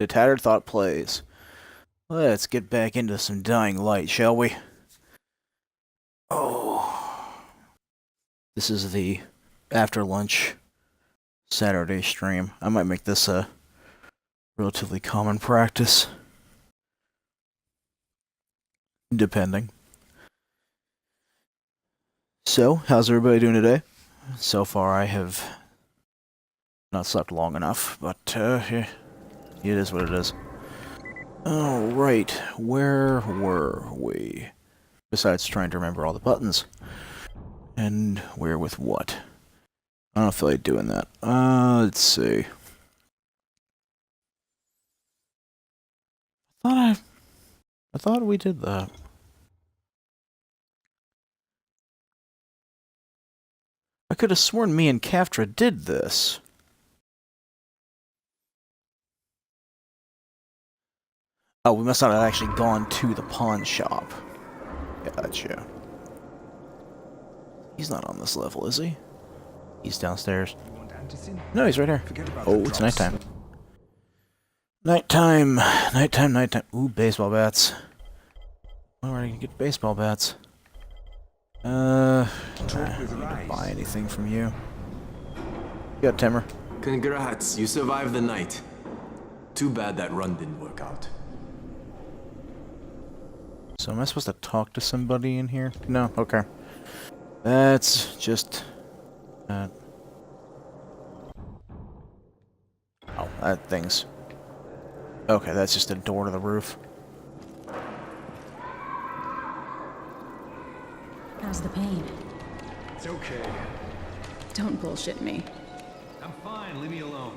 The Tattered Thought plays. Let's get back into some Dying Light, shall we? Oh. This is the after lunch Saturday stream. I might make this a relatively common practice. Depending. So, how's everybody doing today? So far, I have not slept long enough, but it is what it is. Alright, where were we? Besides trying to remember all the buttons. And where with what? I don't feel like doing that. Let's see. I thought we did that. I could have sworn me and Kaftra did this. Oh, we must not have actually gone to the pawn shop. Gotcha. He's not on this level, is he? He's downstairs. No, he's right here. Oh, it's nighttime. Nighttime. Nighttime, nighttime. Ooh, baseball bats. Where are you gonna get baseball bats? I don't need to buy anything from you. You got Timmer. Congrats, you survived the night. Too bad that run didn't work out. So am I supposed to talk to somebody in here? No? Okay. That's just... Oh, that thing's... Okay, that's just a door to the roof. How's the pain? It's okay. Don't bullshit me. I'm fine, leave me alone.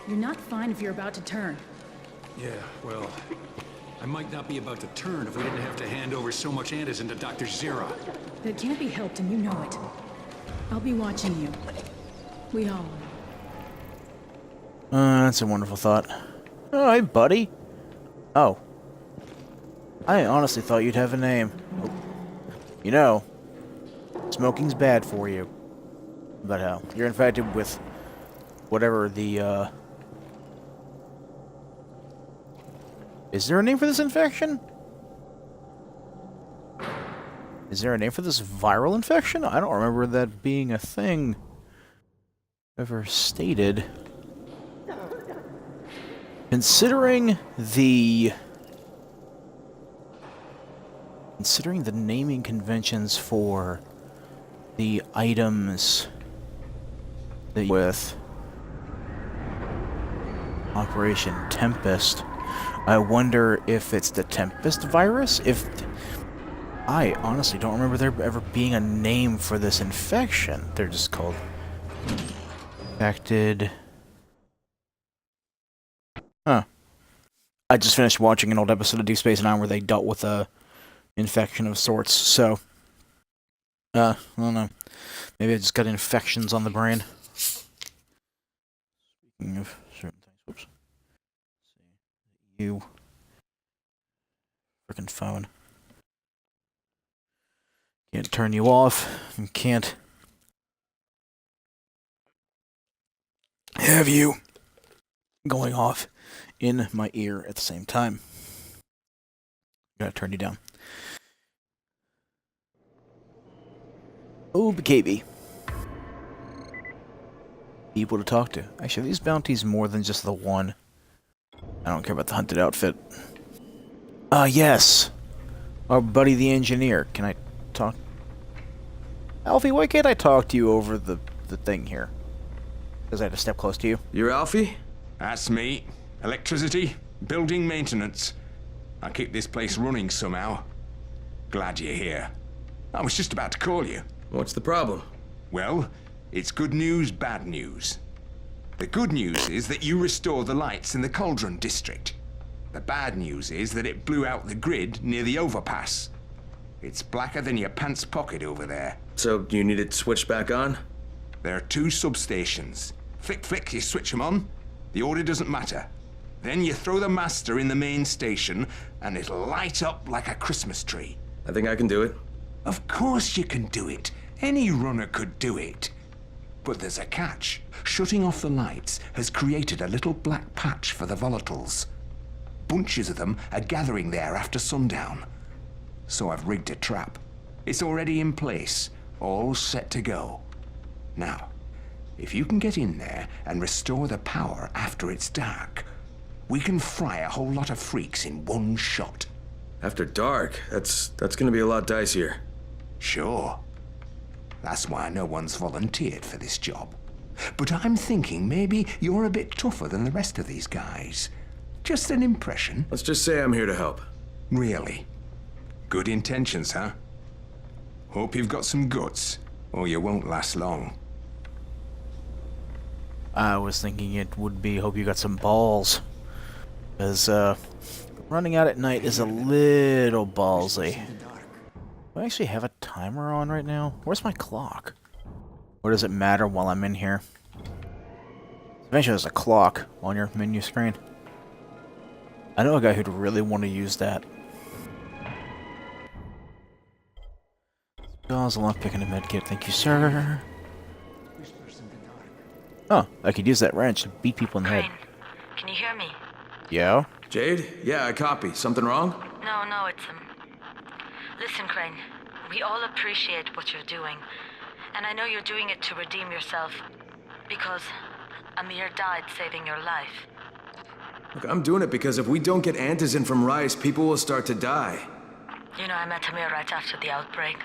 You're not fine if you're about to turn. Yeah, well, I might not be about to turn if we didn't have to hand over so much antizen to Dr. Zira. That can't be helped and you know it. I'll be watching you. We all will. That's a wonderful thought. Oh, hey, buddy. Oh. I honestly thought you'd have a name. You know, smoking's bad for you. But hell, you're infected with whatever the, Is there a name for this infection? Is there a name for this viral infection? I don't remember that being a thing ever stated. Considering the naming conventions for the items that with Operation Tempest, I wonder if it's the Tempest virus? I honestly don't remember there ever being a name for this infection. They're just called infected. Huh. I just finished watching an old episode of Deep Space Nine where they dealt with a infection of sorts, so... I don't know. Maybe I just got infections on the brain. Speaking of certain things, whoops. You... Frickin' phone. Can't turn you off, and can't... have you going off in my ear at the same time. Gotta turn you down. Oh, BKB. People to talk to. Actually, these bounties more than just the one. I don't care about the hunted outfit. Yes! Our buddy the engineer. Can I talk? Alfie, why can't I talk to you over the thing here? Because I had to step close to you. You're Alfie? That's me. Electricity, building maintenance. I keep this place running somehow. Glad you're here. I was just about to call you. What's the problem? Well, it's good news, bad news. The good news is that you restored the lights in the Cauldron district. The bad news is that it blew out the grid near the overpass. It's blacker than your pants pocket over there. So, you need it switched back on? There are 2 substations. Flick, flick, you switch them on. The order doesn't matter. Then you throw the master in the main station, and it'll light up like a Christmas tree. I think I can do it. Of course you can do it. Any runner could do it. But there's a catch. Shutting off the lights has created a little black patch for the volatiles. bunches of them are gathering there after sundown. So I've rigged a trap. It's already in place, all set to go. Now, if you can get in there and restore the power after it's dark, we can fry a whole lot of freaks in one shot. After dark, that's gonna be a lot dicier. Sure. That's why no one's volunteered for this job. But I'm thinking maybe you're a bit tougher than the rest of these guys. Just an impression. Let's just say I'm here to help. Really? Good intentions, huh? Hope you've got some guts, or you won't last long. I was thinking it would be hope you got some balls. Because, running out at night is a little ballsy. Do I actually have a timer on right now? Where's my clock? Or does it matter while I'm in here? Eventually there's a clock on your menu screen. I know a guy who'd really want to use that. Guzzle, I'm picking a medkit, thank you, sir. Oh, I could use that wrench to beat people in the head. Crane, can you hear me? Yeah? Jade? Yeah, I copy. Something wrong? No, it's Listen, Crane, we all appreciate what you're doing. And I know you're doing it to redeem yourself. Because Amir died saving your life. Look, I'm doing it because if we don't get Antizin from Rice, people will start to die. You know, I met Amir right after the outbreak.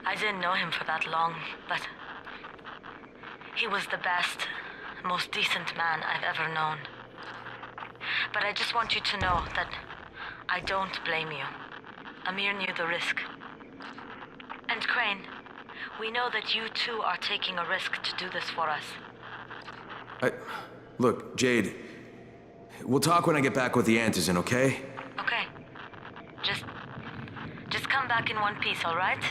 I didn't know him for that long, but he was the best, most decent man I've ever known. But I just want you to know that I don't blame you. Amir knew the risk. And Crane, we know that you too are taking a risk to do this for us. Look, Jade, we'll talk when I get back with the Antizin, okay? Okay. Just come back in one piece, all right?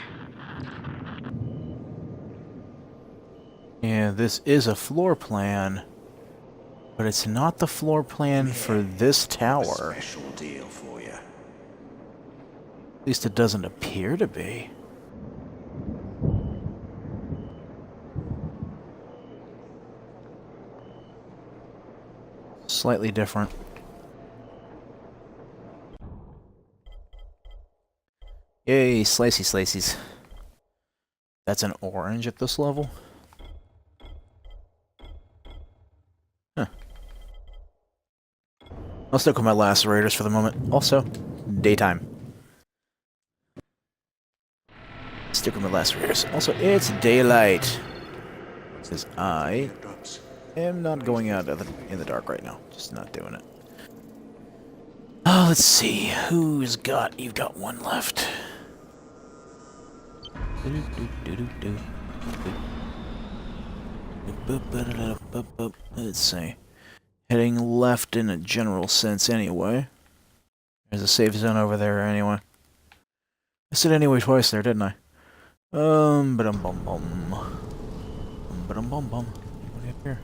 Yeah, this is a floor plan. But it's not the floor plan for this tower. Special deal for you. At least it doesn't appear to be. Slightly different. Yay, slicey slices. That's an orange at this level? Huh. I'll stick with my lacerators for the moment. Also, daytime. Stick with my lacerators. Also, it's daylight. Because I am not going out in the dark right now. Just not doing it. Oh, let's see. Who's got... You've got one left. Let's see. Heading left in a general sense anyway. There's a safe zone over there anyway. I said anyway twice there, didn't I? Ba-dum-bum-bum. Ba-dum-bum-bum. What do you have here?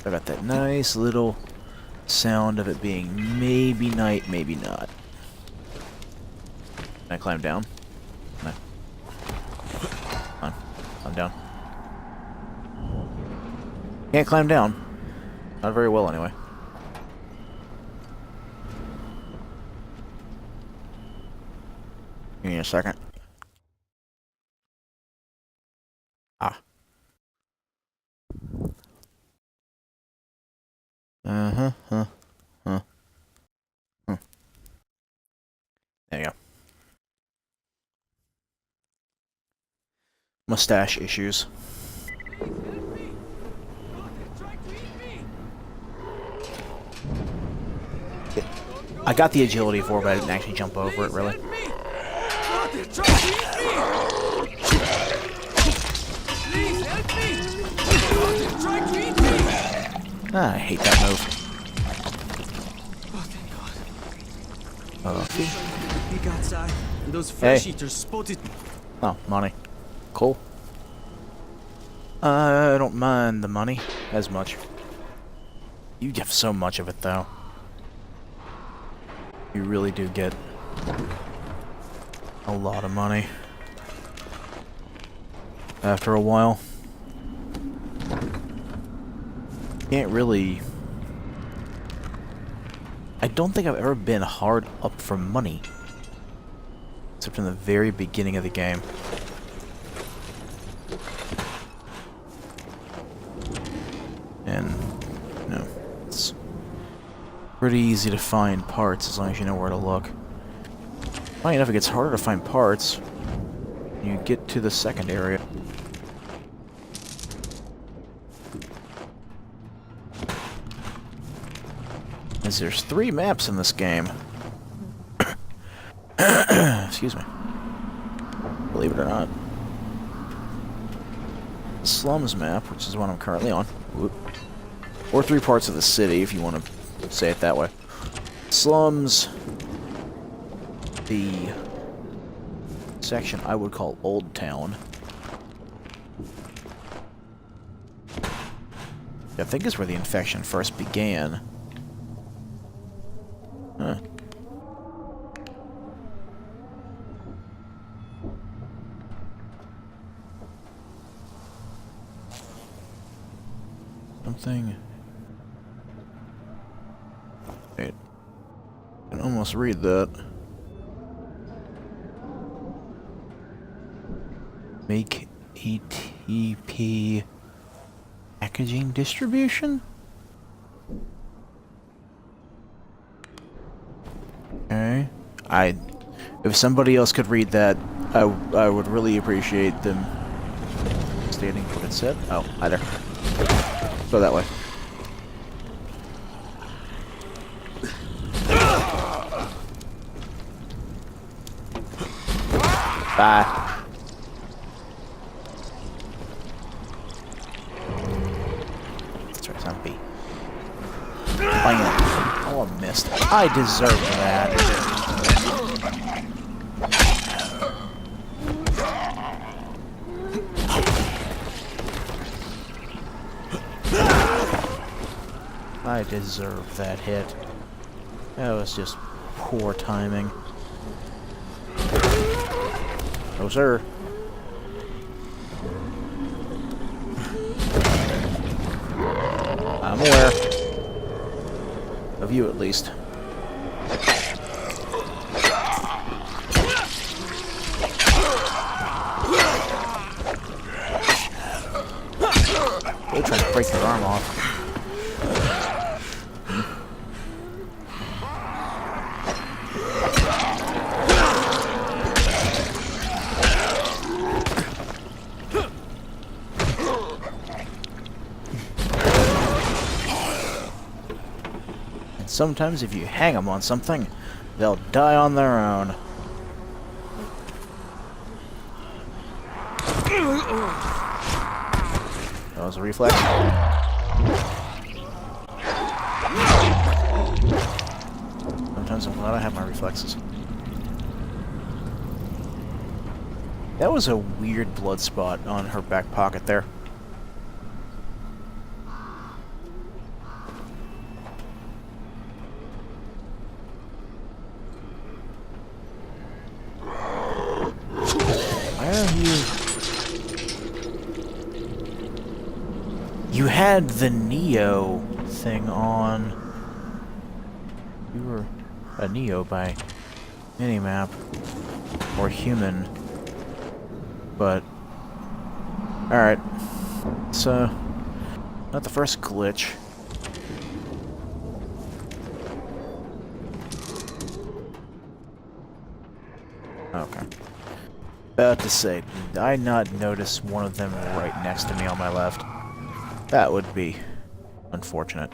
I got that nice little sound of it being maybe night, maybe not. Can I climb down? No. Come on. Climb down. Can't climb down. Not very well, anyway. Give me a second. Ah. There you go. Mustache issues. I got the agility for it, but I didn't actually jump over it, really. Ah, I hate that move. Peek outside, and those Hey. flesh eaters spotted. Oh, money. Cool. I don't mind the money as much. You have so much of it, though. You really do get a lot of money after a while. can't really... I don't think I've ever been hard up for money. Except in the very beginning of the game. And, you know, it's pretty easy to find parts as long as you know where to look. Funny enough, it gets harder to find parts when you get to the second area. As there's 3 maps in this game. Excuse me. Believe it or not. The Slums map, which is what I'm currently on. Whoop. Or 3 parts of the city, if you want to say it that way. Slums. The section I would call Old Town. I think is where the infection first began. Huh. Something... Wait. I can almost read that. Make ATP packaging distribution? Okay. If somebody else could read that, I would really appreciate them stating what it said. Oh, hi there. Go that way. Bye. That's right, zombie. Bam. Oh, I missed. I deserve that. I deserve that hit. That was just poor timing. Oh, sir. I'm aware. Of you, at least. They're trying to break your arm off. Sometimes if you hang them on something, they'll die on their own. That was a reflex. Sometimes I'm glad I have my reflexes. That was a weird blood spot on her back pocket there. You had the Neo thing on. You were a Neo by minimap or human, but alright. It's not the first glitch. Okay. About to say, did I not notice one of them right next to me on my left? That would be unfortunate.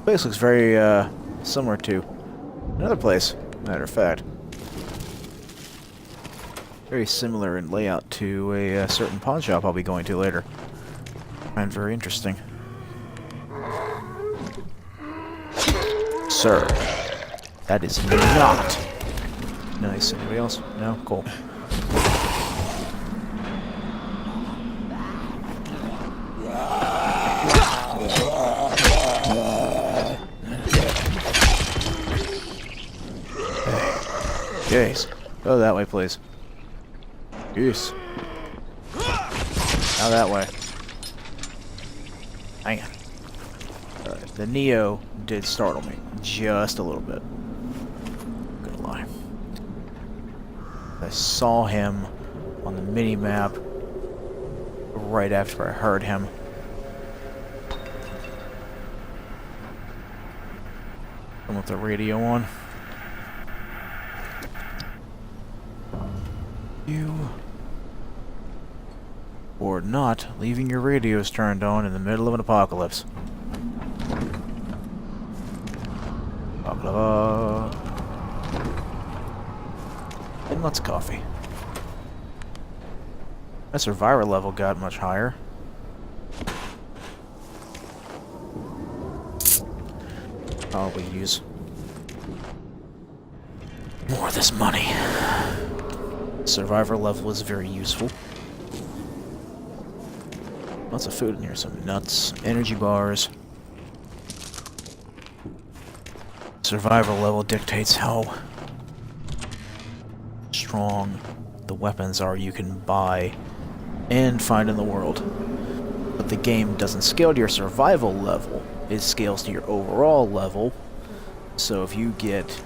Place looks very similar to another place, matter of fact. Very similar in layout to a certain pawn shop I'll be going to later. And very interesting. Sir, that is not nice. Anybody else? No? Cool. Jeez. Go that way, please. Yes. Now that way. Hang on. Alright, the Neo did startle me. Just a little bit. Gonna lie. I saw him on the mini-map right after I heard him. And with the radio on. You... or not leaving your radios turned on in the middle of an apocalypse. And lots of coffee. My survivor level got much higher. Probably use more of this money. Survivor level is very useful. Lots of food in here, some nuts, energy bars. Survivor level dictates how strong the weapons are you can buy and find in the world. But the game doesn't scale to your survival level, it scales to your overall level. So if you get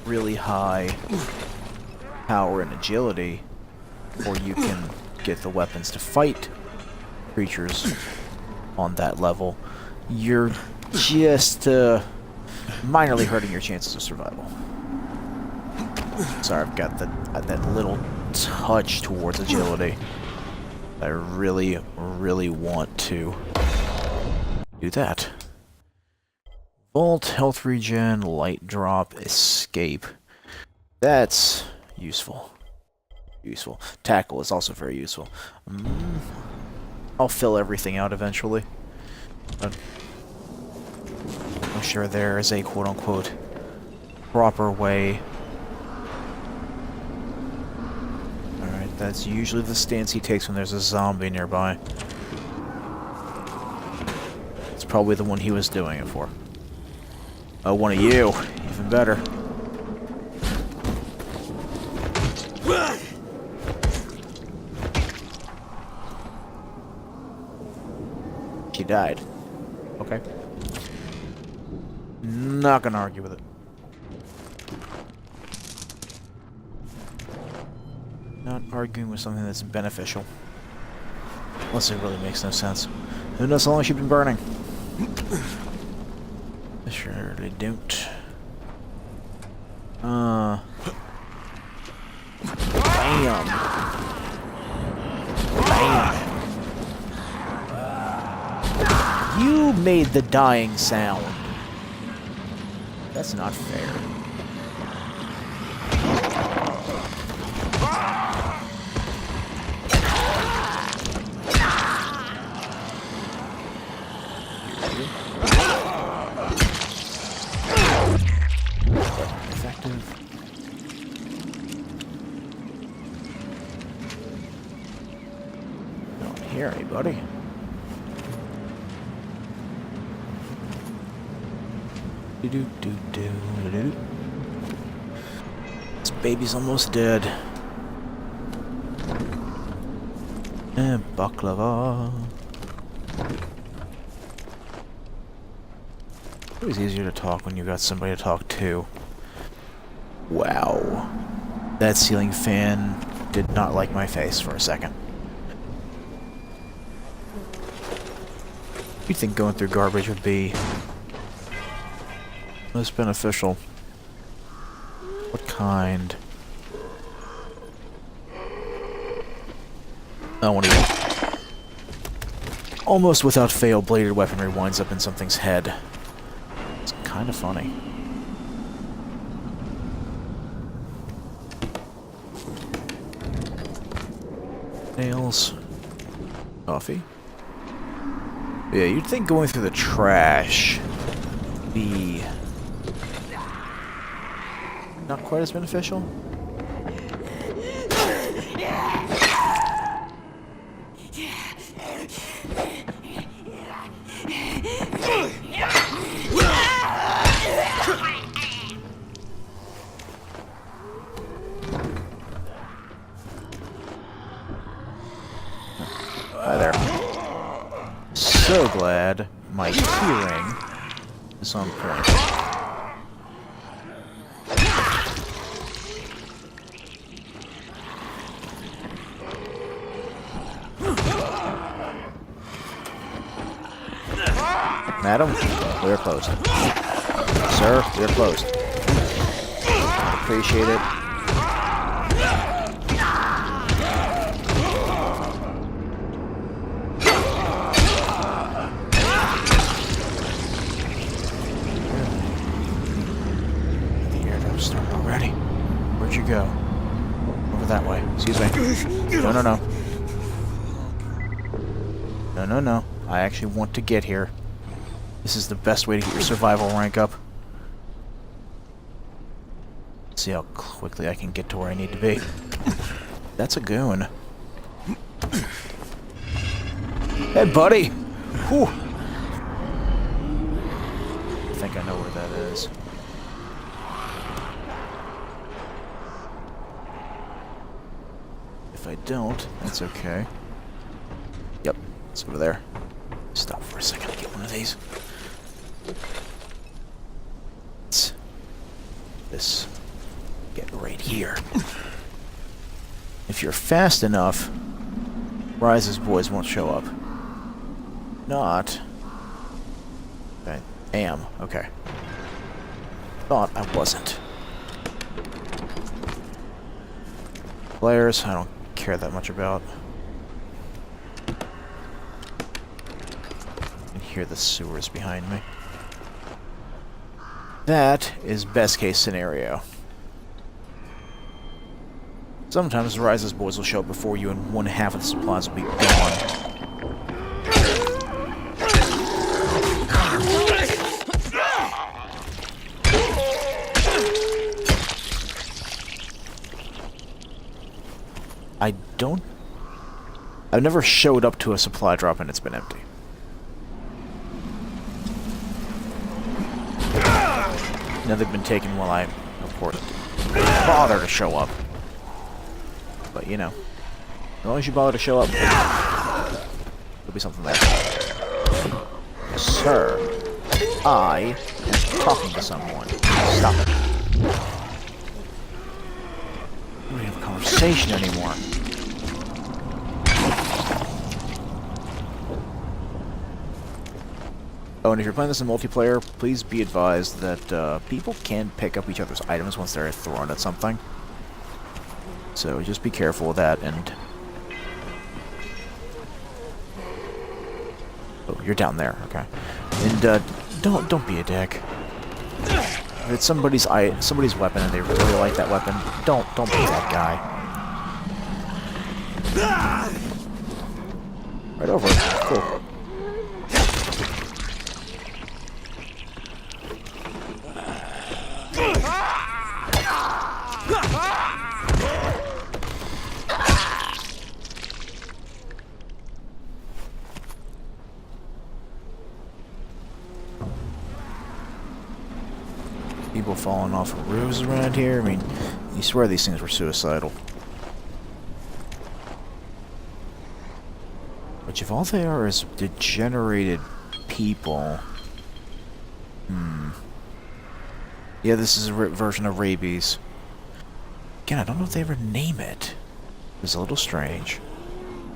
really high power and agility, or you can get the weapons to fight creatures on that level, you're just minorly hurting your chances of survival. Sorry, I've got that little touch towards agility. I really, really want to do that. Vault, health regen, light drop, escape. That's useful. Useful. Tackle is also very useful. I'll fill everything out eventually. But I'm sure there is a quote-unquote proper way. Alright, that's usually the stance he takes when there's a zombie nearby. It's probably the one he was doing it for. Oh, one of you. Even better. She died. Okay. Not gonna argue with it. Not arguing with something that's beneficial. Unless it really makes no sense. Who knows how long she's been burning? I surely don't. Bam! Bam! You made the dying sound. That's not fair. Effective. Don't hear anybody. This baby's almost dead. And baklava. It's always easier to talk when you've got somebody to talk to. Wow. That ceiling fan did not like my face for a second. You'd think going through garbage would be most beneficial. What kind? I want to almost without fail, bladed weaponry winds up in something's head. It's kind of funny. Nails. Coffee. Yeah, you'd think going through the trash would be not quite as beneficial. Hi there. so glad my hearing is on point. Madam, we are closed. Sir, we are closed. Appreciate it. The airdrop started already. Where'd you go? Over that way. Excuse me. No, no, no. No, no, no. I actually want to get here. This is the best way to get your survival rank up. See how quickly I can get to where I need to be. That's a goon. Hey, buddy! Whew. I think I know where that is. If I don't, that's okay. Yep, it's over there. Stop for a second to get one of these. This get right here. If you're fast enough, Rise's boys won't show up. Not. I am. Okay. Thought I wasn't. Players, I don't care that much about. I can hear the sewers behind me. That is best case scenario. Sometimes Rise's boys will show up before you and one half of the supplies will be gone. I've never showed up to a supply drop and it's been empty. Now they've been taken while I, of course, bother to show up. But you know, as long as you bother to show up, there'll be something there. Sir, I am talking to someone. Stop it. We don't have a conversation anymore. Oh, and if you're playing this in multiplayer, please be advised that people can pick up each other's items once they're thrown at something. So just be careful of that, and... Oh, you're down there, okay. And don't be a dick. If it's somebody's weapon and they really like that weapon, don't be that guy. Right over it. Cool. People falling off of roofs around here. I mean, you swear these things were suicidal. Which, if all they are is degenerated people... Yeah, this is a version of rabies. Again, I don't know if they ever name it. It's a little strange.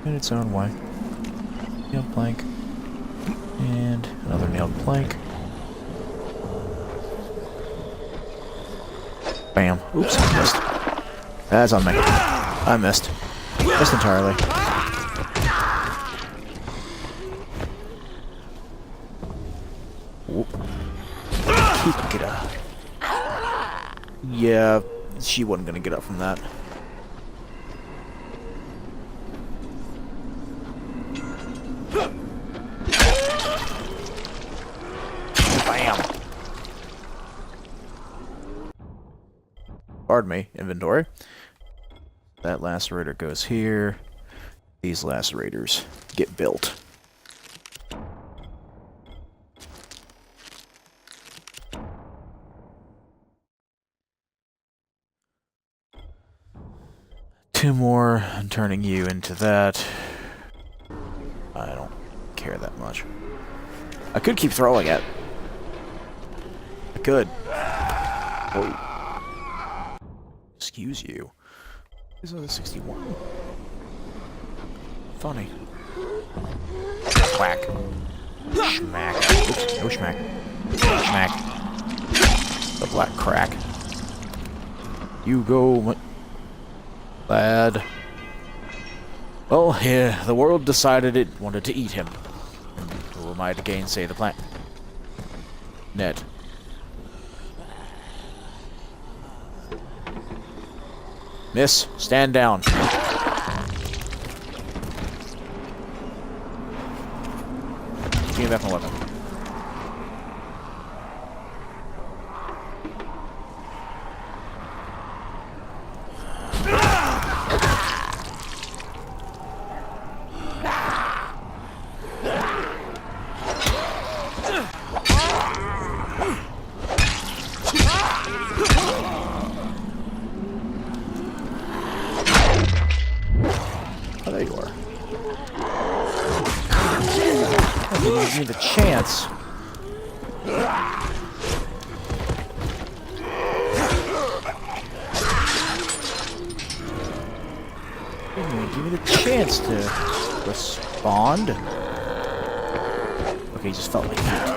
In its own way. Nailed plank. And another nailed plank. Bam. Oops, I missed. That's on me. I missed. Missed entirely. Whoop. Get up. Yeah, she wasn't gonna get up from that. Bam. Pardon me, inventory. That lacerator goes here. These lacerators get built. Two more, I'm turning you into that. I don't care care that much. I could keep throwing it. I could. Whoa. Excuse you. This is a 61. Funny. Whack. Schmack. Oops, no schmack. Schmack. The black crack. You go, lad. Well, yeah, the world decided it wanted to eat him. And who am I to gainsay the plan? Ned. Miss, stand down. Give me back my weapon. Oh, there you are. You gave me the chance. Give me the chance to respond. Okay, he just felt like that.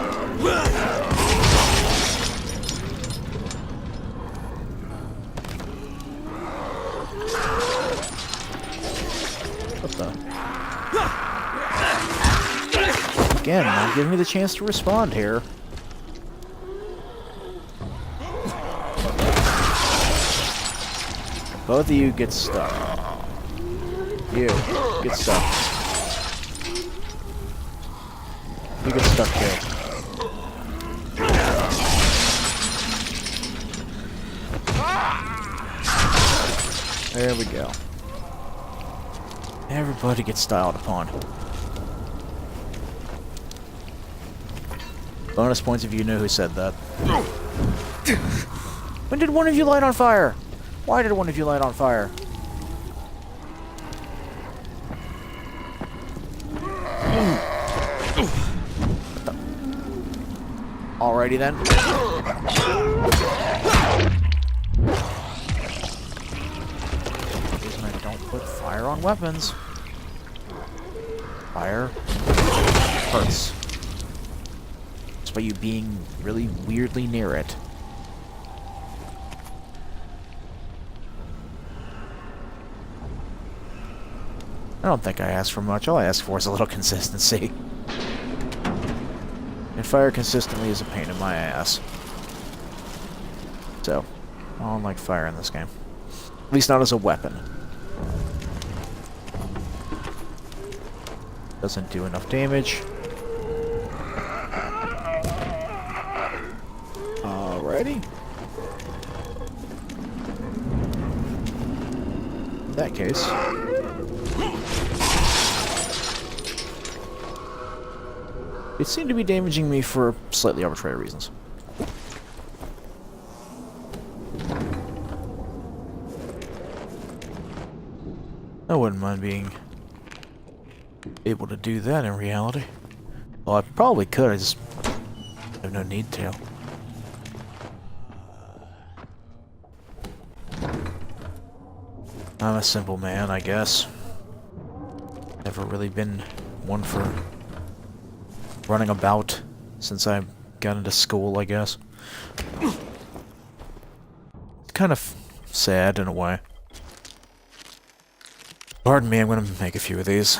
What the? Again, not giving me the chance to respond here. Both of you get stuck. You get stuck. You get stuck too. There we go. Everybody gets styled upon. Bonus points if you know who said that. When did one of you light on fire? Why did one of you light on fire? Alrighty then. Reason I don't put fire on weapons. Fire hurts. Just by you being really weirdly near it. I don't think I asked for much. All I ask for is a little consistency. And fire consistently is a pain in my ass. So, I don't like fire in this game. At least not as a weapon. Doesn't do enough damage. Alrighty. In that case... it seemed to be damaging me for slightly arbitrary reasons. I wouldn't mind being able to do that in reality. Well, I probably could, I just have no need to. I'm a simple man, I guess. Never really been one for running about since I got into school, I guess. It's kind of sad in a way. Pardon me, I'm gonna make a few of these.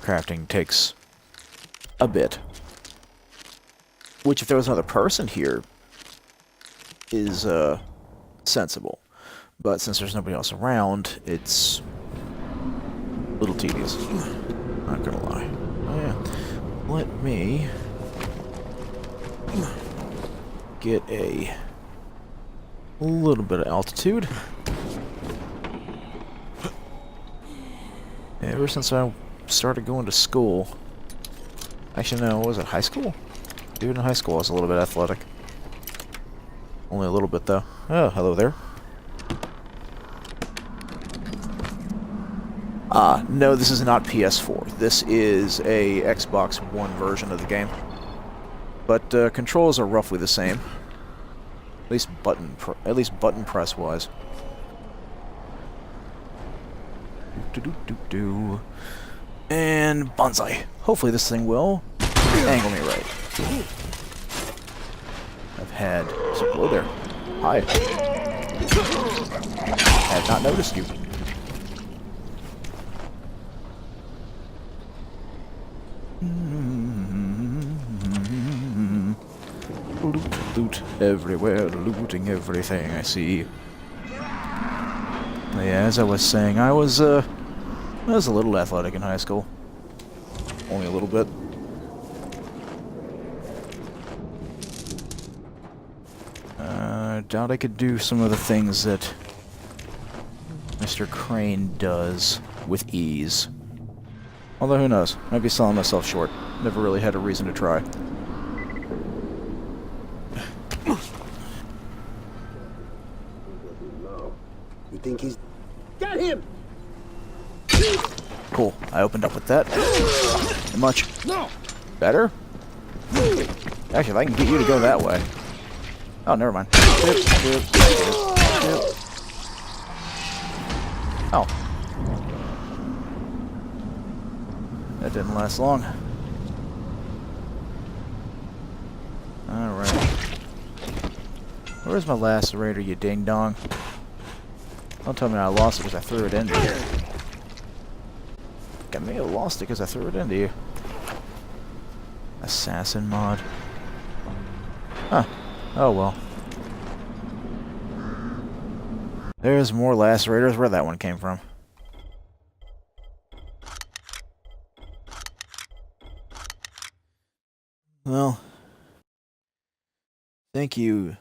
Crafting takes a bit. Which, if there was another person here, is, sensible. But since there's nobody else around, it's a little tedious. Not gonna lie. Oh yeah. Let me get a little bit of altitude. Ever since I started going to school. Actually, no, what was it, high school? Even in high school I was a little bit athletic. Only a little bit, though. Oh, hello there. No, this is not PS4. This is a Xbox One version of the game. But controls are roughly the same. At least button press wise. Do. And bonsai. Hopefully this thing will angle me right. I've had... So, hello there. Hi. Had not noticed you. Loot everywhere, looting everything I see. Yeah, as I was saying, I was a little athletic in high school. Only a little bit. I doubt I could do some of the things that Mr. Crane does with ease. Although, who knows? Might be selling myself short. Never really had a reason to try. You think he's... Got him! Cool. I opened up with that. Much better? Actually, if I can get you to go that way. Oh, never mind. Oh. That didn't last long. Alright. Where's my lacerator, you ding-dong? Don't tell me I lost it because I threw it into you. I may have lost it because I threw it into you. Assassin mod. Huh. Oh well. There's more lacerators. Where that one came from. Well. Thank you,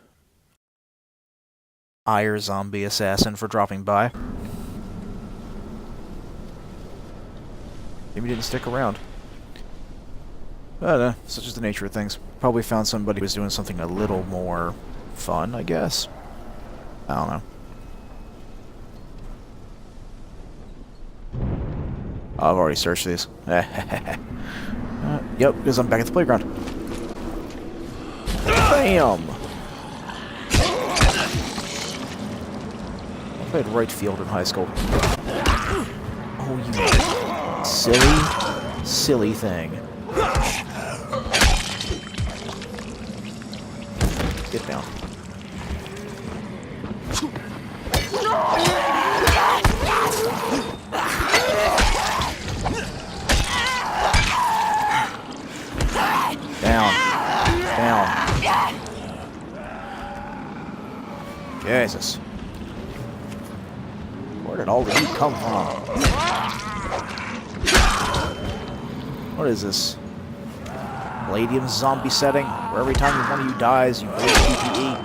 Ire Zombie Assassin, for dropping by. Maybe didn't stick around. But, such is the nature of things. Probably found somebody who was doing something a little more fun, I guess. I don't know. I've already searched these. Yep, because I'm back at the playground. Bam! I played right field in high school. Oh, you silly thing. Get down. Down. Jesus. Where did all of you come from? What is this? Palladium zombie setting, where every time one of you dies, you lose PPE.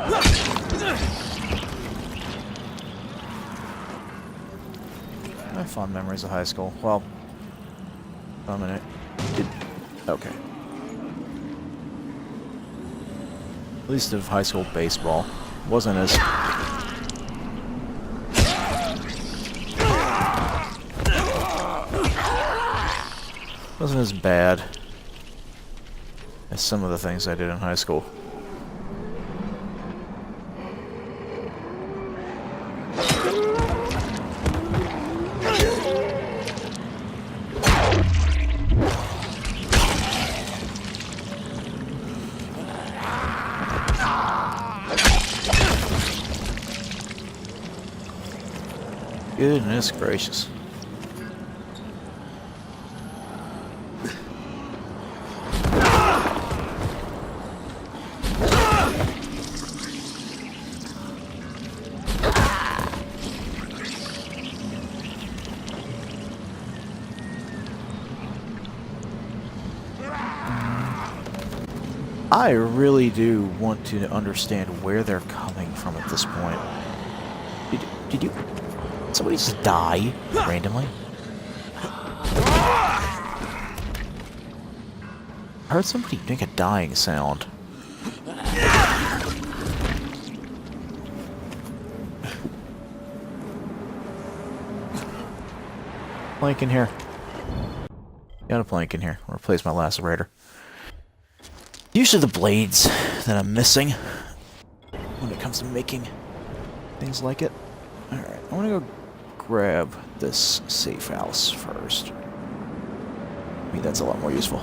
I have fond memories of high school. Well, a minute. Okay. At least of high school baseball. Wasn't as... wasn't as bad as some of the things I did in high school. Goodness gracious. I really do want to understand where they're coming from at this point. Did you... somebody just die randomly? I heard somebody make a dying sound. Plank in here. Got a plank in here. I'll replace my lacerator. Usually the blades that I'm missing when it comes to making things like it. Alright, I want to go grab this safe house first. I mean, that's a lot more useful.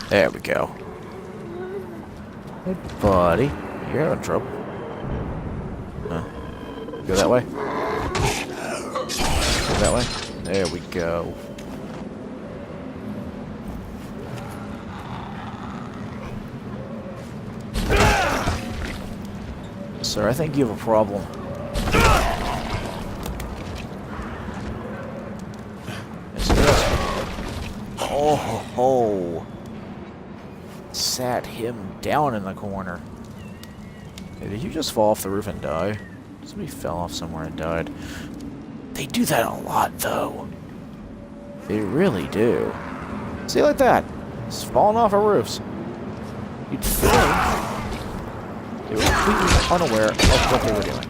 There we go. Hey, buddy. You're having trouble. Go that way. Go that way. There we go. Sir, I think you have a problem. Yes, it is. Oh ho ho. Sat him down in the corner. Hey, did you just fall off the roof and die? Somebody fell off somewhere and died. They do that a lot, though. They really do. See, like that. Just falling off of roofs. You'd think they were completely unaware of what they were doing.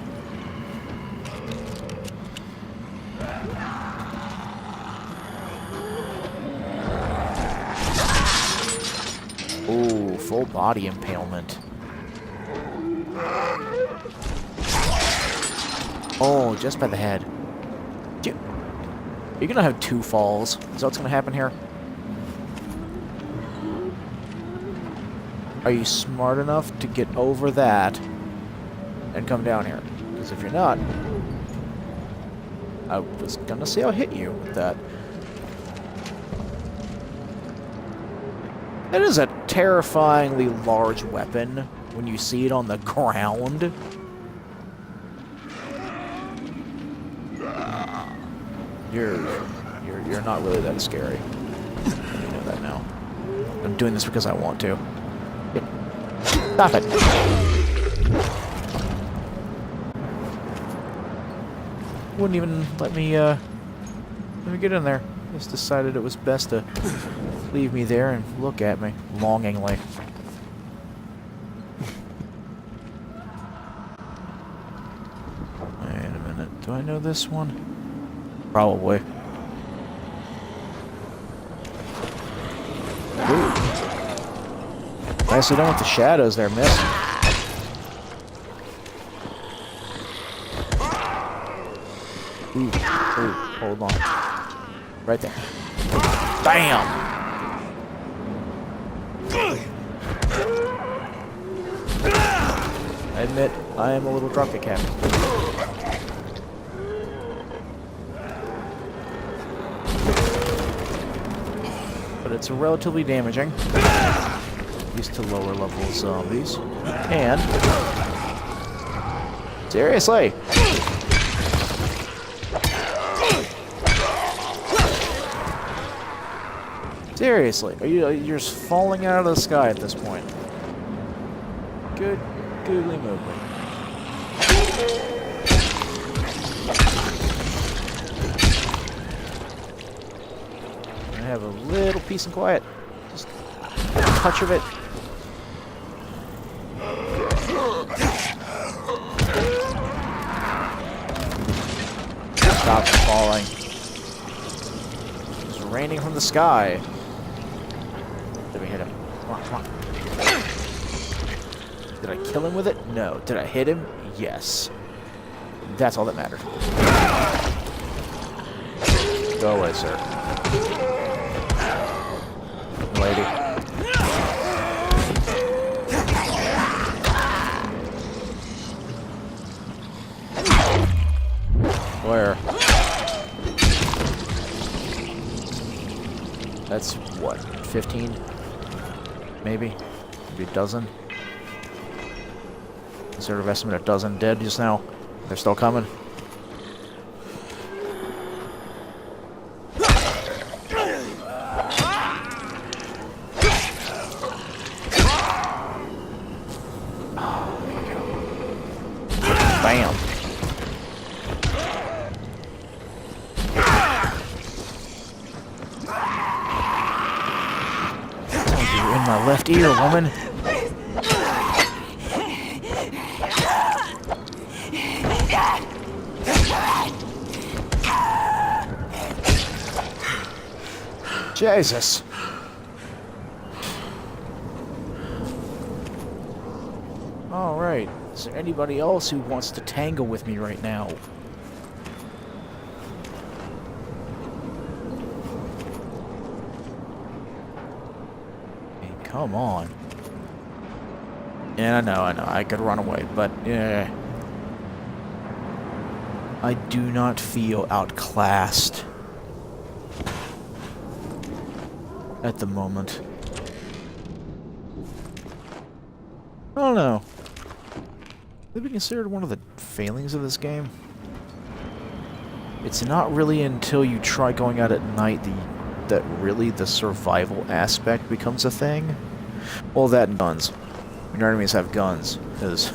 Ooh, full body impalement. Oh, just by the head. You're gonna have 2 falls. Is that what's gonna happen here? Are you smart enough to get over that and come down here? Because if you're not, I was gonna say I'll hit you with that. It is a terrifyingly large weapon when you see it on the ground. You're not really that scary. You know that now. I'm doing this because I want to. Stop it. Wouldn't even let me get in there. Just decided it was best to leave me there and look at me longingly. Wait a minute. Do I know this one? Probably. Ooh. Nicely done with the shadows there, miss. Ooh, hold on. Right there. Bam! I admit, I am a little dropkick happy. But it's relatively damaging. At least to lower level zombies. And... seriously! Seriously, you're just falling out of the sky at this point. Good, googly moogly. I have a little peace and quiet. Just a touch of it. Stop falling. It's raining from the sky. Did we hit him? Come on, come on. Did I kill him with it? No. Did I hit him? Yes. That's all that matters. Go away, sir. Lady. Where? That's what, 15? Maybe? Maybe a dozen? Conservative estimate, a dozen dead just now. They're still coming. Bam. my left ear, woman. Jesus. Alright. Is there anybody else who wants to tangle with me right now? Hey, come on. Yeah, I know. I could run away, but yeah. I do not feel outclassed at the moment. I don't know. Would it be considered one of the failings of this game? It's not really until you try going out at night that really the survival aspect becomes a thing. Well, that and guns. Your enemies have guns, because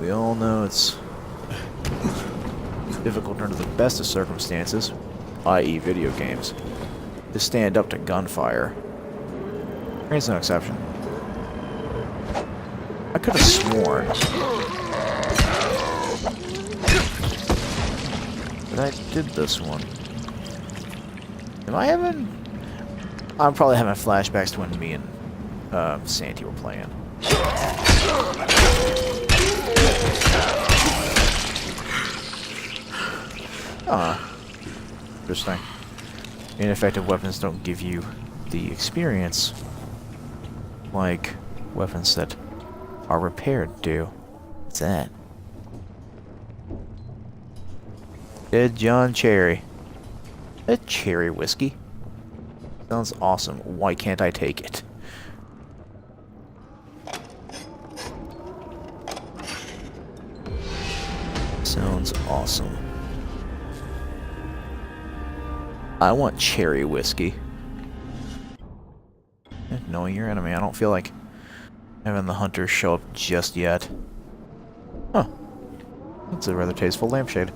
we all know it's difficult under the best of circumstances, i.e. video games, to stand up to gunfire. There's no exception. I could have sworn that I did this one. Am I having... I'm probably having flashbacks to when me and Santi were playing. Interesting. Ineffective weapons don't give you the experience like weapons that are repaired do. What's that? Dead John Cherry. A cherry whiskey. Sounds awesome. Why can't I take it? Sounds awesome. I want cherry whiskey. Knowing your enemy, I don't feel like having the hunters show up just yet. Huh. That's a rather tasteful lampshade.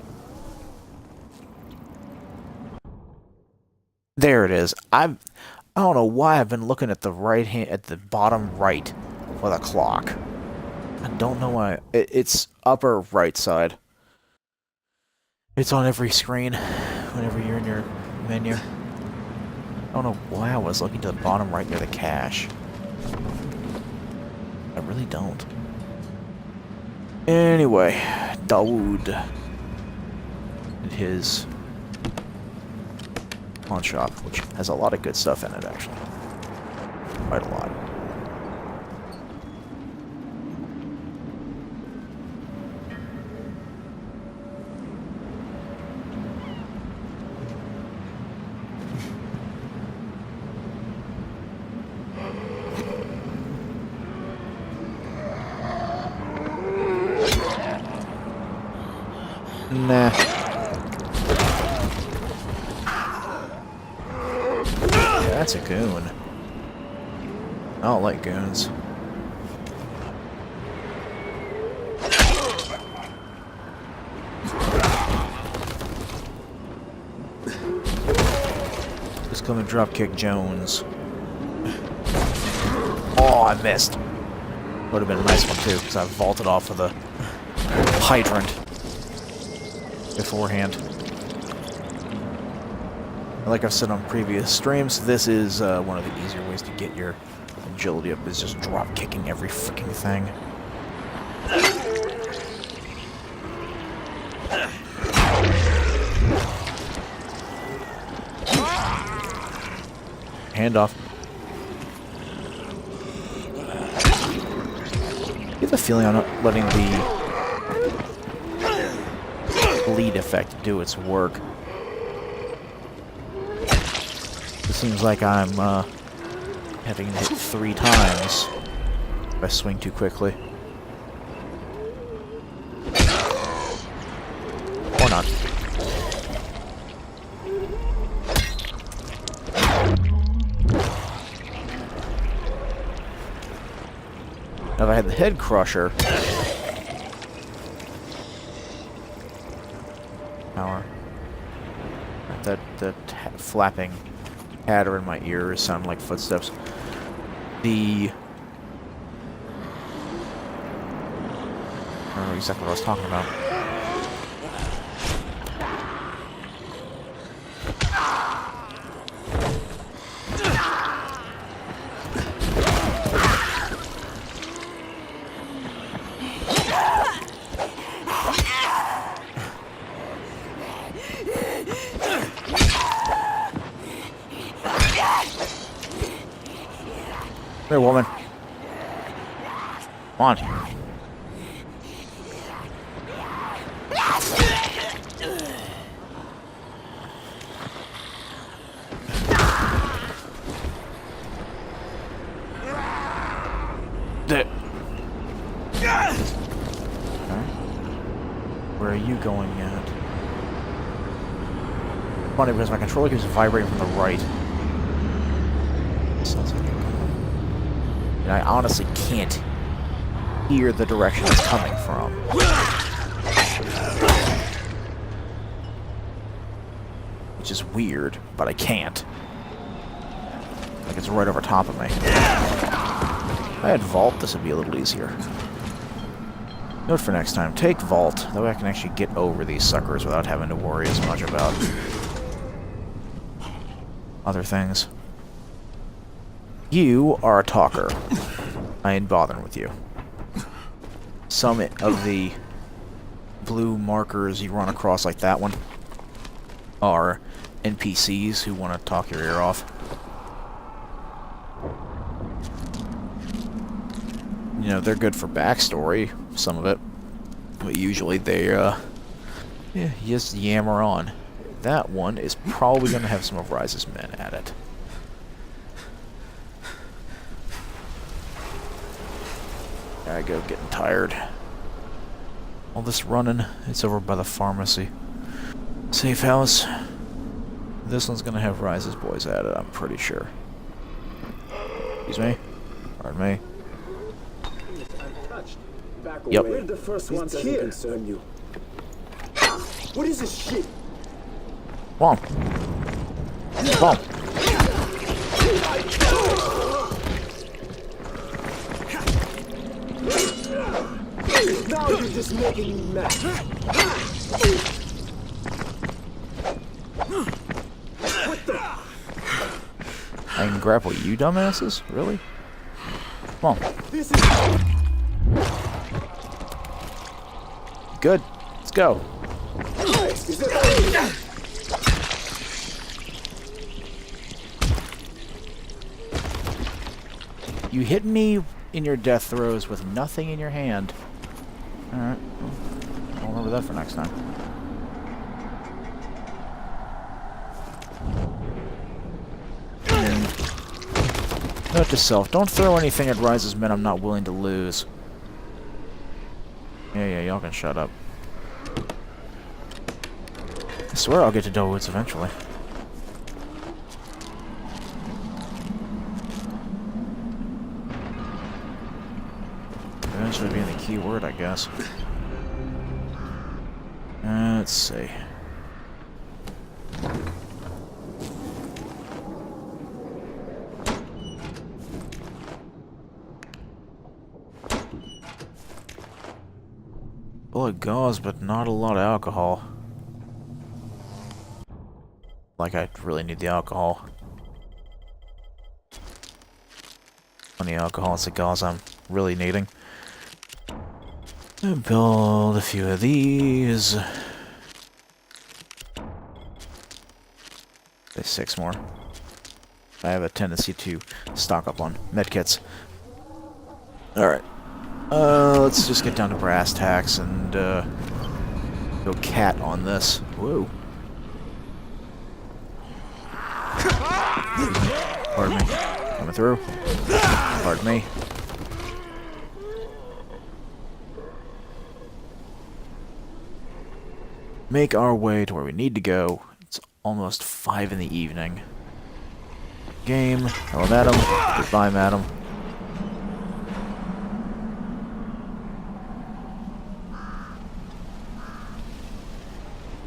There it is. I don't know why I've been looking at the at the bottom right for the clock. I don't know why. It's upper right side. It's on every screen whenever you're in your menu. I don't know why I was looking to the bottom right near the cache. I really don't. Anyway, Dawood and his pawn shop, which has a lot of good stuff in it, actually. Quite a lot. Nah. Yeah, that's a goon. I don't like goons. Just come and dropkick Jones. Oh, I missed. Would have been a nice one too, because I vaulted off of the hydrant beforehand. Like I've said on previous streams, this is one of the easier ways to get your agility up, is just drop kicking every freaking thing. Hand off. You have a feeling I'm not letting the bleed effect do its work. It seems like I'm having to hit 3 times if I swing too quickly. Or not. Now if I had the head crusher, power. That flapping patter in my ears sound like footsteps. the... I don't know exactly what I was talking about. Hey, woman. Come on. Where are you going at? Funny because my controller keeps vibrating from the right. Sounds like you're going. And I honestly can't hear the direction it's coming from. Which is weird, but I can't. Like it's right over top of me. If I had Vault, this would be a little easier. Note for next time, take Vault. That way I can actually get over these suckers without having to worry as much about other things. You are a talker. I ain't bothering with you. Some of the blue markers you run across like that one are NPCs who want to talk your ear off. You know, they're good for backstory, some of it. But usually they, yeah, you just yammer on. That one is probably going to have some of Rise's men at it. I go getting tired. All this running, it's over by the pharmacy. Safe house. This one's going to have Rise's boys at it, I'm pretty sure. Excuse me? Pardon me. Yep. We're the first ones here. Concern you. What is this shit? Come on. Come on. Now you're just making me mad. What the? I can grapple you dumbasses? Really? Come on. This is... Good. Let's go. Is that... You hit me in your death throes with nothing in your hand. Alright. I'll remember that for next time. And note to self, don't throw anything at Rise's men I'm not willing to lose. Yeah, y'all can shut up. I swear I'll get to Dullwoods eventually. Eventually being the key word, I guess. Let's see. Full of gauze, but not a lot of alcohol. Like I really need the alcohol. Plenty of alcohol, it's the gauze I'm really needing. I'll build a few of these. There's 6 more. I have a tendency to stock up on medkits. Alright. Let's just get down to brass tacks and go cat on this. Whoa. Pardon me. Coming through. Pardon me. Make our way to where we need to go. It's almost 5 in the evening. Game. Hello, madam. Goodbye, madam.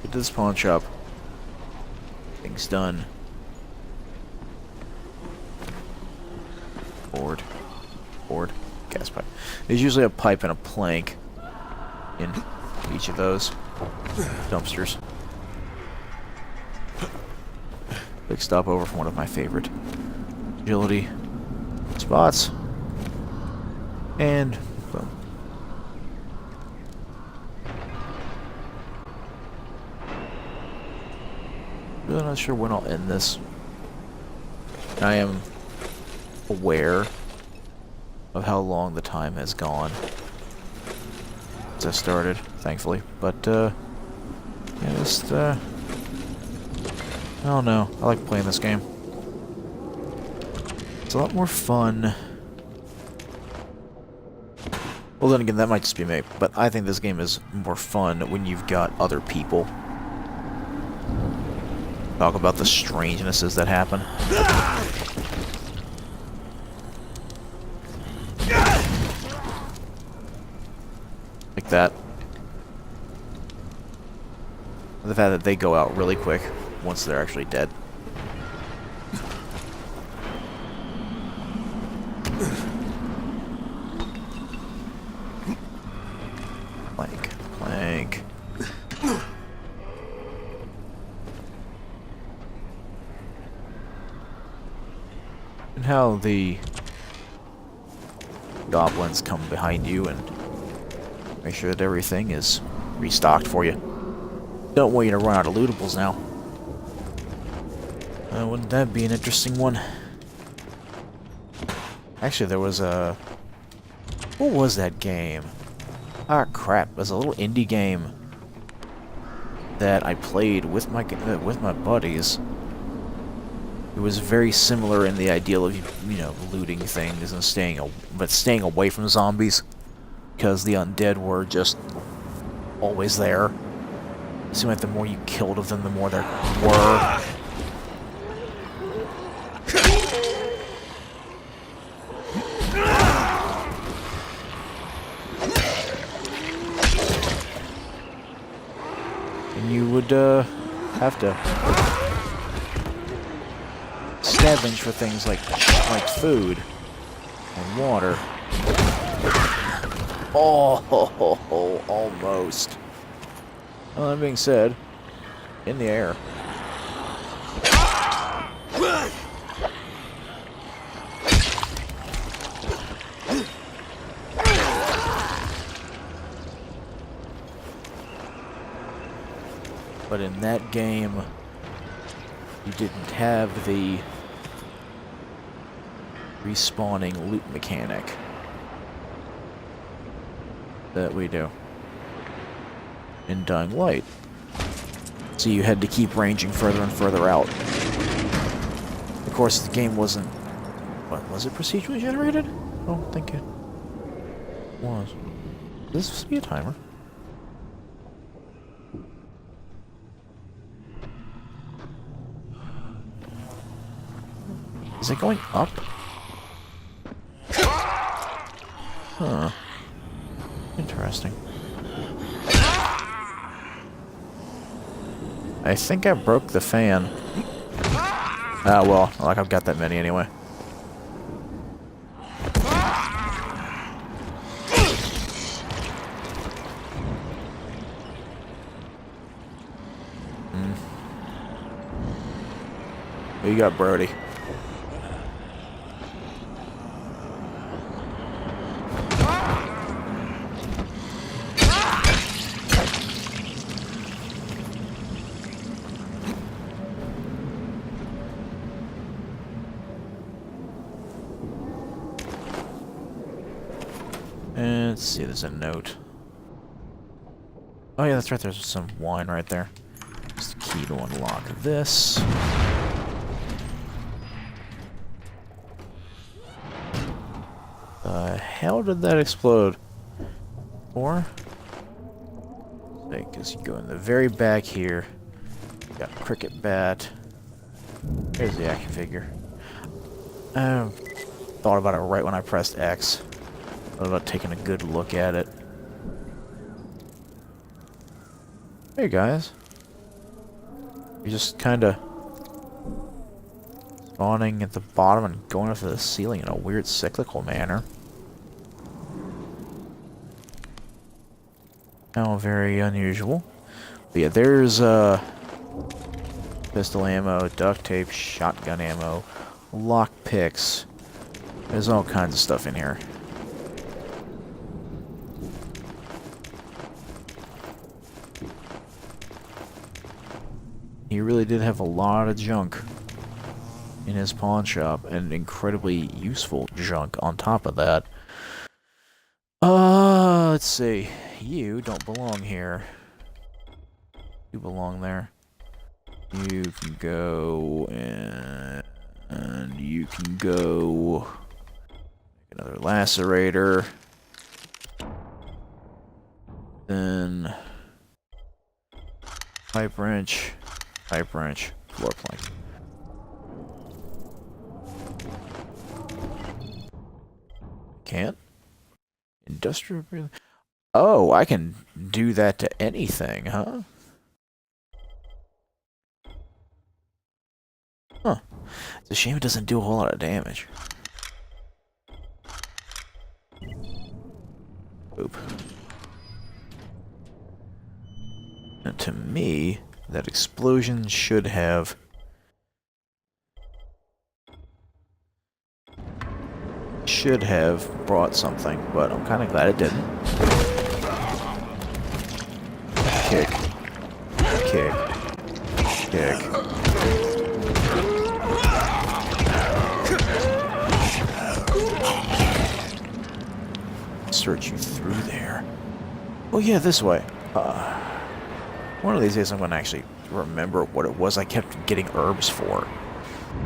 Get to this pawn shop. Things done. board, gas pipe. There's usually a pipe and a plank in each of those dumpsters. Big stopover for one of my favorite agility spots. And boom. Really not sure when I'll end this. I am aware of how long the time has gone since I started, thankfully. But, yeah, just, I don't know. I like playing this game. It's a lot more fun. Well, then again, that might just be me, but I think this game is more fun when you've got other people. Talk about the strangenesses that happen. Like that. The fact that they go out really quick once they're actually dead. Plank. And how the goblins come behind you and make sure that everything is restocked for you. Don't want you to run out of lootables now. Wouldn't that be an interesting one? Actually, there was a... What was that game? Ah, crap. It was a little indie game that I played with my buddies. It was very similar in the ideal of, you know, looting things and staying away from zombies, because the undead were just always there. It seemed like the more you killed of them, the more there were. And you would have to scavenge for things like food and water. Oh, almost. Well, that being said, in the air. But in that game, you didn't have the respawning loot mechanic that we do in Dying Light. So you had to keep ranging further and further out. Of course, the game wasn't... What, was it procedurally generated? I don't think it was. Is this supposed to be a timer? Is it going up? Huh. Interesting. I think I broke the fan. Ah, well, like I've got that many anyway. Who you got, Brody? And let's see, there's a note. Oh yeah, that's right, there's some wine right there. It's the key to unlock this. How did that explode? Or? Because you go in the very back here. You got a cricket bat. Here's the action figure. I thought about it right when I pressed X. Thought about taking a good look at it. Hey guys. You just kinda spawning at the bottom and going up to the ceiling in a weird cyclical manner. How very unusual. But yeah, there's pistol ammo, duct tape, shotgun ammo, lock picks. There's all kinds of stuff in here. He really did have a lot of junk in his pawn shop, and incredibly useful junk on top of that. Let's see. You don't belong here. You belong there. You can go and you can go. Make another lacerator. Then pipe wrench, floor plank. Can't? Industrial breathing? Oh, I can do that to anything, huh? Huh. It's a shame it doesn't do a whole lot of damage. Oop. And to me, that explosion should have brought something, but I'm kind of glad it didn't. Kick. Kick. Kick. Search you through there. Oh yeah, this way. One of these days I'm going to actually remember what it was I kept getting herbs for.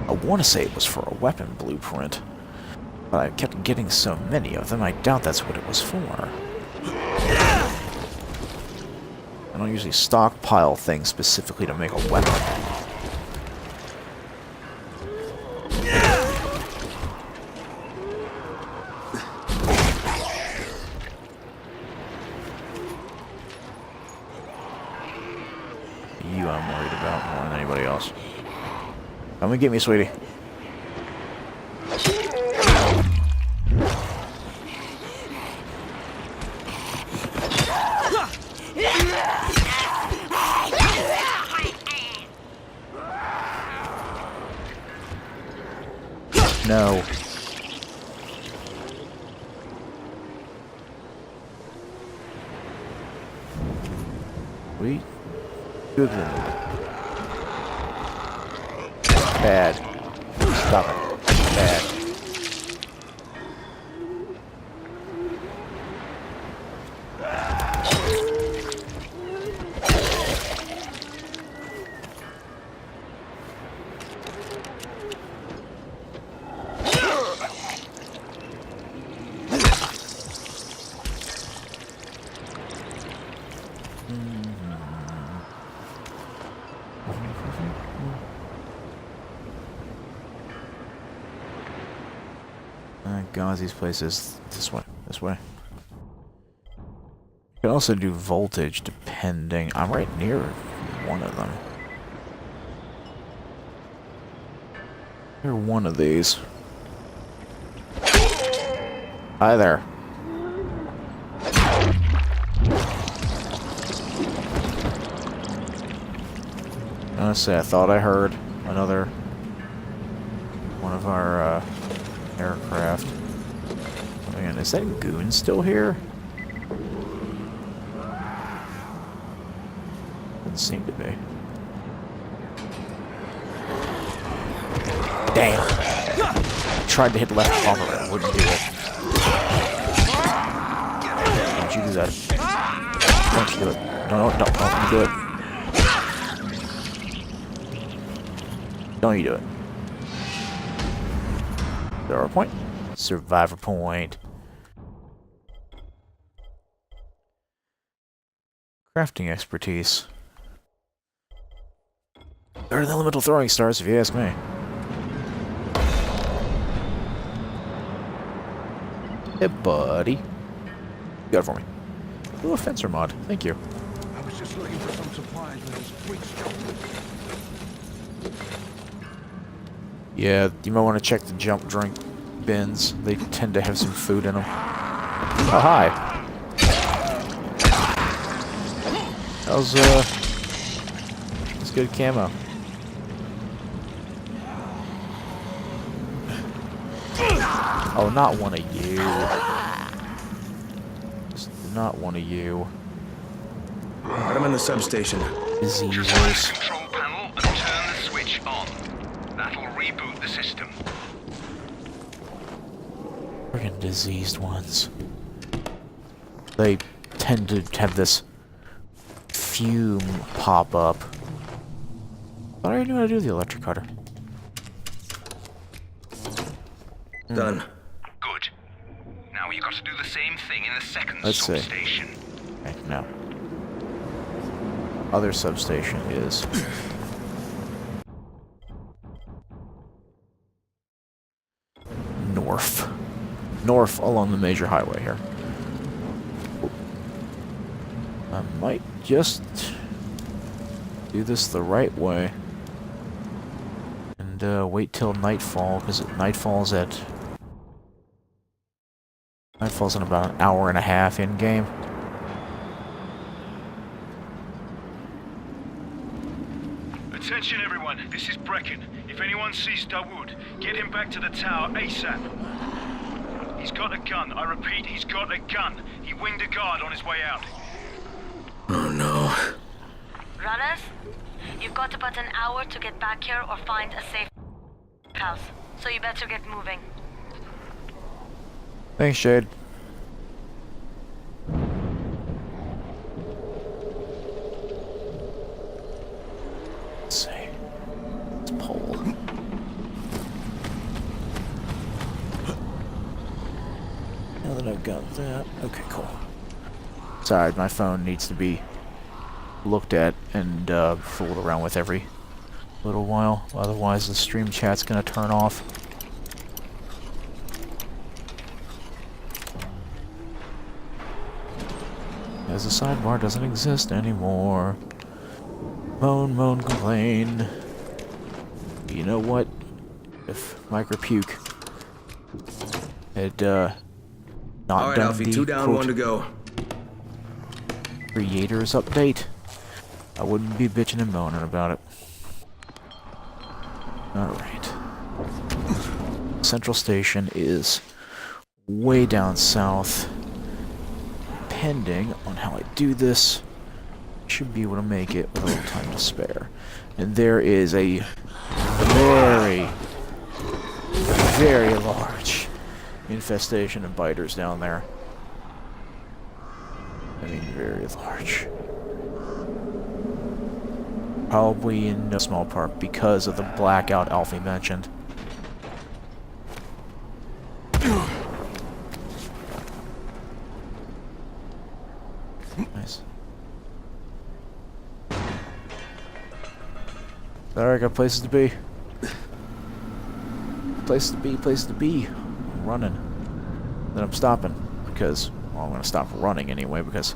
I want to say it was for a weapon blueprint, but I kept getting so many of them, I doubt that's what it was for. I don't usually stockpile things specifically to make a weapon. You I'm worried about more than anybody else. Come and get me, sweetie. No. We good. Bad. Stop it. Bad. Gazi's place is this way. This way. You can also do voltage depending. I'm right near one of them. Near one of these. Hi there. Honestly, I thought I heard another one of our aircraft. Man, is that goon still here? Doesn't seem to be. Damn! I tried to hit left bumper and it wouldn't do it. Don't you do that. Don't you do it. No, don't you do it. Don't you do it. Survivor point. Survivor point. Crafting expertise. Better than elemental throwing stars, if you ask me. Hey, buddy. You got it for me. Ooh, a fencer mod. Thank you. I was just looking for some supplies when this freak jumped. Yeah, you might want to check the jump drink bins. They tend to have some food in them. Oh, hi. That was, that's good camo. Oh, not one of you. Just not one of you. Right, I'm in the substation. Diseasers. Control panel and turn the switch on. That'll reboot the system. Friggin' diseased ones. They tend to have this fume pop up. But I already knew how to do the electric cutter. Done. Good. Now you got to do the same thing in the second Let's see. substation. Okay, no. Other substation is... north. North along the major highway here. I might just do this the right way. And wait till nightfall, because nightfall's in about an hour and a half in-game. Attention everyone, this is Brecken. If anyone sees Dawood, get him back to the tower ASAP. He's got a gun. I repeat, he's got a gun. He winged a guard on his way out. Oh no. Runners, you've got about an hour to get back here or find a safe house. So you better get moving. Thanks, Shade. Let's see. Let's pull. Now that I've got that, okay, cool. Sorry, my phone needs to be looked at and fooled around with every little while. Otherwise, the stream chat's gonna turn off. As the sidebar doesn't exist anymore. Moan, moan, complain. You know what? If Micropuke had not All right, done Alfie, the 2 down, quote, 1 to go. creators update, I wouldn't be bitching and moaning about it. Alright. Central Station is way down south. Depending on how I do this, should be able to make it with a little time to spare. And there is a very, very large infestation of biters down there. I mean, very large. Probably in no small part because of the blackout Alfie mentioned. Nice. Alright, got places to be. Places to be, places to be. I'm running. Then I'm stopping. Because, well, I'm going to stop running anyway, because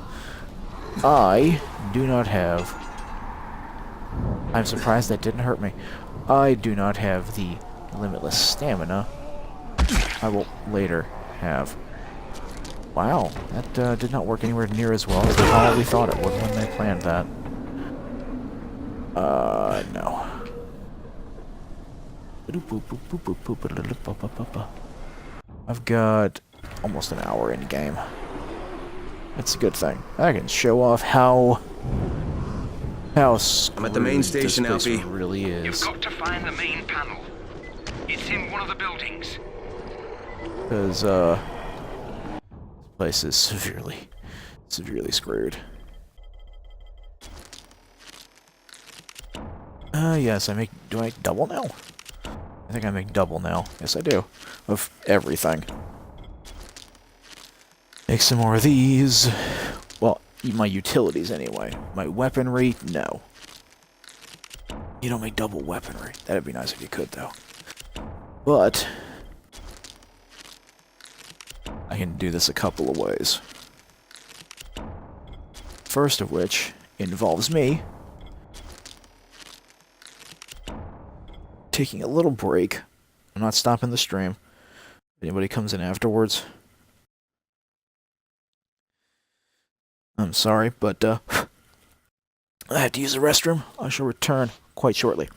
I do not have... I'm surprised that didn't hurt me. I do not have the limitless stamina I will later have. Wow, that did not work anywhere near as well as I probably thought it would when they planned that. No. I've got almost an hour in game. That's a good thing. I can show off how I'm at the main station, this place Alfie. really You've is. got to find the main panel. It's in one of the buildings. Because, this place is severely screwed. Yes, do I make double now? I think I make double now. Yes, I do. Of everything. Make some more of these. Well, my utilities anyway. My weaponry, no. You don't make double weaponry. That'd be nice if you could, though. But I can do this a couple of ways. First of which involves me taking a little break I'm not stopping the stream. If anybody comes in afterwards, I'm sorry, but I have to use the restroom. I shall return quite shortly.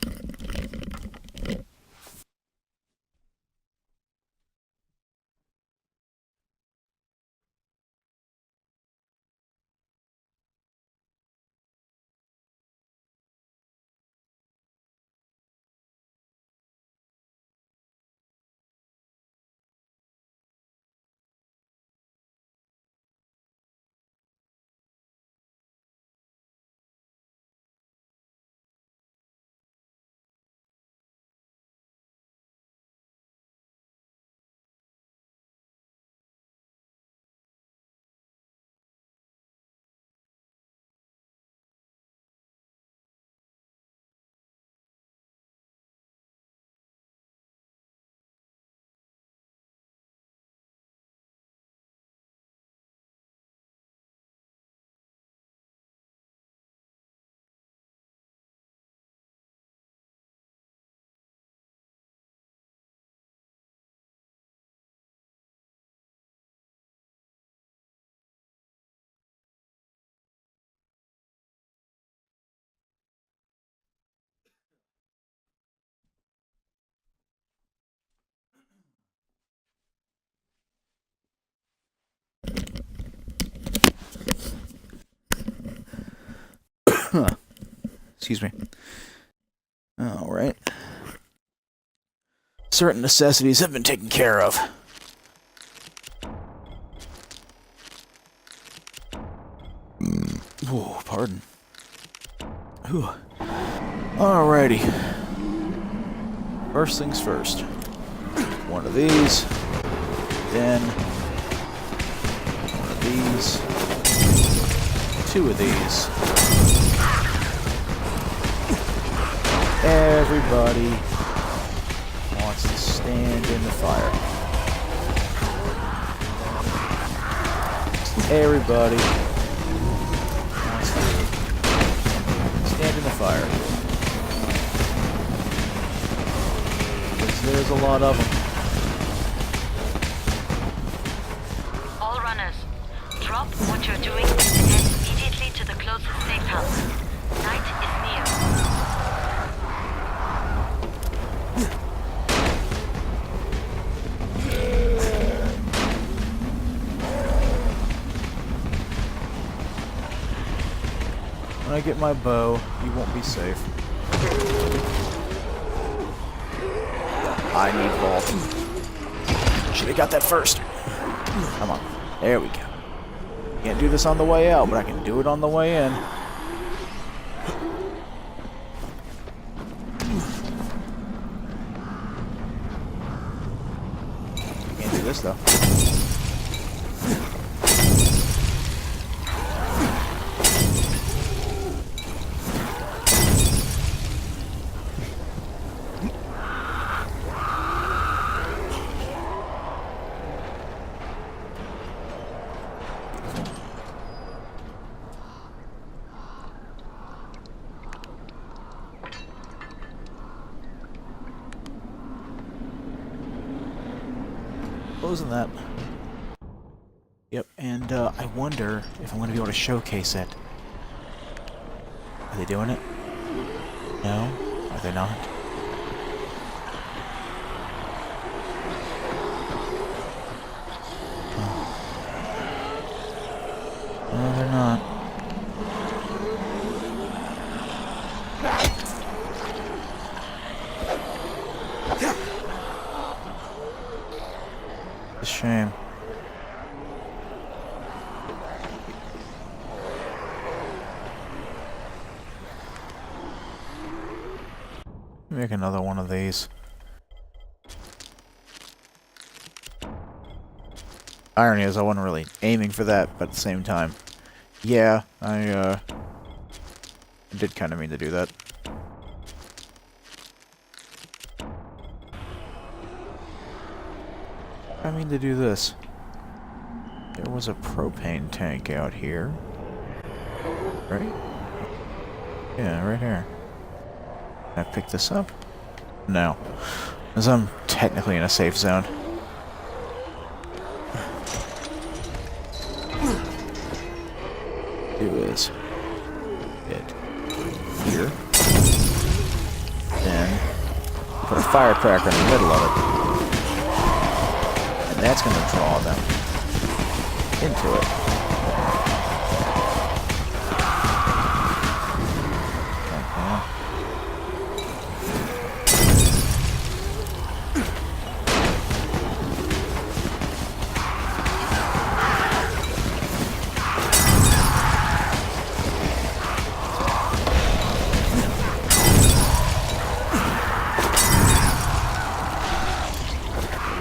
Excuse me. Alright. Certain necessities have been taken care of. Oh, pardon. Whew. Alrighty. First things first. One of these. Then one of these. Two of these. Everybody wants to stand in the fire. Everybody wants to stand in the fire. Because there's a lot of them. All runners, drop what you're doing and head immediately to the closest safe house. Night is near. When I get my bow, you won't be safe. I need vault. Should have got that first. Come on. There we go. Can't do this on the way out, but I can do it on the way in. Can't do this though. Closing that. Yep, and I wonder if I'm going to be able to showcase it. Are they doing it? No? Are they not? Oh. No, they're not. It's a shame. Make another one of these. Irony is I wasn't really aiming for that, but at the same time, yeah, I did kind of mean to do that. I mean to do this. There was a propane tank out here. Right? Yeah, right here. Can I pick this up? No. As I'm technically in a safe zone. Do is hit here. Then put a firecracker in the middle of it. And that's going to draw them into it.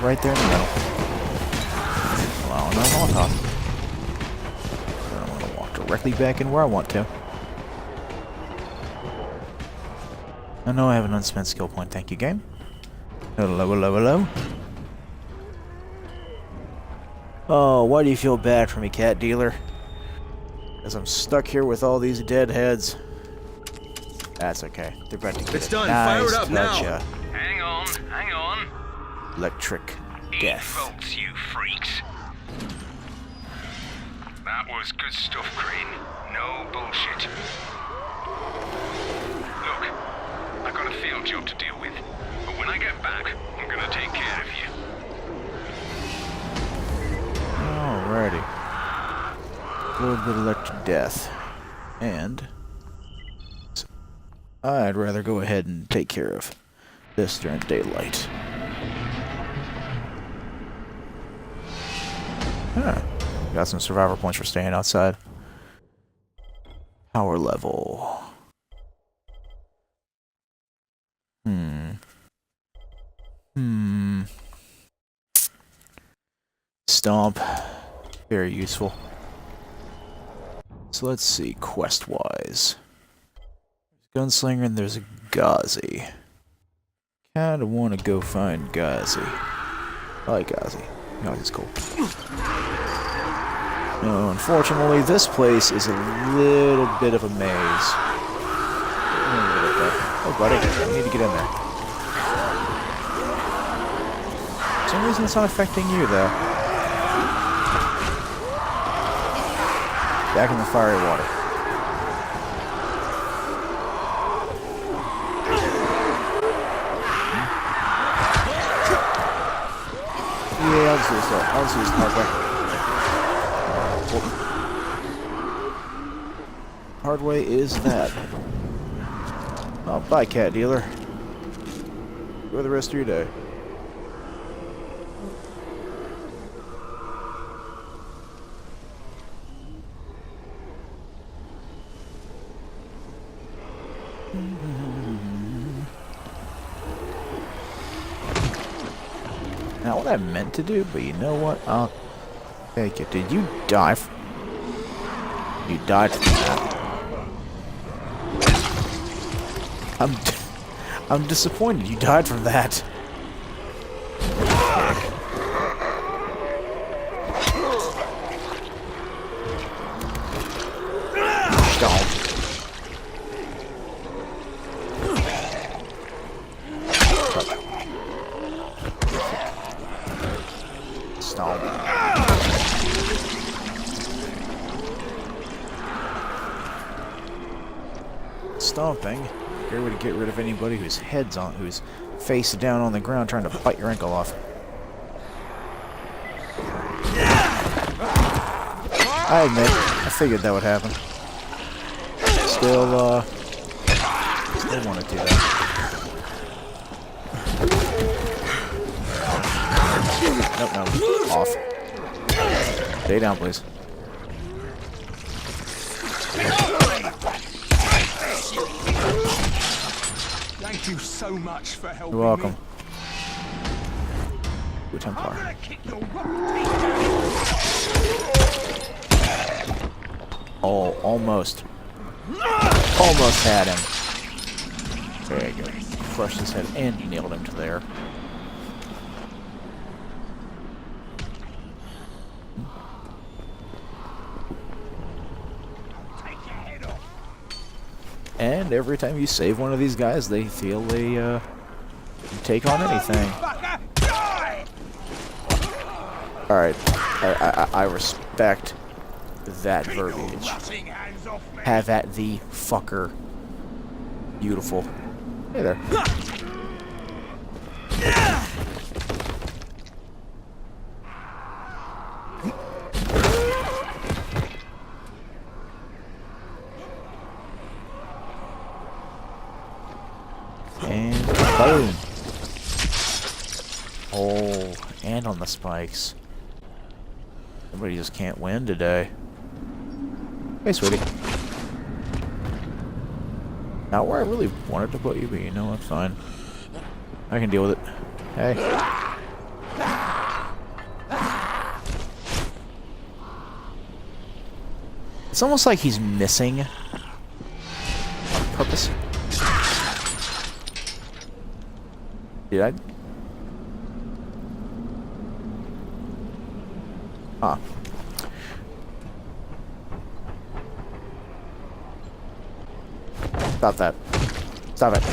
Right there in the middle. Allowing that Molotov. Then I'm gonna walk directly back in where I want to. I know I have an unspent skill point, thank you, game. Hello, hello, hello. Oh, why do you feel bad for me, cat dealer? Because I'm stuck here with all these dead heads. That's okay. They're about to get It's done. Nice Fire it up now. gotcha. Hang on, hang on. Electric Eat death. folks, you freaks. That was good stuff, Crane. No bullshit. Look, I've got a field job to deal with, but when I get back, I'm gonna take care of you. Alrighty. A little bit of electric death. And I'd rather go ahead and take care of this during daylight. Huh. Got some survivor points for staying outside. Power level. Stomp. Very useful. So let's see, quest-wise. Gunslinger and there's a Ghazi. Kinda wanna go find Ghazi. I like Ghazi. Ghazi's cool. No, unfortunately, this place is a little bit of a maze. Oh, buddy, I need to get in there. For some reason, it's not affecting you, though. Back in the fiery water. Yeah, I'll just do this. I'll just use the hard way. Hard way is that. Oh, bye, cat dealer. Enjoy the rest of your day. Not what I meant to do, but you know what? I'll take it. Did you die? You died from that. I'm disappointed. You died from that. Stomp. Stomp. Stomping. Great way to get rid of anybody whose face down on the ground trying to bite your ankle off. I admit, I figured that would happen. Still want to do that. Nope, no. Off. Stay down, please. Thank you so much for helping. You're welcome. Me. Good Templar. Oh, almost. Almost had him. There you go. Crushed his head and nailed him to there. And every time you save one of these guys, they feel a You take on anything. Alright. I respect that verbiage. Have at thee, fucker. Beautiful. Hey there. And boom. Oh, and on the spikes. Somebody just can't win today. Hey, sweetie. Not where I really wanted to put you, but you know, that's fine. I can deal with it. Hey. It's almost like he's missing on purpose. Did I? Ah. Stop that. Stop it.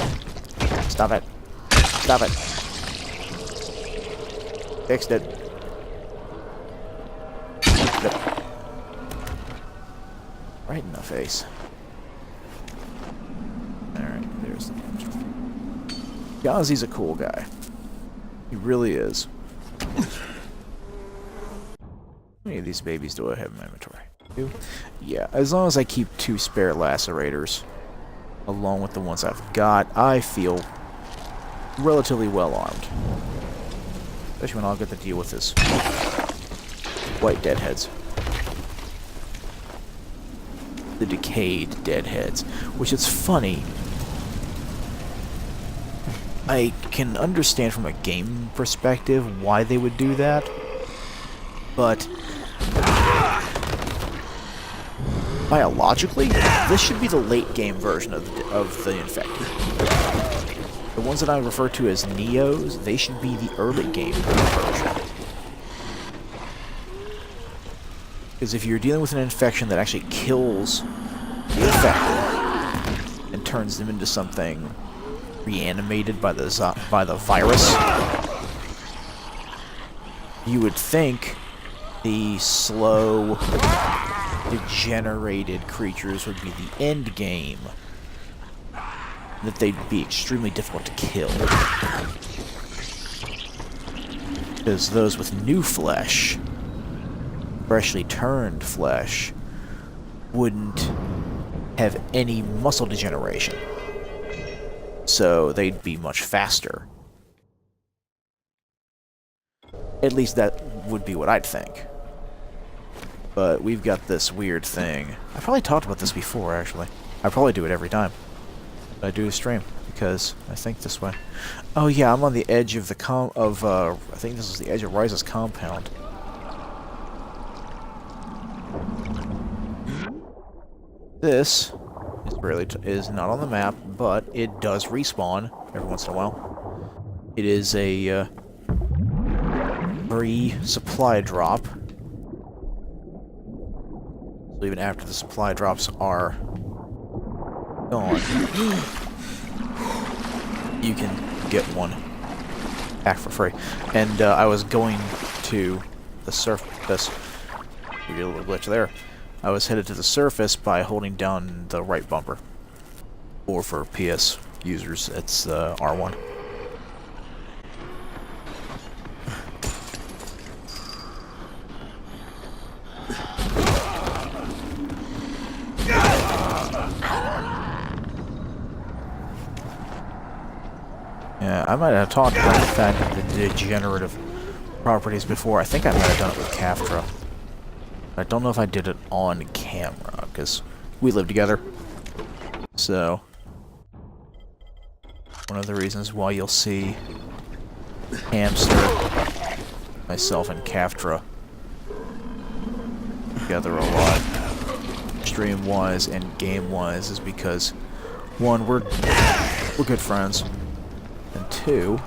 Stop it. Stop it. Fixed it. Fixed it. Right in the face. Alright, there's the monster. Yazi's a cool guy. He really is. How many of these babies do I have in my inventory? 2? Yeah, as long as I keep 2 spare lacerators, along with the ones I've got, I feel relatively well armed. Especially when I'll get to deal with this white deadheads. The decayed deadheads. Which is funny. I can understand from a game perspective why they would do that, but biologically, this should be the late game version of the infected. The ones that I refer to as Neos, they should be the early game version. Because if you're dealing with an infection that actually kills the infected and turns them into something reanimated by the virus, you would think the slow, degenerated creatures would be the end game. That they'd be extremely difficult to kill. Because those with new flesh, freshly turned flesh, wouldn't have any muscle degeneration. So they'd be much faster. At least that would be what I'd think. But we've got this weird thing. I probably talked about this before, actually. I probably do it every time I do a stream, because I think this way. Oh yeah, I'm on the edge of the I think this is the edge of Rise's compound. This is not on the map, but it does respawn every once in a while. It is a free supply drop. So even after the supply drops are gone, you can get one back for free. And I was going to the surface. You get a little glitch there. I was headed to the surface by holding down the right bumper. Or for PS users, it's R1. Yeah, I might have talked about the fact of the degenerative properties before. I think I might have done it with Kaftra. I don't know if I did it on camera, because we live together. So, one of the reasons why you'll see Hamster, myself, and Kaftra together a lot, stream-wise and game-wise, is because, one, we're good friends, and two,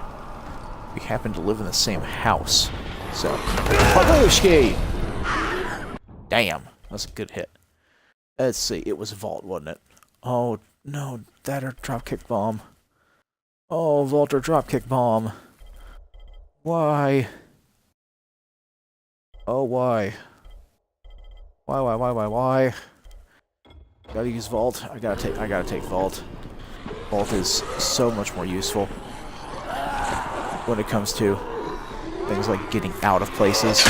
we happen to live in the same house. So, Palushki! Damn, that's a good hit. Let's see, it was Vault, wasn't it? Oh, no, that or Dropkick Bomb. Oh, Volter dropkick bomb. Why? Oh, why? Why? Gotta use Vault. I gotta take Vault. Vault is so much more useful when it comes to things like getting out of places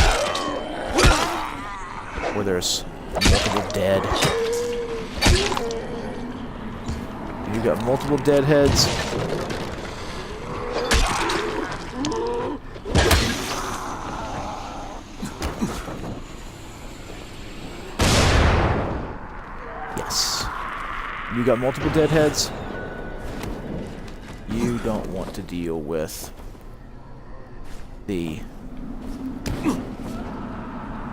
where there's multiple dead. You got multiple deadheads. Yes. You got multiple deadheads. You don't want to deal with the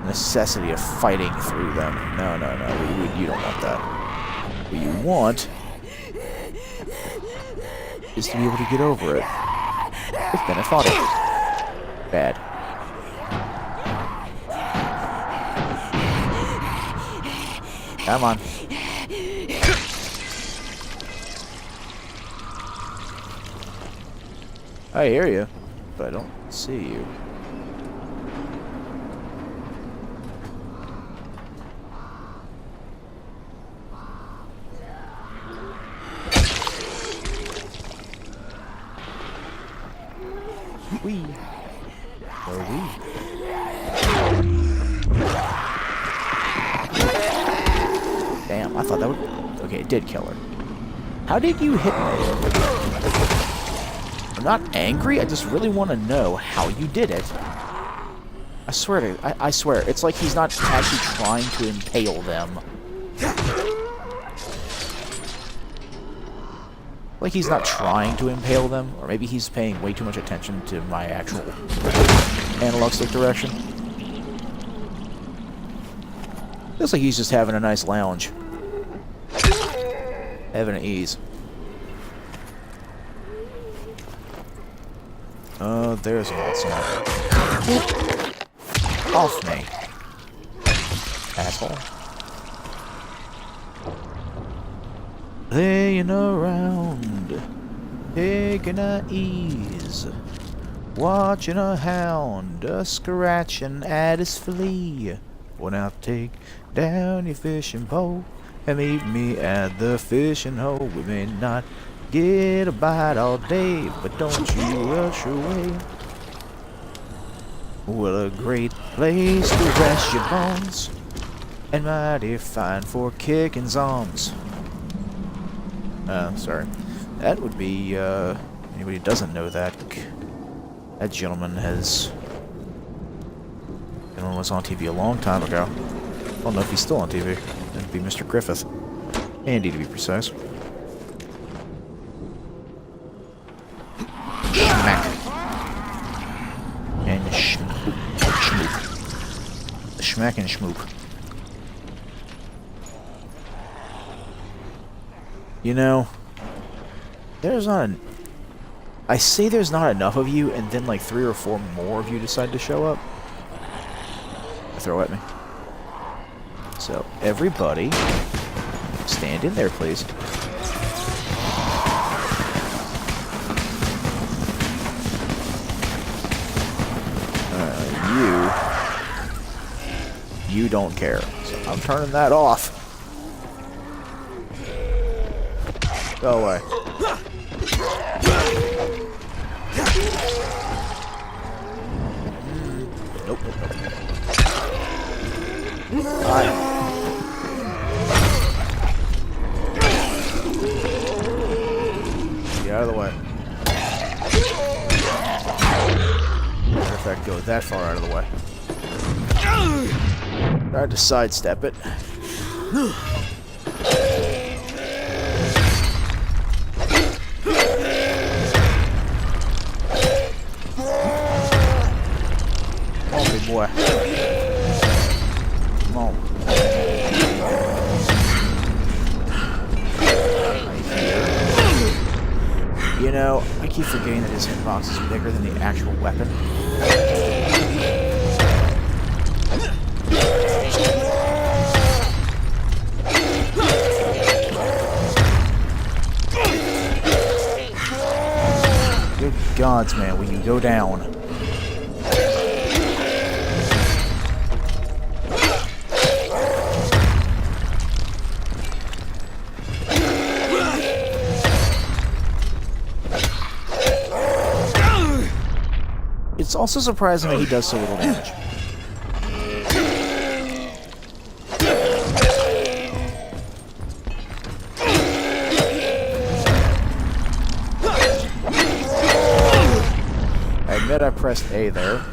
necessity of fighting through them. No. You don't want that. What you want is to be able to get over it with Benefato. Bad. Come on. I hear you, but I don't see you. We. Or we. Damn, I thought that would... Okay, it did kill her. How did you hit me? I'm not angry, I just really want to know how you did it. I swear, it's like he's not actually trying to impale them. Like he's not trying to impale them, or maybe he's paying way too much attention to my actual analog stick direction. Looks like he's just having a nice lounge. Having an ease. There's an old song. Off me. Asshole. Laying around, taking a ease, watching a hound scratching at his flea. Well, now take down your fishing pole and meet me at the fishing hole. We may not get a bite all day, but don't you rush away. What a great place to rest your bones, and mighty fine for kicking zombs. Sorry. That would be, anybody who doesn't know that, that gentleman was on TV a long time ago. I don't know if he's still on TV. That'd be Mr. Griffith. Andy, to be precise. Smack. And schmoop. Schmack and schmoop. You know, there's not I say there's not enough of you, and then like 3 or 4 more of you decide to show up. Throw at me. So, everybody, stand in there, please. You don't care. So I'm turning that off. Go away. Nope. Get out of the way. Matter of fact, go that far out of the way. Tried to sidestep it. Come on, big boy. Come on. You know, I keep forgetting that his hitbox is bigger than the actual weapon. Good gods, man, will you go down? It's also surprising that he does so little damage. I admit I pressed A there.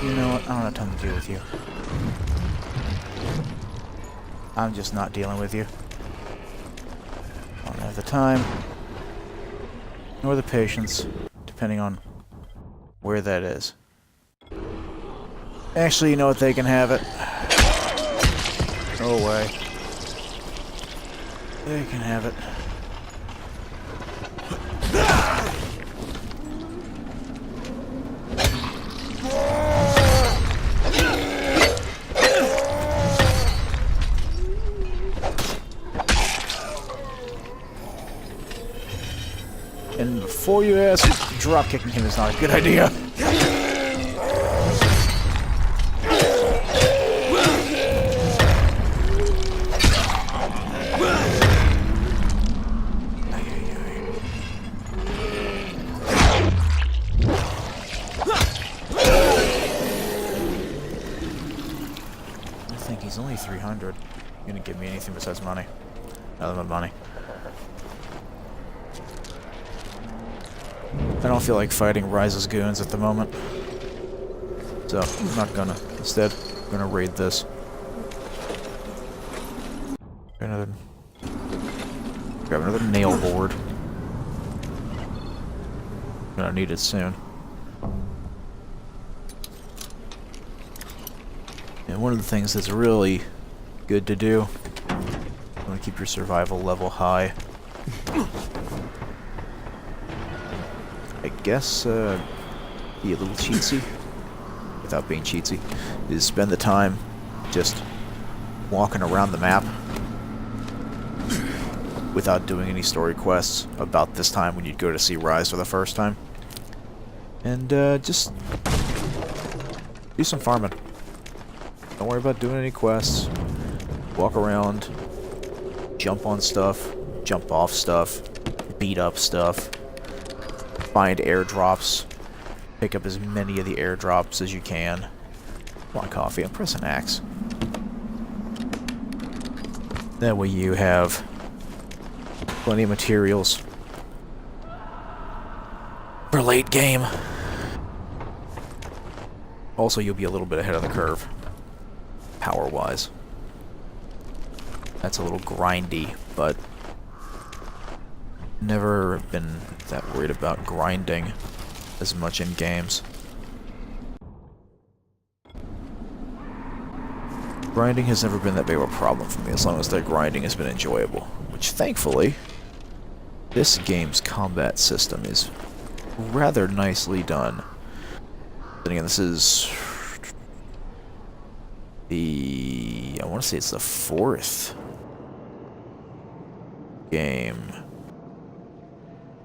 You know what? I don't have time to deal with you. I'm just not dealing with you. I don't have the time, nor the patience, depending on where that is. Actually, you know what? They can have it. Go away. They can have it. And before you ask, drop kicking him is not a good idea. I think he's only 300. You're gonna give me anything besides money. Other than money. I don't feel like fighting Rise's goons at the moment. So, I'm not gonna. Instead, I'm gonna raid this. Grab another nail board. Gonna need it soon. And one of the things that's really good to do, you want to keep your survival level high. I guess, be a little cheatsy, without being cheatsy, is spend the time just walking around the map without doing any story quests about this time when you'd go to see Rise for the first time. And, just do some farming. Don't worry about doing any quests. Walk around, jump on stuff, jump off stuff, beat up stuff. Find airdrops. Pick up as many of the airdrops as you can. Come on, coffee. I'm pressing X. That way you have plenty of materials for late game. Also, you'll be a little bit ahead of the curve, power-wise. That's a little grindy, but never been that worried about grinding as much in games. Grinding has never been that big of a problem for me, as long as the grinding has been enjoyable. Which, thankfully, this game's combat system is rather nicely done. Then again, this is I want to say it's the 4th game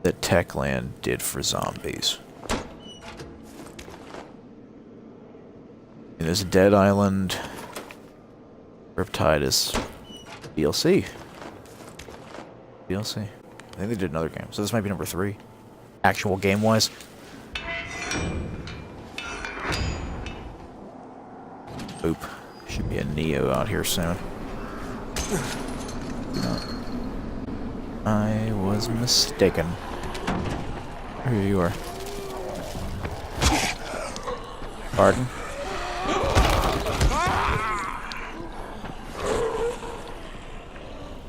that Techland did for zombies. And there's Dead Island. Riptide is DLC. DLC. I think they did another game, so this might be number 3. Actual game-wise. Oop. Should be a Neo out here soon. No. I was mistaken. Here you are. Pardon?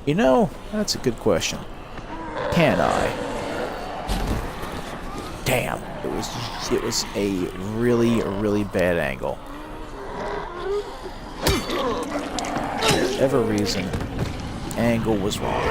You know, that's a good question. Can I? Damn, it was a really bad angle. For whatever reason, angle was wrong.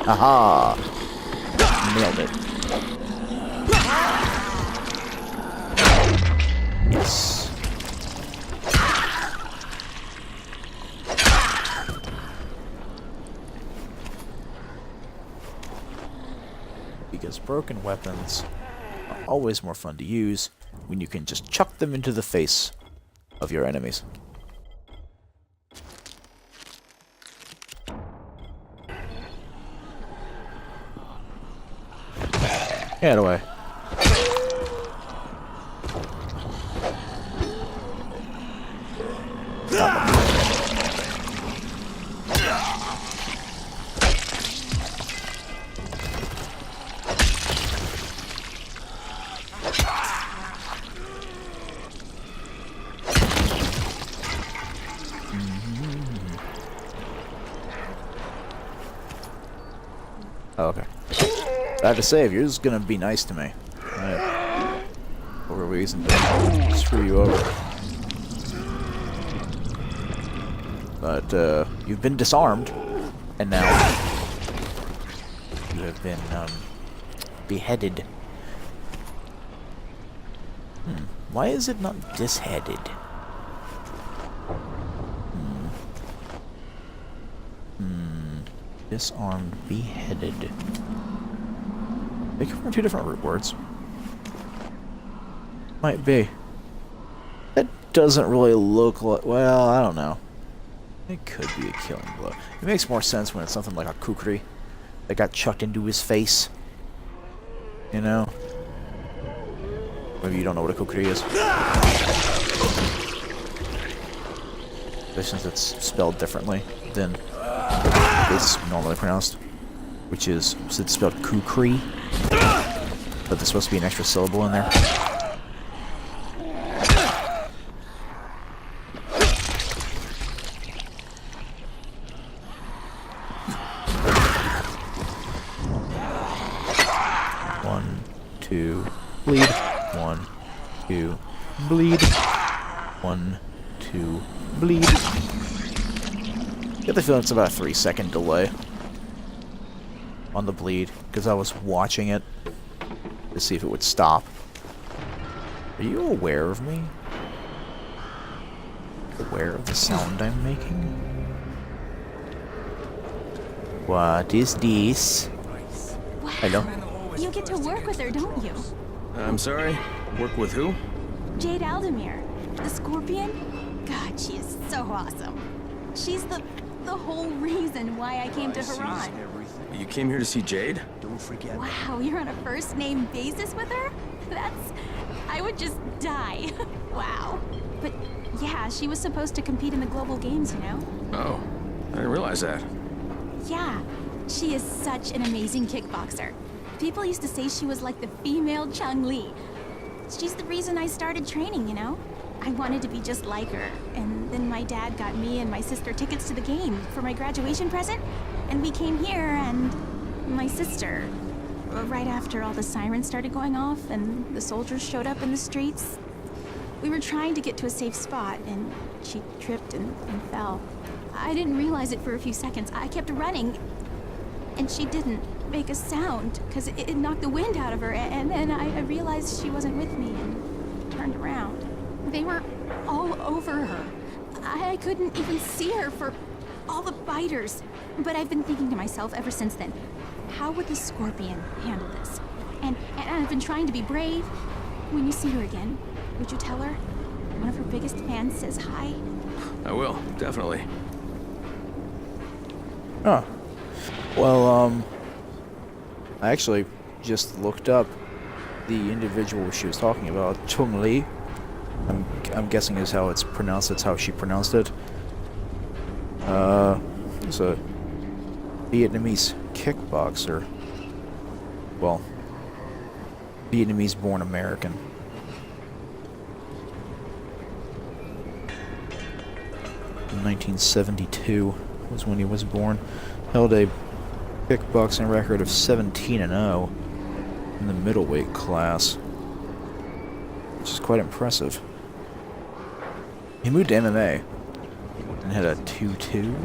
Aha! Nailed it. Yes. Because broken weapons are always more fun to use when you can just chuck them into the face of your enemies. Get away. Oh, okay. I have to say, if you're just gonna be nice to me, right, for a reason to screw you over. But you've been disarmed, and now you have been beheaded. Why is it not disheaded? Disarmed, beheaded. They come from two different root words. Might be. That doesn't really look like... Well, I don't know. It could be a killing blow. It makes more sense when it's something like a kukri that got chucked into his face. You know? Maybe you don't know what a kukri is. Especially since it's spelled differently than it's normally pronounced. Which is, it's spelled kukri. But there's supposed to be an extra syllable in there. One, two, bleed. 1, 2, bleed. 1, 2, bleed. Get the feeling it's about a 3-second delay on the bleed, because I was watching it to see if it would stop. Are you aware of me? Aware of the sound I'm making? What is this? Wow. Hello? You get to work with her, don't you? I'm sorry? Work with who? Jade Aldemir, the Scorpion. God, she is so awesome. She's the whole reason why I came to Haran. You came here to see Jade? Wow, you're on a first-name basis with her? I would just die. Wow. But yeah, she was supposed to compete in the global games, you know? Oh, I didn't realize that. Yeah, she is such an amazing kickboxer. People used to say she was like the female Chun-Li. She's the reason I started training, you know? I wanted to be just like her, and then my dad got me and my sister tickets to the game for my graduation present, and we came here, and my sister, right after all the sirens started going off and the soldiers showed up in the streets, we were trying to get to a safe spot, and she tripped and fell. I didn't realize it for a few seconds. I kept running, and she didn't make a sound, because it knocked the wind out of her, and then I realized she wasn't with me, and turned around. They were all over her. I couldn't even see her for all the biters. But I've been thinking to myself ever since then, how would the Scorpion handle this? And I've been trying to be brave. When you see her again, would you tell her? One of her biggest fans says hi. I will, definitely. Huh. Well, I actually just looked up the individual she was talking about, Chung Li. I'm guessing is how it's pronounced. That's how she pronounced it. It's a Vietnamese kickboxer. Well, Vietnamese-born American. In 1972 was when he was born. Held a kickboxing record of 17-0 in the middleweight class, which is quite impressive. He moved to MMA and had a 2-2,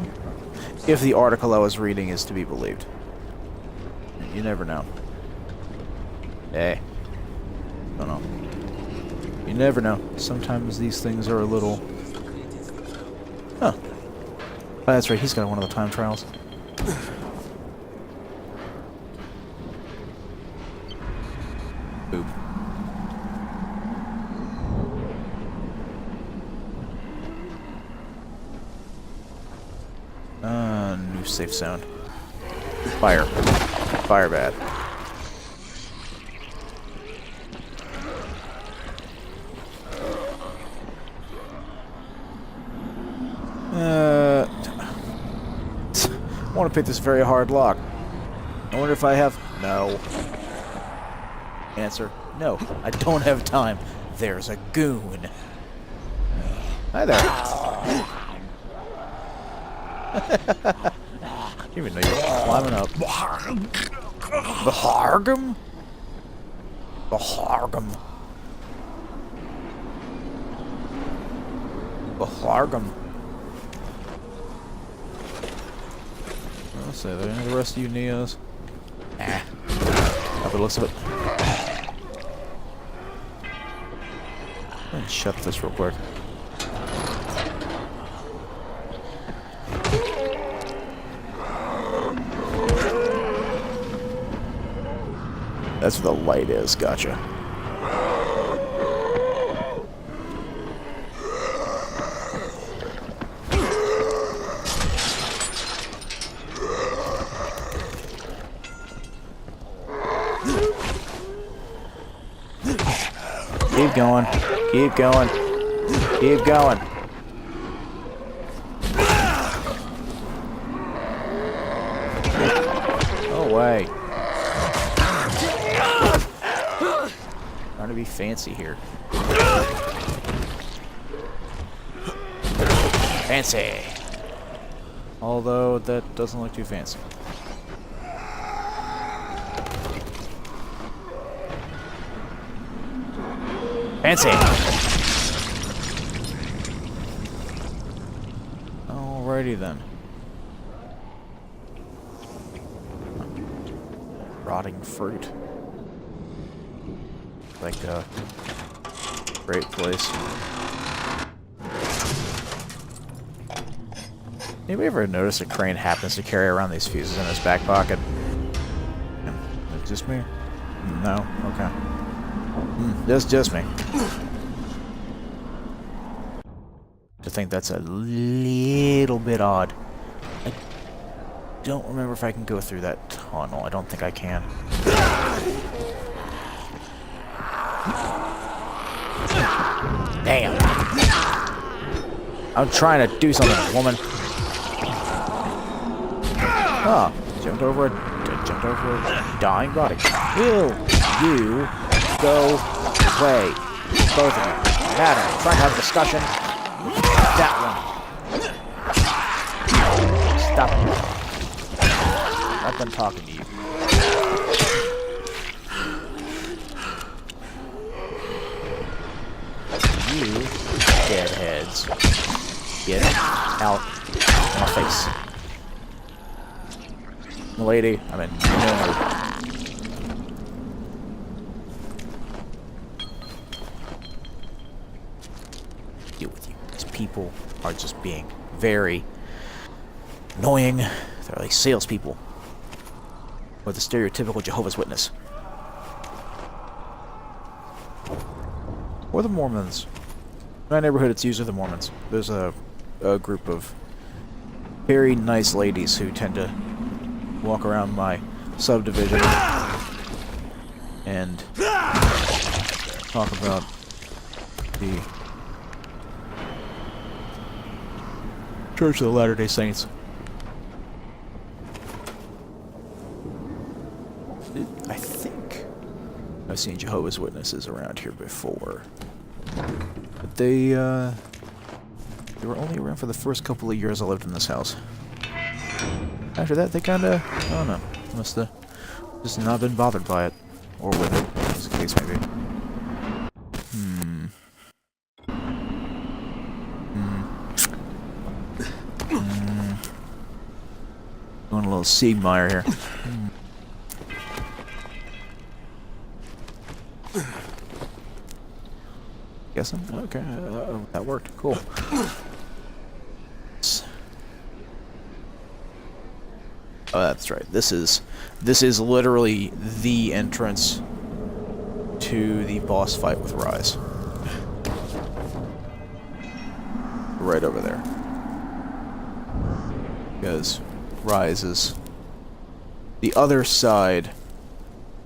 if the article I was reading is to be believed. You never know. Hey. Don't know. You never know. Sometimes these things are a little... Huh. Oh, that's right. He's got one of the time trials. Boop. New safe zone. Fire. Fire bad. I want to pick this very hard lock. I wonder if I have... No. Answer. No, I don't have time. There's a goon. Hi there. You even know you're climbing up. The Hargum? The Hargum. The Hargum. Let's see, are there any of the rest of you Neos? Nah. Not the looks of it. Let's shut this real quick. That's where the light is, gotcha. Keep going. Keep going. Keep going. No way. Trying to be fancy here. Fancy. Although that doesn't look too fancy. Fancy. Alrighty then. Rotting fruit. Like a great place. Anybody ever notice a Crane happens to carry around these fuses in his back pocket? Is it just me? No? Okay. Just me. I think that's a little bit odd. I don't remember if I can go through that tunnel. I don't think I can. Damn. I'm trying to do something, woman. Oh, jumped over a dying body. Will you go away? Both of you. Madam, trying to have a discussion. That one. Stop it. Let them talking to you. You deadheads. Get out of my face. Lady, I mean, no. Deal with you. These people are just being very annoying. They're like salespeople. Or the stereotypical Jehovah's Witness. Or the Mormons. In my neighborhood, it's usually the Mormons. There's a group of very nice ladies who tend to walk around my subdivision and talk about the Church of the Latter-day Saints. I think I've seen Jehovah's Witnesses around here before, but they were only around for the first couple of years I lived in this house. After that, they kinda, I don't know, must have just not been bothered by it, or with it, as the case may be. Going a little Siegmeyer here. guessing. Okay, that worked. Cool. Oh, that's right. This is literally the entrance to the boss fight with Rise. Right over there. Because Rise is... The other side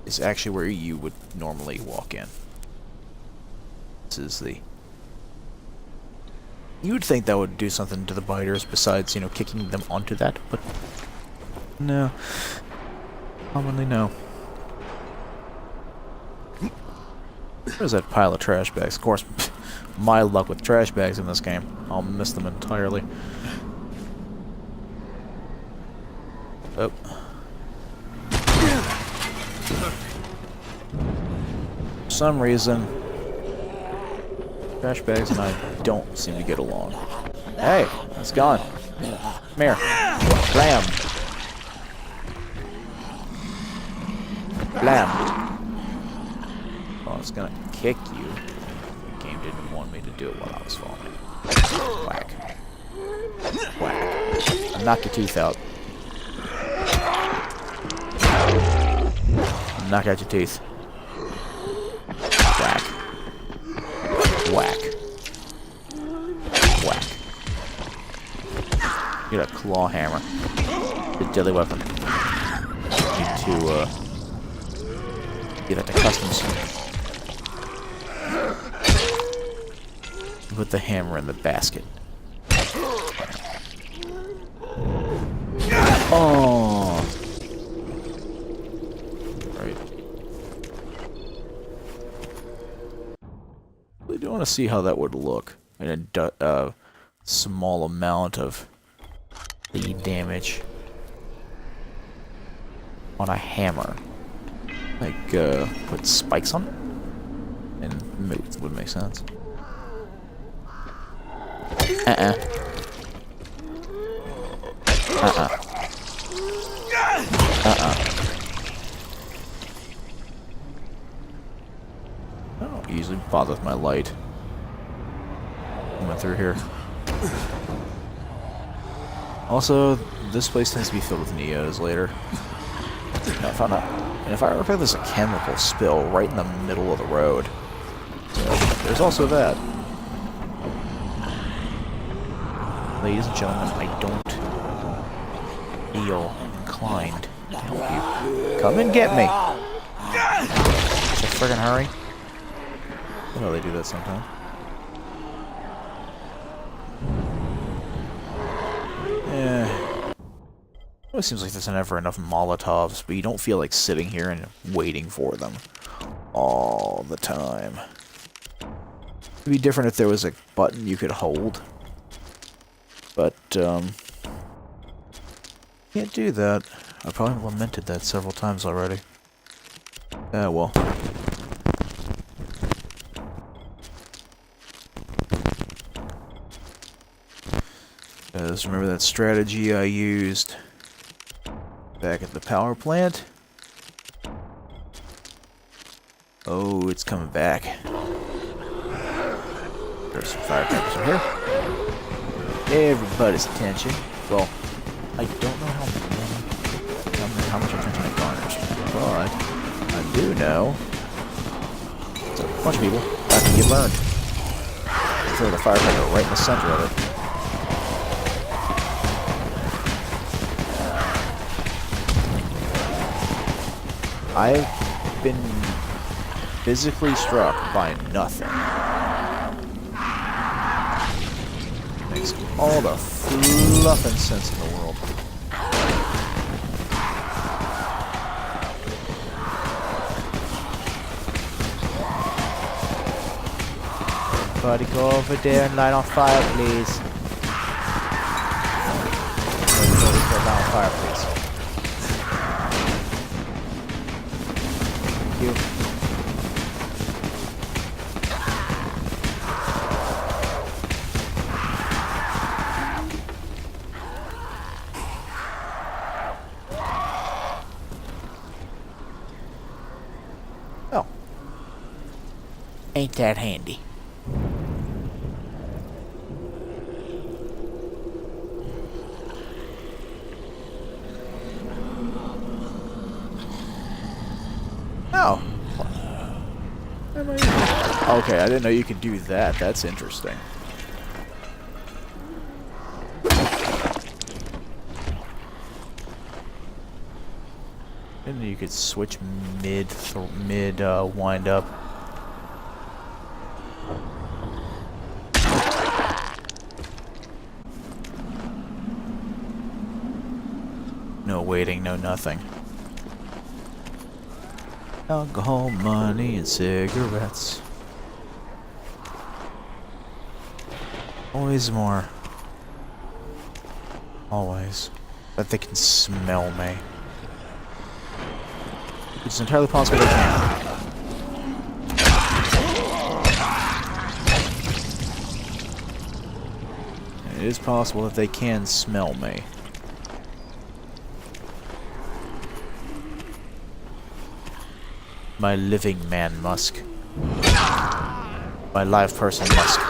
is actually where you would normally walk in. This is the... You would think that would do something to the biters besides, you know, kicking them onto that, but... No. Commonly no. There's that pile of trash bags. Of course, my luck with trash bags in this game. I'll miss them entirely. Oh. For some reason, trash bags and I don't seem to get along. Hey, it's gone. Come here. Blam. Blam. Oh, it's gonna kick you. The game didn't want me to do it while I was falling. Whack. Whack. I'll knock your teeth out. Knock out your teeth. Whack. Whack. Whack. Get a claw hammer. The deadly weapon. Need to, give that to customs. Put the hammer in the basket. Oh. Right. I do want to see how that would look in a small amount of the damage on a hammer. Like, put spikes on it? And it would make sense. I don't usually bother with my light. Coming through here. Also, this place tends to be filled with Neos later. I found out. And if I remember, there's a chemical spill right in the middle of the road. So, there's also that. Ladies and gentlemen, I don't feel inclined to help you. Come and get me! Just friggin' hurry. I know they do that sometimes. Yeah. It seems like there's never enough Molotovs, but you don't feel like sitting here and waiting for them all the time. It'd be different if there was a button you could hold. But, can't do that. I probably lamented that several times already. Ah, well. Just remember that strategy I used back at the power plant? Oh, it's coming back. There's some firecrackers over here. Everybody's attention. Well, I don't know how much attention I garnished, but I do know there's a bunch of people about to get burned. Throw the firecracker right in the center of it. I've been physically struck by nothing. Makes all the fluffing sense in the world. Everybody go over there and light on fire, please. Everybody go down on fire, please. Thank you. Oh. Ain't that handy. Oh. Okay, I didn't know you could do that. That's interesting. Didn't know you could switch mid wind up. No waiting, no nothing. Alcohol, money, and cigarettes. Always more. Always. But they can smell me. It's entirely possible they can. It is possible that they can smell me. My living man Musk. My live person Musk.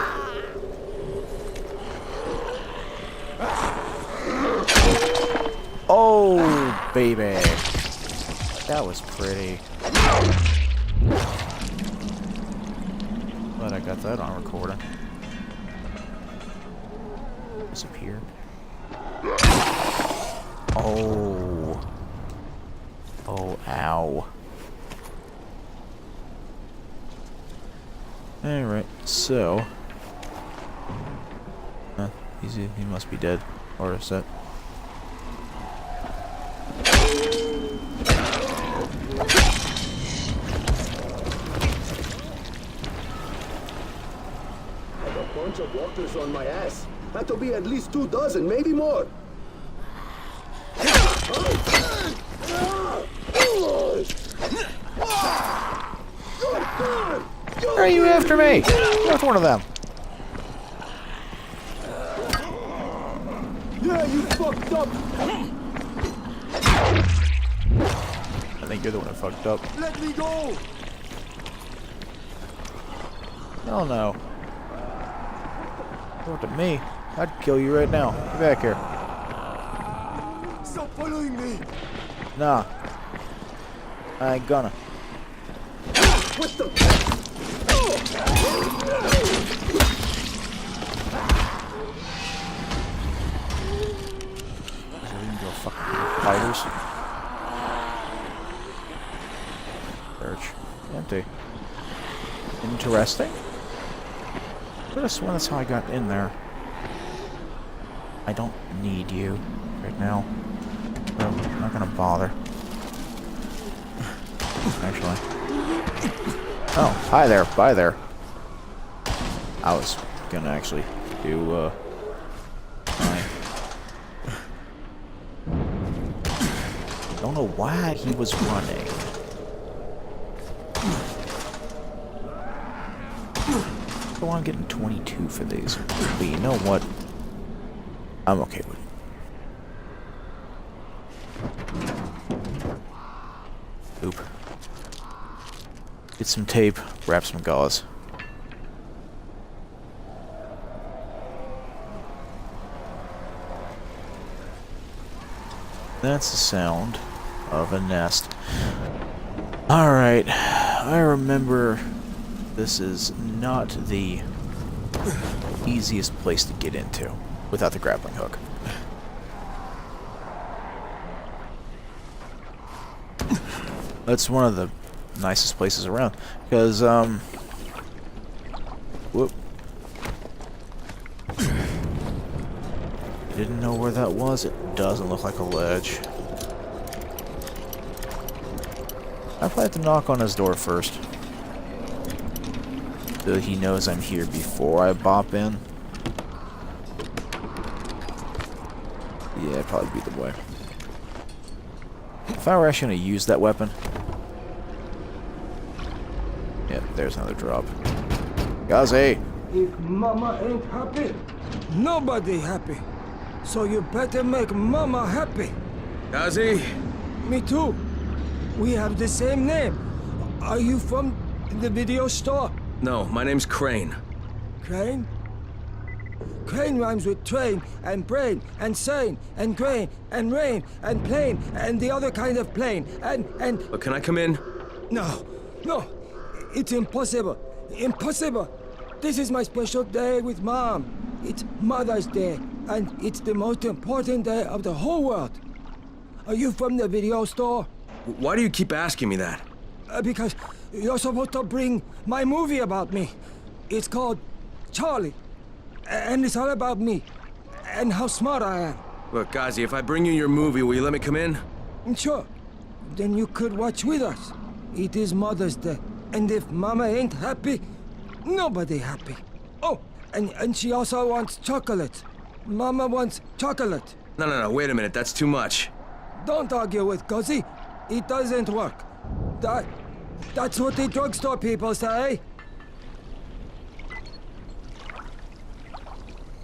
Oh, baby. That was pretty. Glad I got that on recording. Disappeared. Oh. Oh, ow. Alright, so... he must be dead. Or is that... A bunch of walkers on my ass. Had to be at least 2 dozen, maybe more. Why are you after me? You're after one of them. Yeah, you fucked up. I think you're the one that fucked up. Let me go. Hell no. Look at me. I'd kill you right now. Get back here. Stop following me. Nah. I ain't gonna. What the? Fighters. Church. Empty. Interesting. Could have sworn that's how I got in there. I don't need you right now. So I'm not gonna bother. Actually. Oh, hi there. Bye there. I was gonna actually do, don't know why he was running. So I'm getting 22 for these. But you know what? I'm okay with it. Oop. Get some tape, wrap some gauze. That's the sound of a nest. Alright, I remember this is not the easiest place to get into without the grappling hook. That's one of the nicest places around, because, whoop. Didn't know where that was. It doesn't look like a ledge. I probably have to knock on his door first, so he knows I'm here before I bop in. Yeah, that'd probably be the way. If I were actually going to use that weapon... Yeah, there's another drop. Gazi! If Mama ain't happy, nobody happy. So you better make Mama happy. Gazi? Me too. We have the same name. Are you from the video store? No, my name's Crane. Crane? Crane rhymes with train, and brain, and sane, and grain, and rain, and plane, and the other kind of plane, and... But can I come in? No, no, it's impossible. Impossible. This is my special day with Mom. It's Mother's Day, and it's the most important day of the whole world. Are you from the video store? Why do you keep asking me that? Because you're supposed to bring my movie about me. It's called Charlie. And it's all about me. And how smart I am. Look, Gazi, if I bring you your movie, will you let me come in? Sure. Then you could watch with us. It is Mother's Day. And if Mama ain't happy, nobody happy. Oh, and she also wants chocolate. Mama wants chocolate. No, wait a minute, that's too much. Don't argue with Gazi. It doesn't work. That's what the drugstore people say.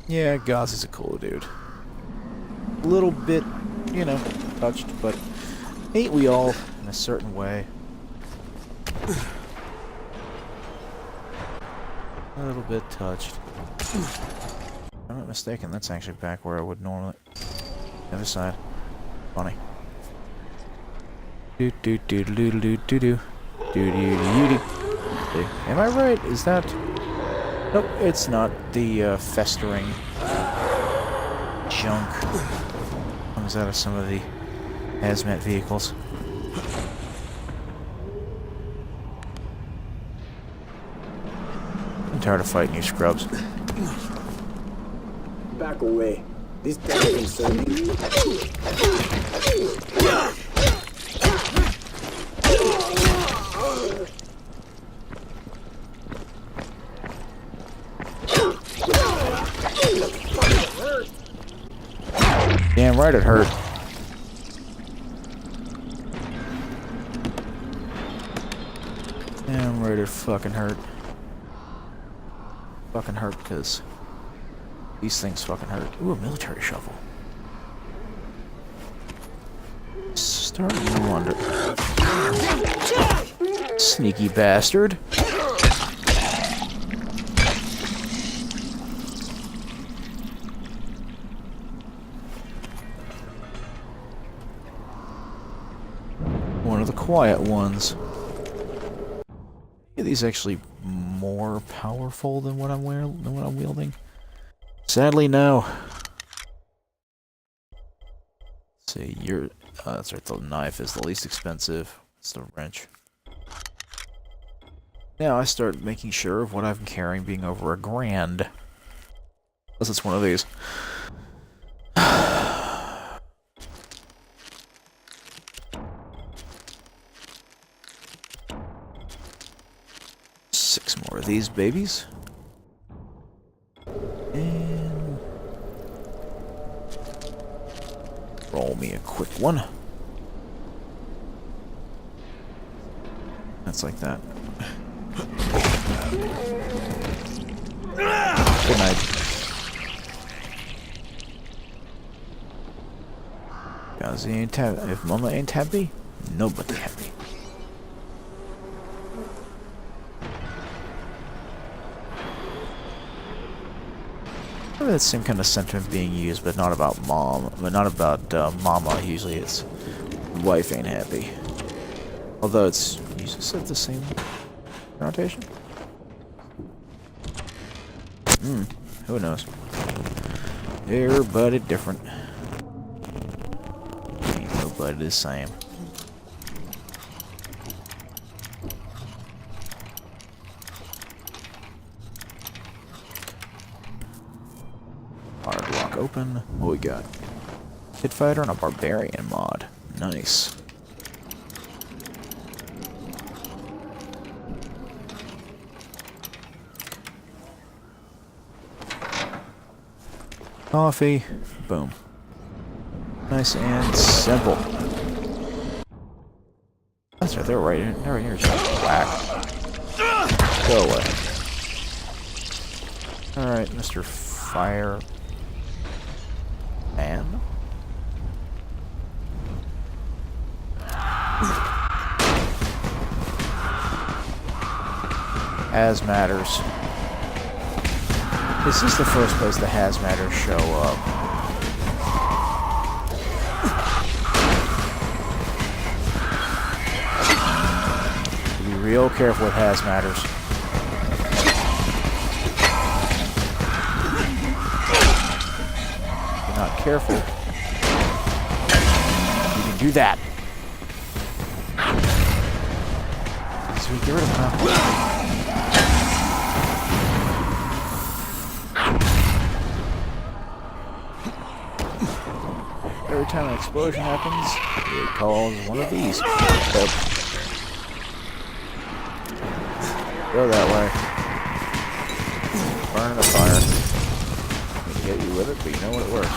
Yeah, Gazi's a cool dude. A little bit, you know, touched, but ain't we all in a certain way? A little bit touched. If I'm not mistaken, that's actually back where I would normally... The other side. Funny. Do do do do do do do do do do do. Am I right? Is that... Nope, it's not the festering junk comes out of some of the hazmat vehicles. I'm tired of fighting you scrubs. Back away. This doesn't concern me. Damn right it hurt. Damn right it fucking hurt. Fucking hurt because these things fucking hurt. Ooh, a military shovel. Starting to wonder. Sneaky bastard. One of the quiet ones. Are these actually more powerful than what I'm wielding? Sadly, no. Let's see, that's right. The knife is the least expensive. It's the wrench. Now I start making sure of what I'm carrying being over $1,000. Unless it's one of these. Six more of these babies. And roll me a quick one. That's like that. Good night. Gazi ain't happy. If Mama ain't happy, nobody happy. That same kind of sentiment being used, but not about mom, but not about mama. Usually it's wife ain't happy. Although it's usually said the same connotation. Who knows? Everybody different. Ain't nobody the same. Hard lock open. What we got? Pit fighter and a barbarian mod. Nice. Coffee. Boom. Nice and simple. That's right. They're right here. They're right here. Just whack. Go away. All right, Mr. Fire. Man. Hazmatters. This is the first place the Hazmatters show up. real careful with hazmaters. If you're not careful, you can do that. So we get rid of him now. Every time an explosion happens, it calls one of these. Go that way. Burn in the fire. I'm gonna get you with it, but you know what, it works.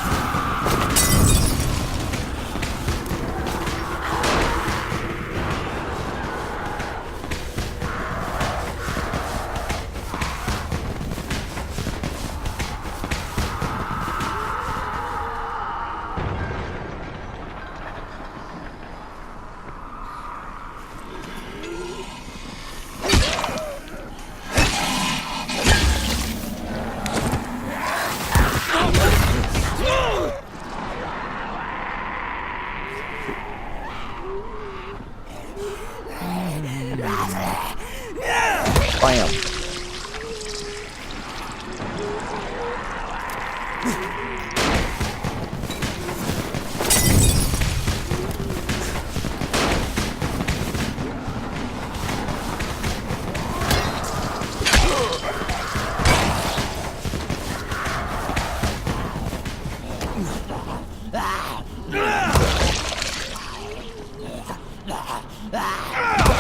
Bam.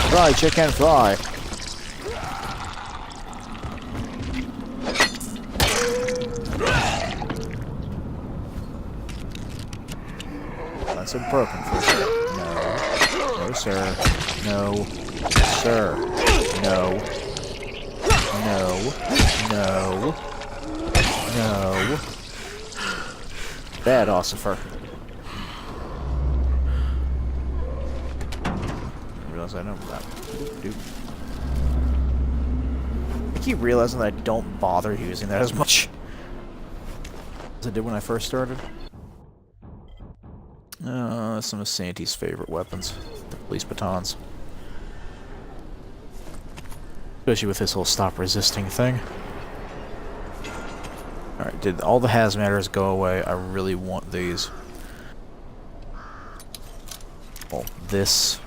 Fly, chicken, fly. That's a broken fish. No. No, sir. No. Sir. No. No. No. No. Bad ossifer. I realize I know that. I keep realizing that I don't bother using that as much as I did when I first started. Some of Santy's favorite weapons. The police batons. Especially with this whole stop resisting thing. Alright, did all the hazmaters go away? I really want these. Well, this.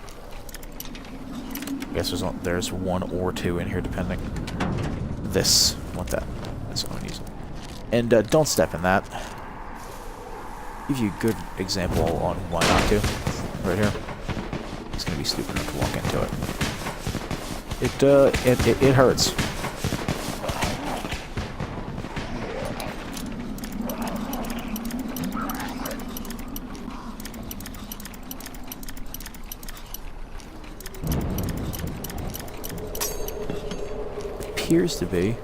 I guess there's one or two in here, depending. This. I want that. That's what I'm using. And don't step in that. Give you a good example on why not to. Right here. It's gonna be stupid enough to walk into it. It hurts. Appears to be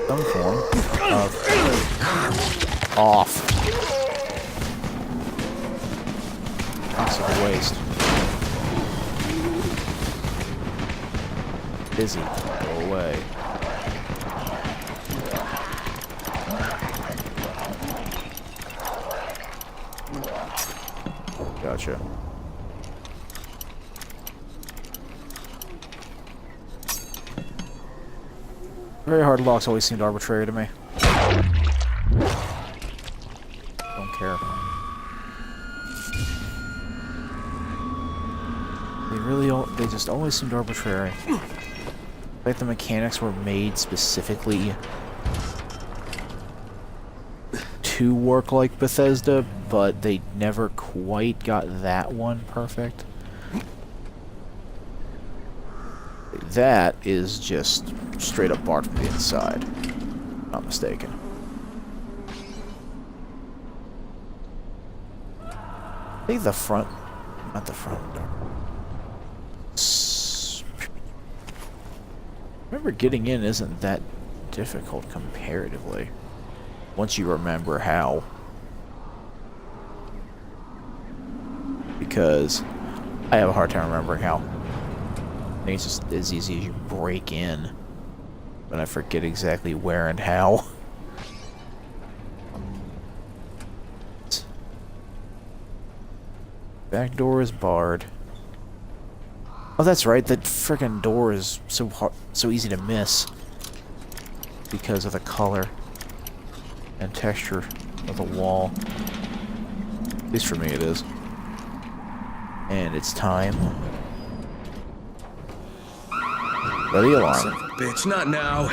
some form of off. Toxic waste. Busy. Go away. Gotcha. Very hard locks always seemed arbitrary to me. Don't care. They just always seemed arbitrary. Like the mechanics were made specifically to work like Bethesda, but they never quite got that one perfect. That is just straight up barred from the inside. Not mistaken. I think the front... Not the front door. Remember, getting in isn't that difficult comparatively. Once you remember how. Because I have a hard time remembering how. I think it's just as easy as you break in, but I forget exactly where and how. Back door is barred. Oh, that's right. That frickin' door is so hard, so easy to miss because of the color and texture of the wall. At least for me, it is. And it's time. Ready, alarm. Son of a bitch, not now.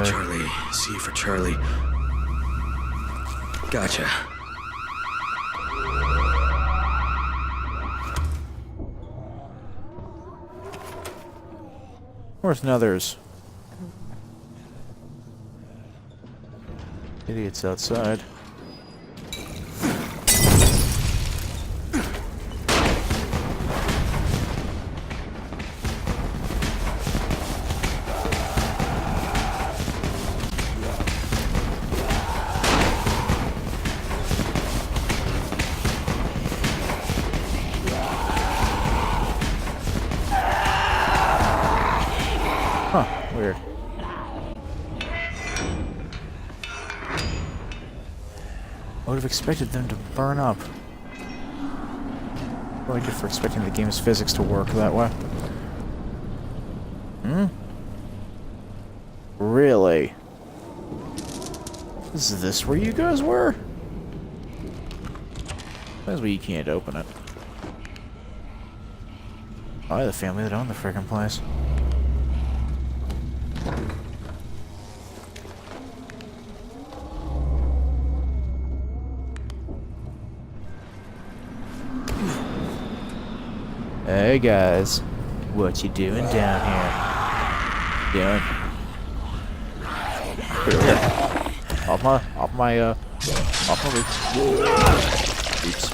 Charlie. C for Charlie. Gotcha. Where's Nuthers? Idiots outside. Huh, weird. I would have expected them to burn up. Really good for expecting the game's physics to work that way. Hmm? Really? Is this where you guys were? That's why you can't open it. Probably the family that owned the frickin' place. Hey guys, what you doing down here? Doing? Off my roof. Oops.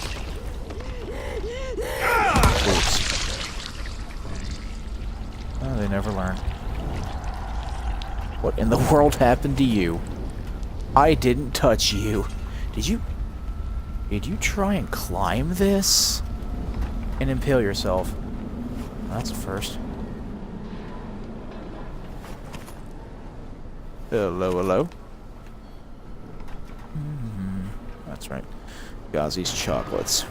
Oh, they never learn. What in the world happened to you? I didn't touch you. Did you try and climb this? And impale yourself. That's a first. Hello, hello. That's right. Gazi's chocolates.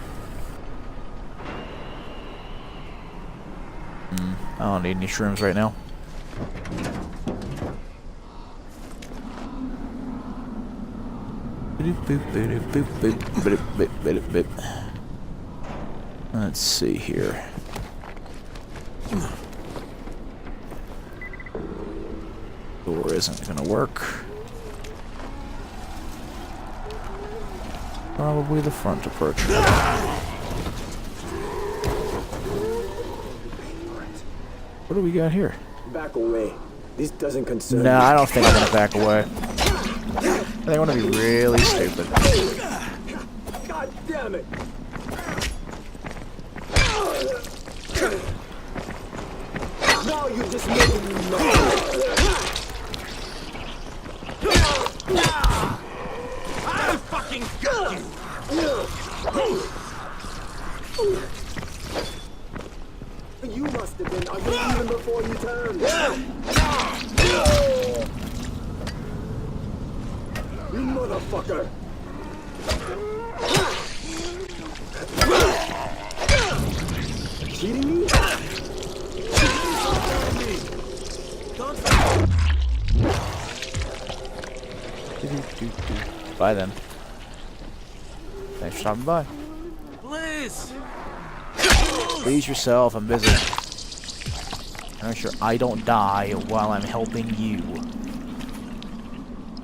I don't need any shrooms right now. Let's see here. Door isn't gonna work. Probably the front approach. What do we got here? Back away. This doesn't concern No, me. I don't think I'm gonna back away. I think I want to be really stupid. God damn it! Now you're just making me mad. I fucking got you! You must have been ugly even before you turned. You motherfucker! Cheating me? Bye then. Thanks for stopping by. Please! Please yourself, I'm busy. Make sure I don't die while I'm helping you.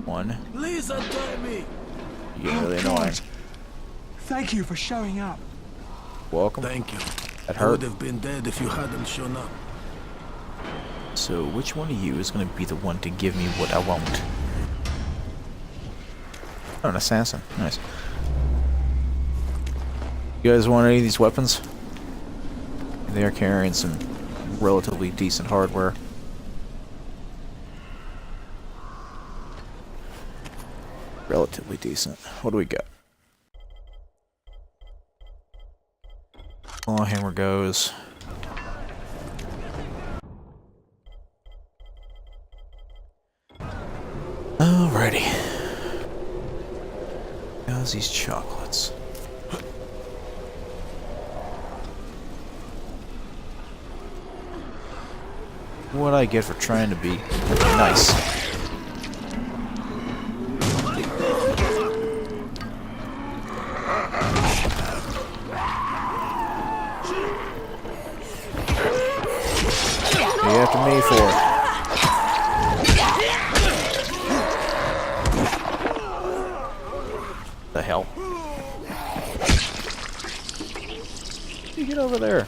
One. Please untie me! You get really annoying. Thank you for showing up. Welcome. Thank you. That I hurt. would have been dead if you hadn't shown up. So, which one of you is going to be the one to give me what I want? Oh, an assassin. Nice. You guys want any of these weapons? They are carrying some relatively decent hardware. Relatively decent. What do we got? Oh, hammer goes. Alrighty. How's these chocolates? What'd I get for trying to be nice? What are you after me for? The hell? You get over there.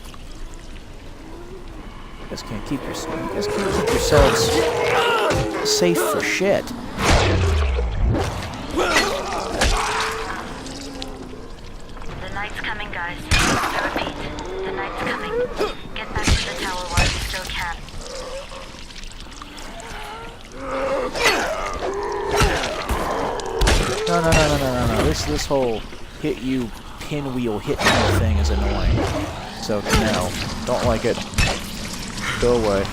You guys can't keep yourselves safe for shit. The night's coming, guys. I repeat, the night's coming. Get back to the tower while you still can. No. This whole hit you pinwheel hit me thing is annoying. So no, don't like it. Go away.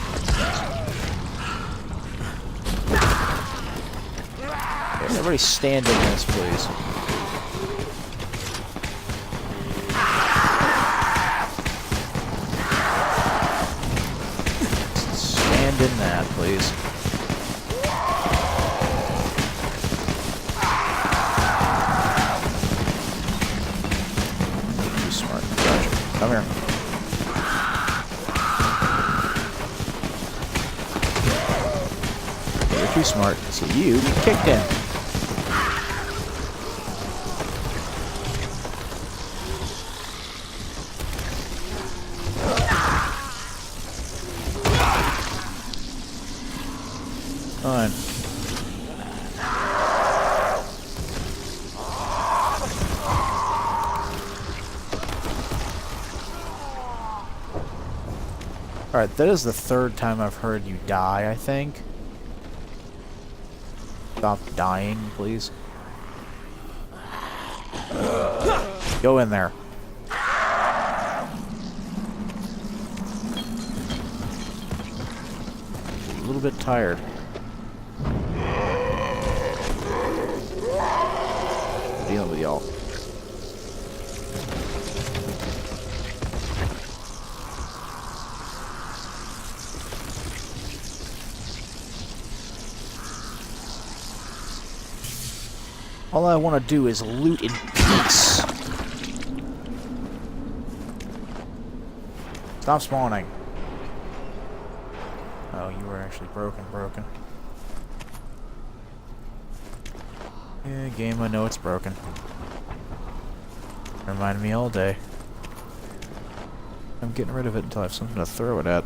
Okay, everybody stand in this, please. Stand in that, please. Too smart. Gotcha. Come here. You're too smart, so you get kicked in. Fine. Alright, that is the third time I've heard you die, I think. Stop dying, please. Go in there. A little bit tired. Dealing with y'all. All I want to do is loot in peace. Stop spawning. Oh, you were actually broken. Yeah, game, I know it's broken. Remind me all day. I'm getting rid of it until I have something to throw it at.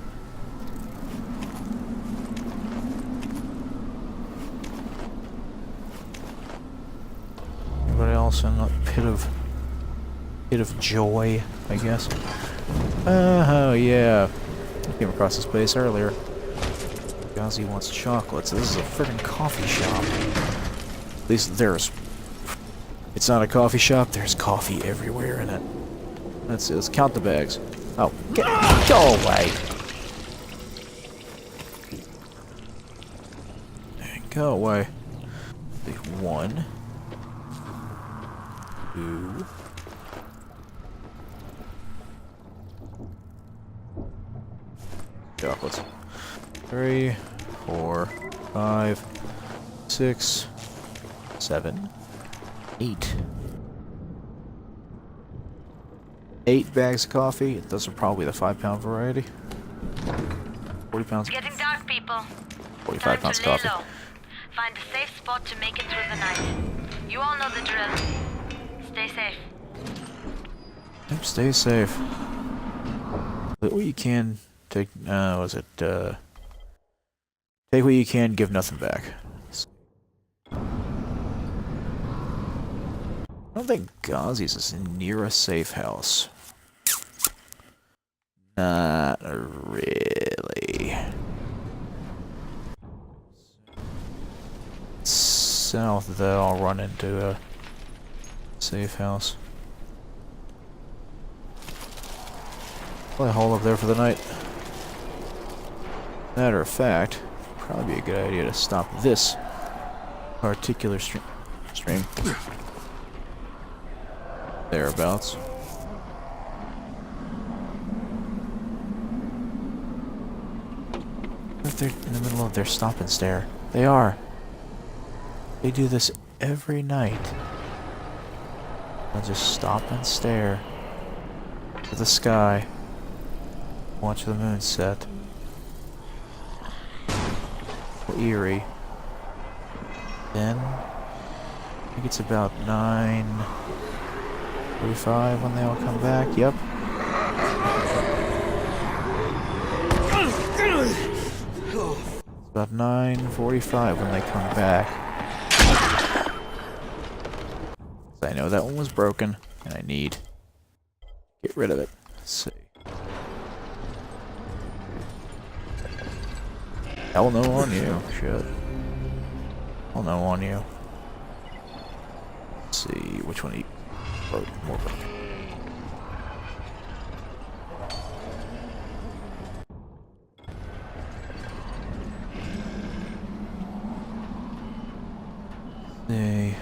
Anybody else in that pit of joy, I guess? Oh yeah. I came across this place earlier. Gazi wants chocolates. This is a freaking coffee shop. At least there's... It's not a coffee shop, there's coffee everywhere in it. Let's see, let's count the bags. Oh, go away! Go away. 1, 2... chocolates. 3, 4, 5, 6, 7, 8. 8 bags of coffee. Those are probably the 5-pound variety. 40 pounds. Getting dark, people. 45 pounds of coffee. Low. Find a safe spot to make it through the night. You all know the drill. Stay safe. Yep, stay safe. But what you can take, take what you can, give nothing back. I don't think Gazi's is near a safe house. Not really. South, though, I'll run into a safe house. Probably hold up there for the night. Matter of fact, probably be a good idea to stop this particular stream. Thereabouts. If they're in the middle of their stop and stare. They are. They do this every night. They'll just stop and stare at the sky. Watch the moon set. Eerie. Then, I think it's about 9:45 when they all come back. Yep. It's about 9:45 when they come back. I know that one was broken, and I need to get rid of it. Let's see. Hell no on you. Shit. Hell no on you. Let's see which one he broke more broken. See.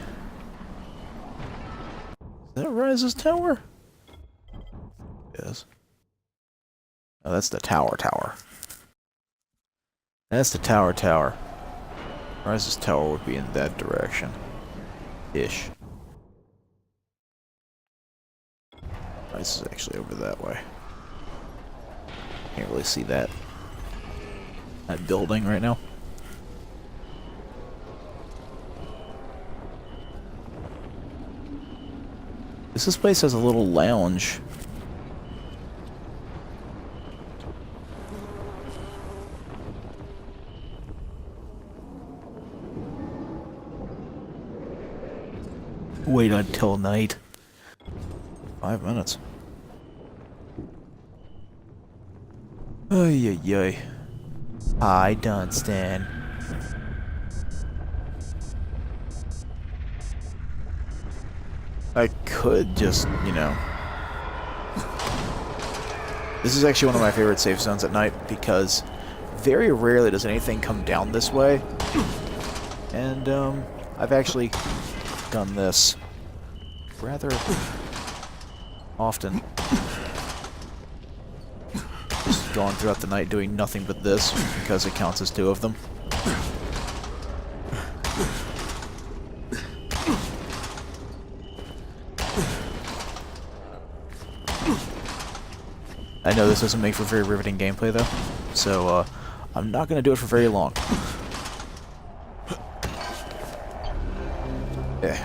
Is that Rise's tower? Yes. Oh, that's the tower. That's the tower. Rise's tower would be in that direction. Ish. Rise is actually over that way. Can't really see that building right now. This place has a little lounge. Wait until night. 5 minutes. Ay, ay, ay. Hi, Dunstan. I could just, you know... This is actually one of my favorite safe zones at night, because very rarely does anything come down this way. And, I've actually done this rather often. Just gone throughout the night doing nothing but this, because it counts as 2 of them. I know this doesn't make for very riveting gameplay though, so I'm not going to do it for very long. Yeah.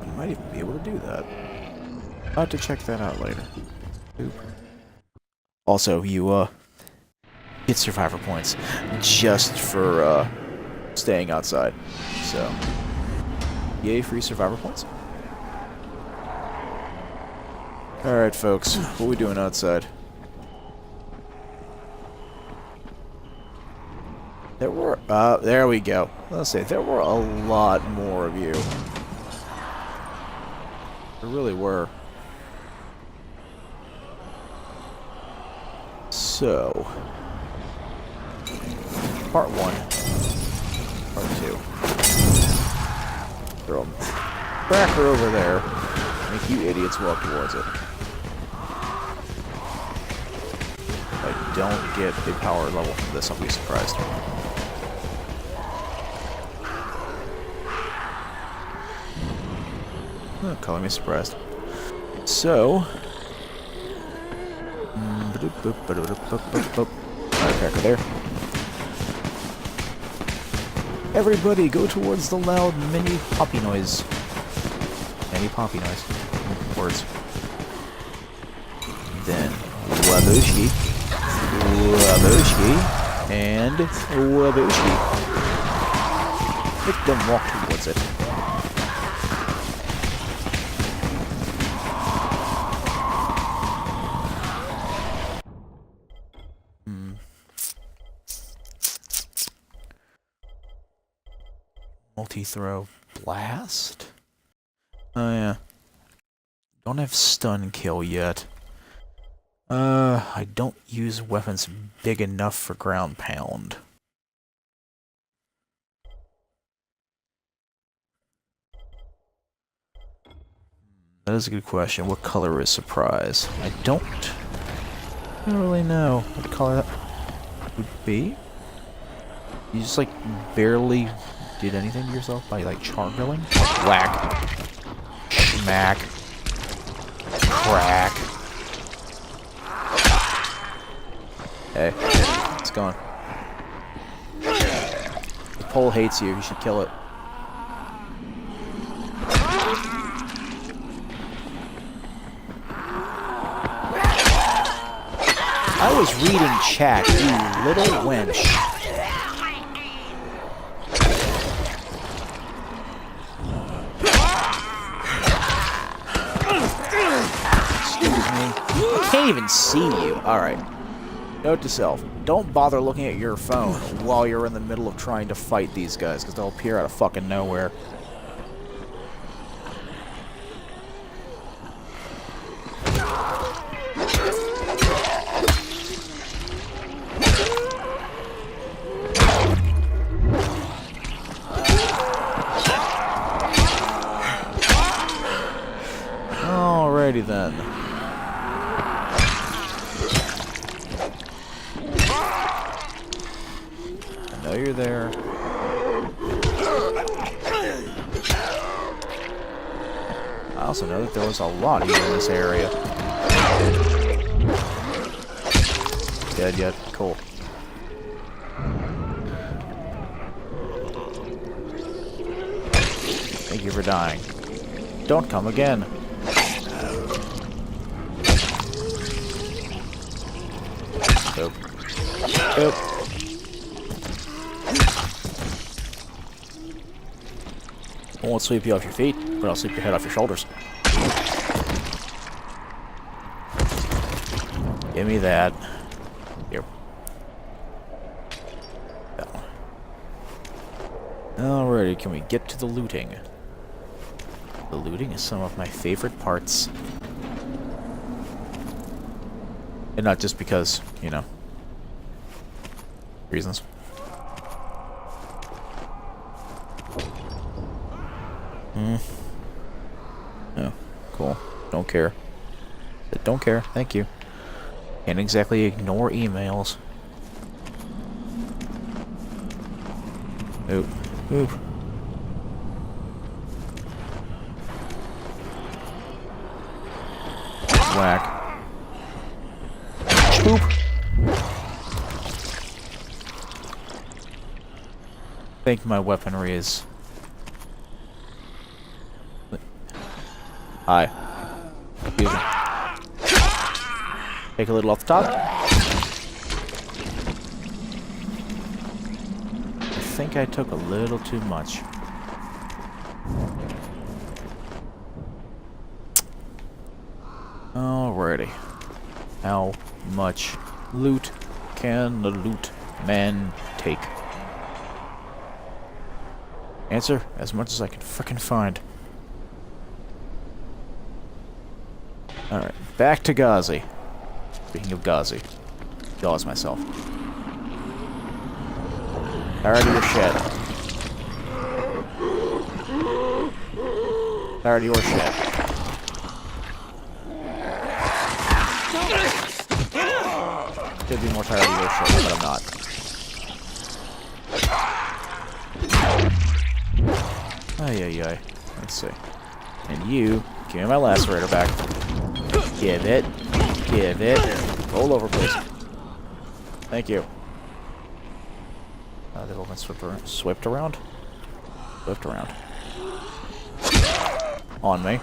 I might even be able to do that. I'll have to check that out later. Oop. Also, you get survivor points just for staying outside. So, yay, free survivor points. Alright, folks, what are we doing outside? There were, there we go. Let's say, there were a lot more of you. There really were. So, part 1. Part 2. Throw a cracker over there. Make you idiots walk towards it. If I don't get a power level from this, I'll be surprised. Oh, calling me surprised. So... Firecracker there. Everybody go towards the loud mini poppy noise. Mini poppy noise. Words. Then Wabushki. Wabushki. And Wabushki. Make them walk towards it. Multi-throw blast? Oh yeah. Don't have stun kill yet. I don't use weapons big enough for ground pound. That is a good question. What color is surprise? I don't really know what color that would be. You just like barely did anything to yourself by like char-grilling? Whack. Smack. Crack. Hey, it's gone. The pole hates you. You should kill it. I was reading chat, you little wench. Excuse me. I can't even see you. Alright. Note to self, don't bother looking at your phone while you're in the middle of trying to fight these guys, because they'll appear out of fucking nowhere. Alrighty then. I know you're there. I also know that there was a lot of you in this area. Dead yet? Cool. Thank you for dying. Don't come again. Nope. Nope. I won't sweep you off your feet, but I'll sweep your head off your shoulders. Give me that. Here. That one. Alrighty, can we get to the looting? The looting is some of my favorite parts. And not just because, you know, reasons. Oh, cool. Don't care. Don't care. Thank you. Can't exactly ignore emails. Oop. Oop. Whack. Boop. I think my weaponry is... Hi. Excuse me. Take a little off the top. I think I took a little too much. Alrighty. How much loot can the loot man take? Answer, as much as I can frickin' find. Alright, back to Ghazi. Speaking of Ghazi, gauze myself. Tired of your shit. Tired of your shit. Could be more tired of your shit, but I'm not. Ay, ay, ay. Let's see. And you, give me my lacerator back. Give it. Give it. Roll over, please. Thank you. They've all been swept around. Swept around. On me.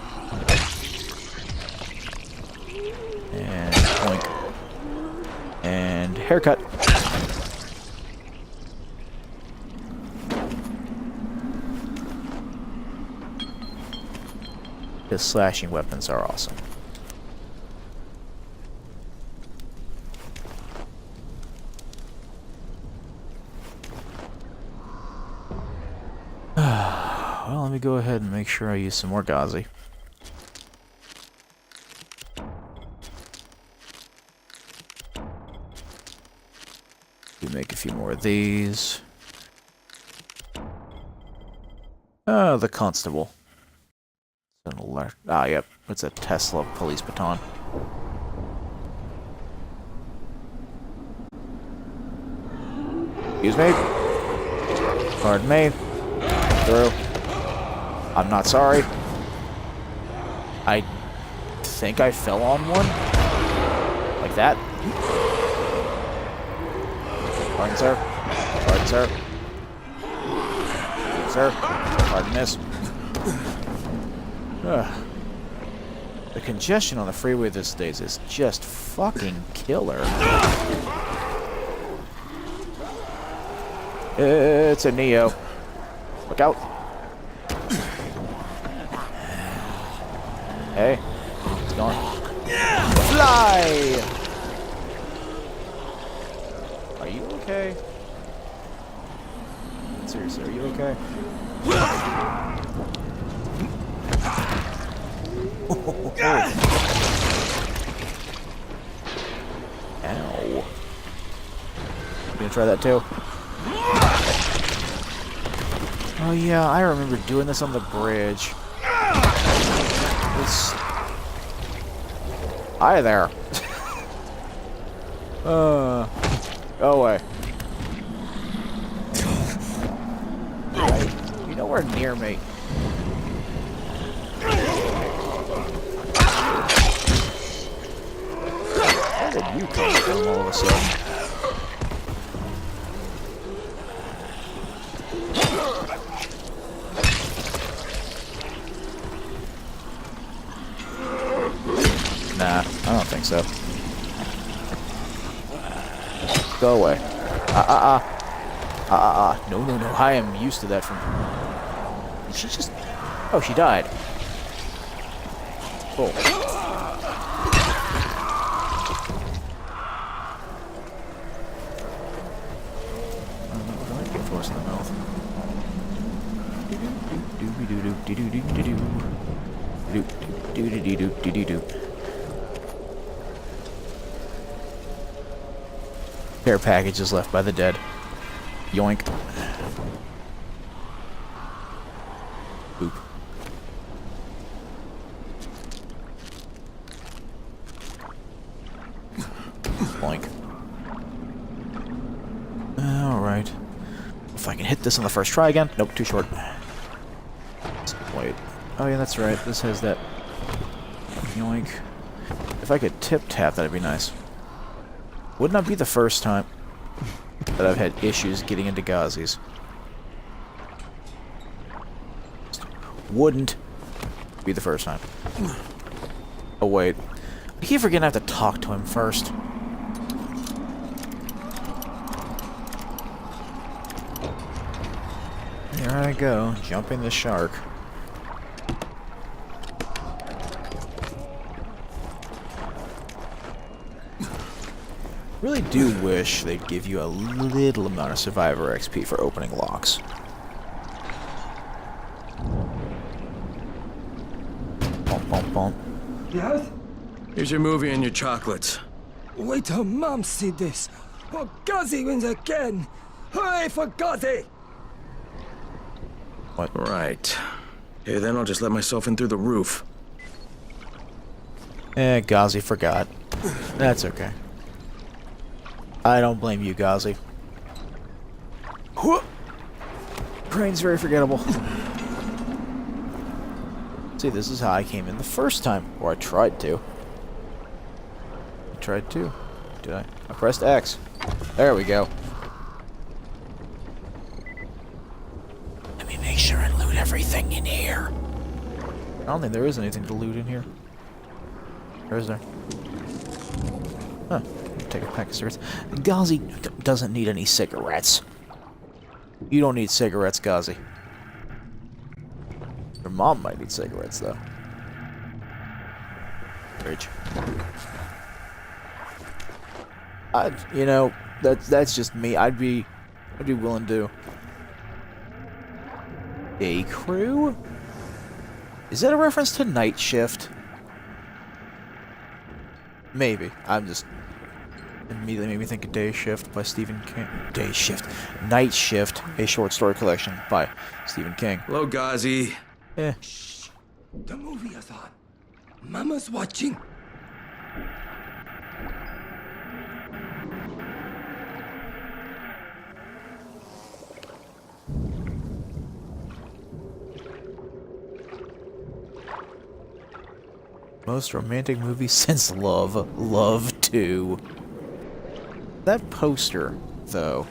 And point. And haircut. The slashing weapons are awesome. Well, let me go ahead and make sure I use some more Ghazi. We make a few more of these. The constable. Yep. It's a Tesla police baton. Excuse me. Pardon me. Through. I'm not sorry. I think I fell on one. Like that. Pardon, sir. Pardon, sir. Sir. Pardon, miss. The congestion on the freeway these days is just fucking killer. It's a Neo. Look out. Hey. It's gone. Fly! Are you okay? Seriously, are you okay? Ow. You gonna try that too? Oh yeah, I remember doing this on the bridge. Hi there. Go away. You're nowhere near me. Where did you come from all of a sudden? Nah, I don't think so. Go away. No, no, no. I am used to that from... Did she just... Oh, she died. Cool. Get force in the mouth. Care packages left by the dead. Yoink. Boop. Boink. Alright. If I can hit this on the first try again. Nope, too short. Wait. Oh yeah, that's right. This has that. Yoink. If I could tip-tap, that'd be nice. Would not be the first time that I've had issues getting into Ghazi's. Wouldn't be the first time. Oh wait. I keep forgetting I have to talk to him first. Here I go, jumping the shark. Really do wish they'd give you a little amount of survivor XP for opening locks. Bump, bump, bump. Yes? Here's your movie and your chocolates. Wait till Mom see this. Oh, Ghazi wins again. Hooray for Ghazi! What? Right. Okay, then I'll just let myself in through the roof. Ghazi forgot. That's okay. I don't blame you, Ghazi. Brain's very forgettable. See, this is how I came in the first time. Or I tried to. Did I? I pressed X. There we go. Let me make sure and loot everything in here. I don't think there is anything to loot in here. Or is there? Huh. Take a pack of cigarettes. Ghazi doesn't need any cigarettes. You don't need cigarettes, Ghazi. Your mom might need cigarettes, though. Bridge. You know, that's just me. I'd be willing to. Day crew? Is that a reference to Night Shift? Maybe. I'm just Immediately made me think of Day Shift by Stephen King. Day Shift. Night Shift, a short story collection by Stephen King. Hello, Ghazi. Eh. Shh. The movie is on. Mama's watching. Most romantic movie since Love. Love 2. That poster, though.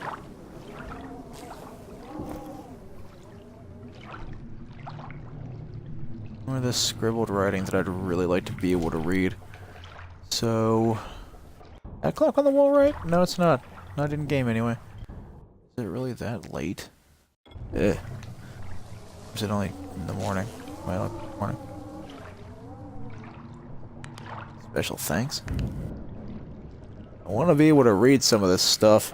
One of the scribbled writing that I'd really like to be able to read. So... that clock on the wall right? No, it's not. Not in game anyway. Is it really that late? Eh. Is it only in the morning? Morning. Special thanks. I want to be able to read some of this stuff.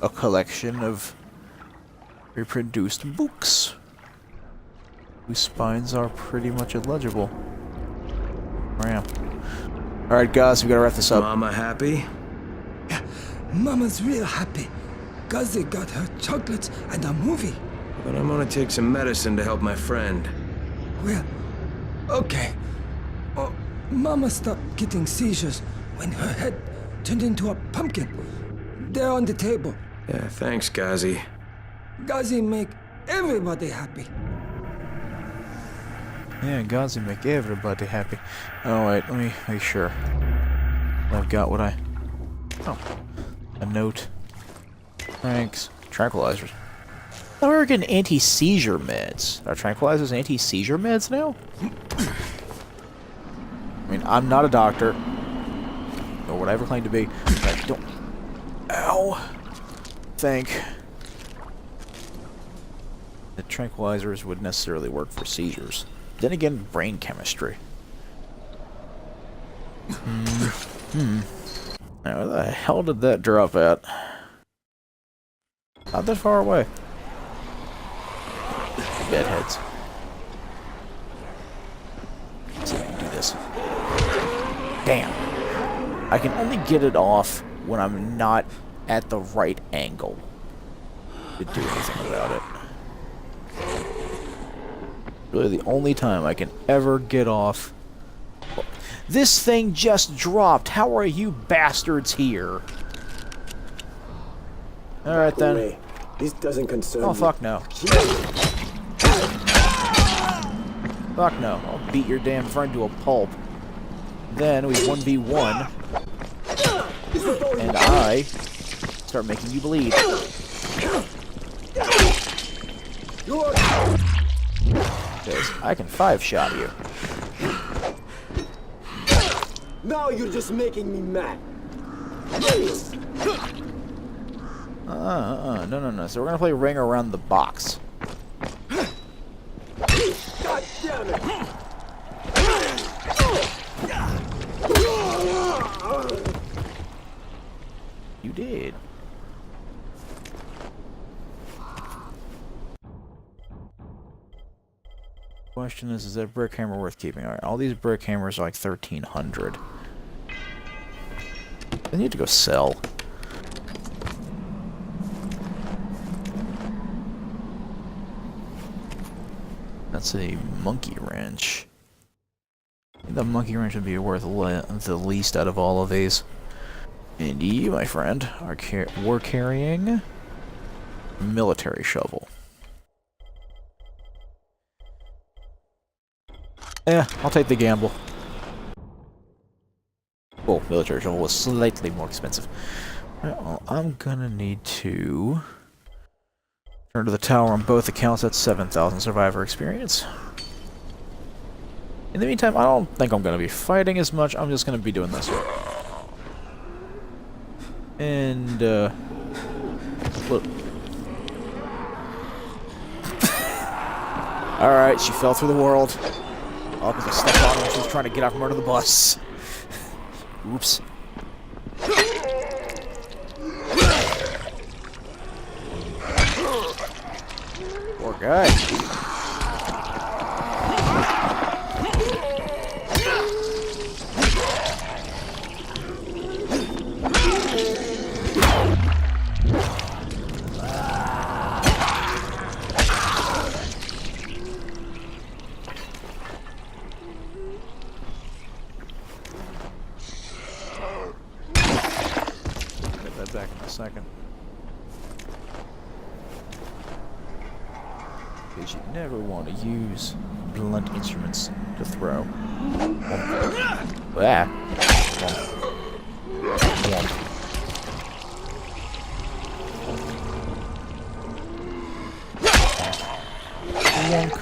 A collection of reproduced books whose spines are pretty much illegible. Ram. Alright guys, we gotta wrap this up. Mama happy? Yeah, Mama's real happy. Ghazi got her chocolates and a movie. But I'm gonna take some medicine to help my friend. Well, okay. Oh, Mama stopped getting seizures when her head turned into a pumpkin. They're on the table. Yeah, thanks, Ghazi. Ghazi make everybody happy. Yeah, Ghazi make everybody happy. Oh wait, let me make sure. I've got what I... Oh. A note. Thanks. Tranquilizers. I thought we were getting anti-seizure meds. Are tranquilizers anti-seizure meds now? I mean, I'm not a doctor. Or would I ever claim to be. But I don't... Ow! Think that tranquilizers would necessarily work for seizures. Then again, brain chemistry. Now, where the hell did that drop at? Not that far away. Bedheads. Let's see if I can do this. Damn. I can only get it off when I'm not at the right angle to do anything about it. Really the only time I can ever get off. This thing just dropped. How are you bastards here? Alright then. Wait, this doesn't concern Oh me. fuck no. Fuck no. I'll beat your damn friend to a pulp. Then we 1v1. And I start making you bleed. Because I can 5-shot you. Now you're just making me mad. No. So we're gonna play Ring Around the Box. God damn it! You did. Question is that brick hammer worth keeping? Alright, all these brick hammers are like 1,300. I need to go sell. That's a monkey wrench. I think the monkey wrench would be worth the least out of all of these. And you, my friend, are carrying a military shovel. Yeah, I'll take the gamble. Oh, military shovel was slightly more expensive. Well, I'm gonna need to turn to the tower on both accounts. That's 7,000 survivor experience. In the meantime, I don't think I'm gonna be fighting as much. I'm just gonna be doing this. And, look. Alright, she fell through the world. Oh, because I stepped on her when she was trying to get out from under the bus. Oops. Poor guy. second. Because you never want to use blunt instruments to throw. Ah. Wonk.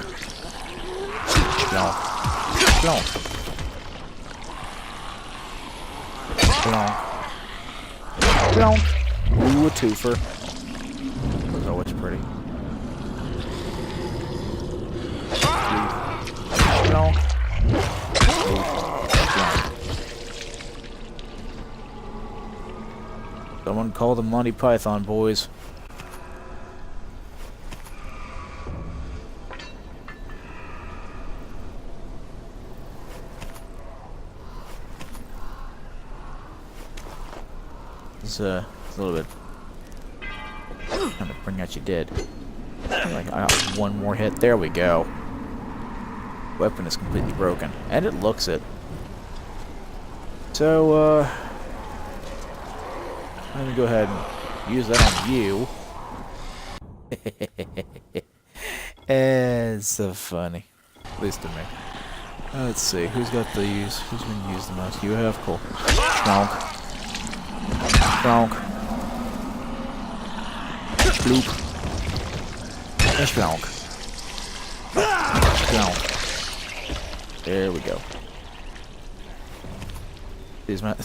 Blonk. Blonk. Blonk. Blonk. Ooh, a twofer. Oh, it's pretty. Blonk. Someone call the Monty Python boys. It's a little bit kind of bring out you dead. Like I got one more hit. There we go. Weapon is completely broken, and it looks it. So let me go ahead and use that on you. It's so funny, at least to me. Let's see who's got the use. Who's been used the most? You have, cool. Bonk. Bonk. Bloop. Splonk. Splonk. There we go. Here's my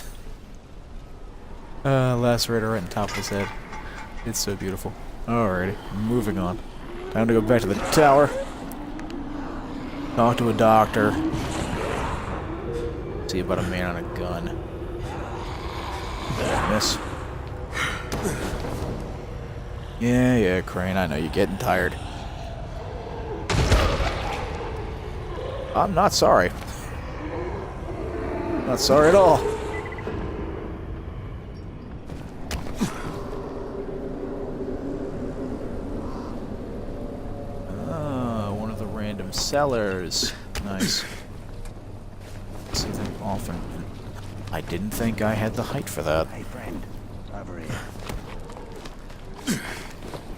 lacerator right on top of his head. It's so beautiful. Alrighty, moving on. Time to go back to the tower. Talk to a doctor. See about a man on a gun. Miss. Yeah, Crane, I know you're getting tired. I'm not sorry. Not sorry at all. One of the random sellers. Nice. See them often. I didn't think I had the height for that. Hey, friend. Over here.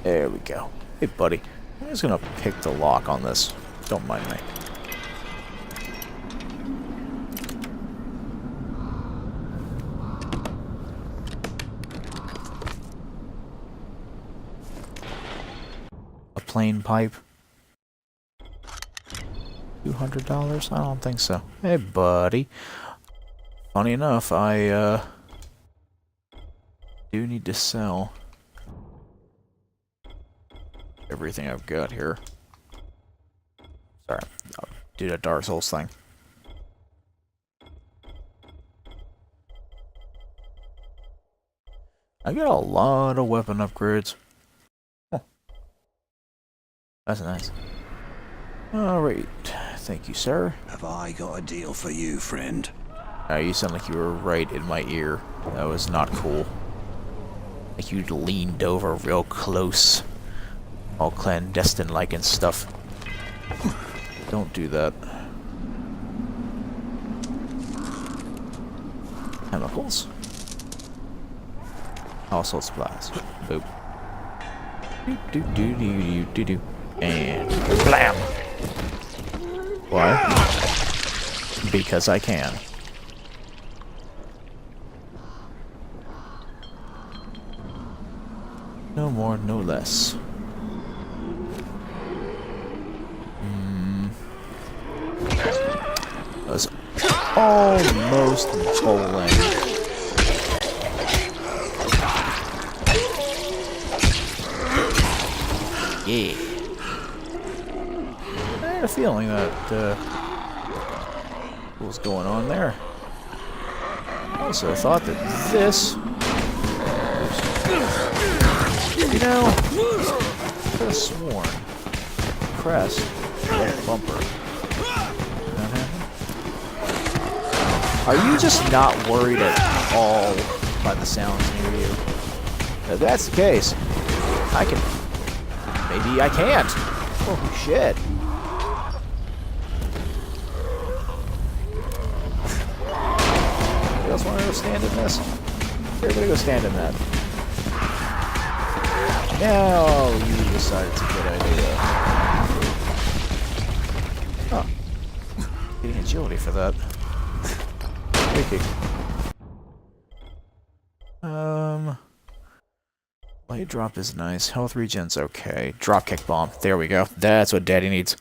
There we go. Hey, buddy. I'm just gonna pick the lock on this. Don't mind me. A plain pipe. $200? I don't think so. Hey, buddy. Funny enough, I do need to sell everything I've got here. Sorry, I'll do the Dark Souls thing. I got a lot of weapon upgrades. Huh. That's nice. Alright, thank you, sir. Have I got a deal for you, friend? You sound like you were right in my ear. That was not cool. Like you leaned over real close. All clandestine-like and stuff. Don't do that. Chemicals. Household supplies. Boop. Do. And blam! Why? Because I can. No more, no less. That's almost bowling. Yeah. I had a feeling that what was going on there. I also thought that this, you know, I could have sworn crest bumper. Are you just not worried at all by the sounds near you? If that's the case, I can. Maybe I can't. Oh shit. Anybody else want to go stand in this? Everybody go stand in that. Now you decided it's a good idea. Oh. Getting agility for that. Okay. Light drop is nice. Health regen's okay. Dropkick bomb. There we go. That's what Daddy needs.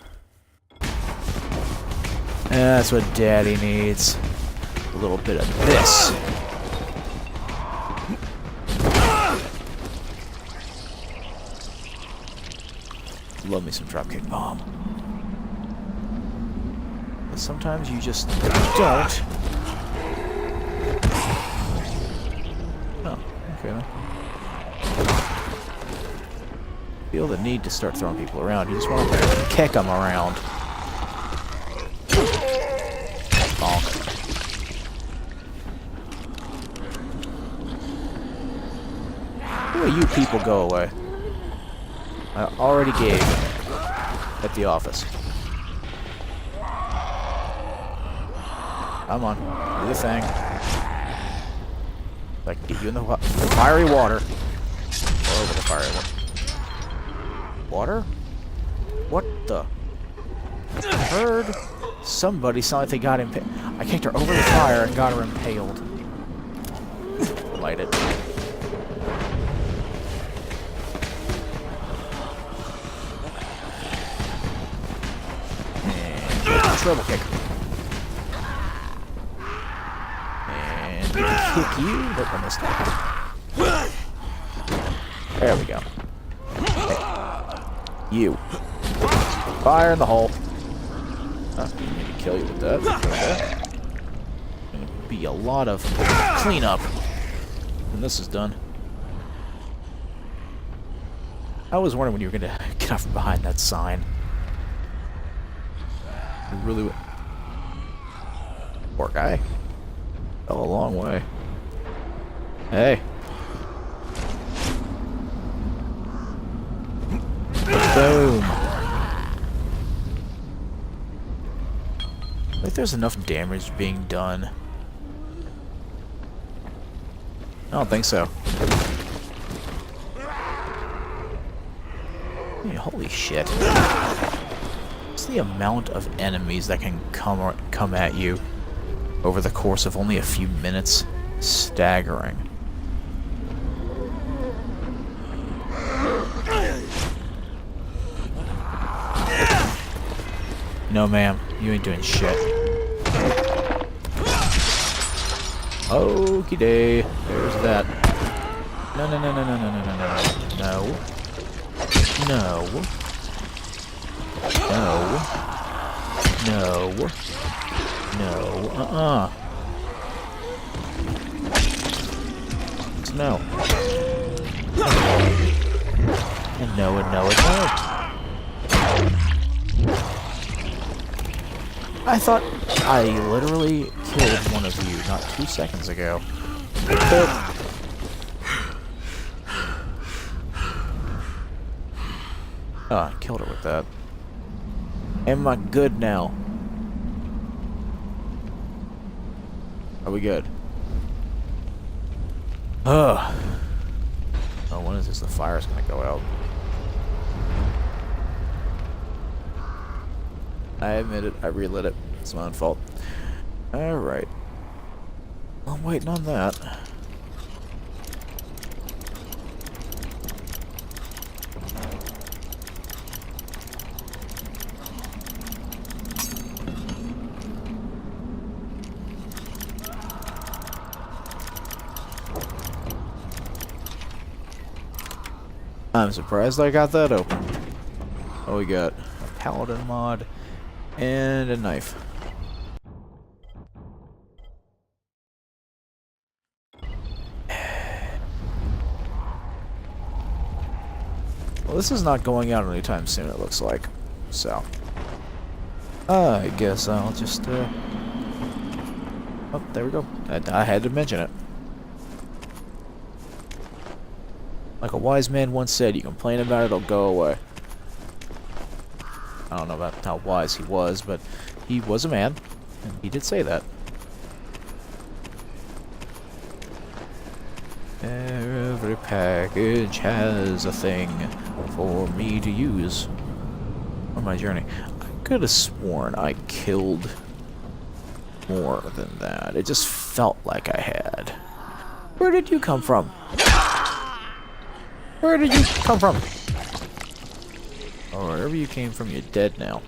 That's what Daddy needs. A little bit of this. Love me some dropkick bomb. But sometimes you just don't. Oh, okay then. Feel the need to start throwing people around. You just want to kick them around. Bonk. Who are you people go away? I already gave at the office. Come on, do the thing. Like, get you in the fiery water. Or over the fiery water. Water? What the? I heard somebody sound like they got impaled. I kicked her over the fire and got her impaled. Light it. Treble kick. And kick you. Nope, I missed that. There we go. Hey. You. Fire in the hole. Maybe kill you with that. Gonna be a lot of cleanup when this is done. I was wondering when you were gonna get off from behind that sign. Really, poor guy. Fell a long way. Hey. Boom. I think there's enough damage being done. I don't think so. Yeah, holy shit. The amount of enemies that can come at you over the course of only a few minutes, staggering. No, ma'am, you ain't doing shit. Okie day, there's that. No, no, no, no, no, no, no, no, no, no. No. No. No. No. It's no. And no, and no, and no. I thought I literally killed one of you not 2 seconds ago. Oh, I killed her with that. Am I good now? Are we good? Ugh. Oh, when is this? The fire's gonna go out. I admit it. I relit it. It's my own fault. Alright. I'm waiting on that. I'm surprised I got that open. Oh, we got a paladin mod and a knife. Well, this is not going out anytime soon, it looks like. So, I guess I'll just, oh, there we go. I had to mention it. Like a wise man once said, you complain about it, it'll go away. I don't know about how wise he was, but he was a man, and he did say that. Every package has a thing for me to use on my journey. I could have sworn I killed more than that. It just felt like I had. Where did you come from? Where did you come from? Oh, wherever you came from, you're dead now.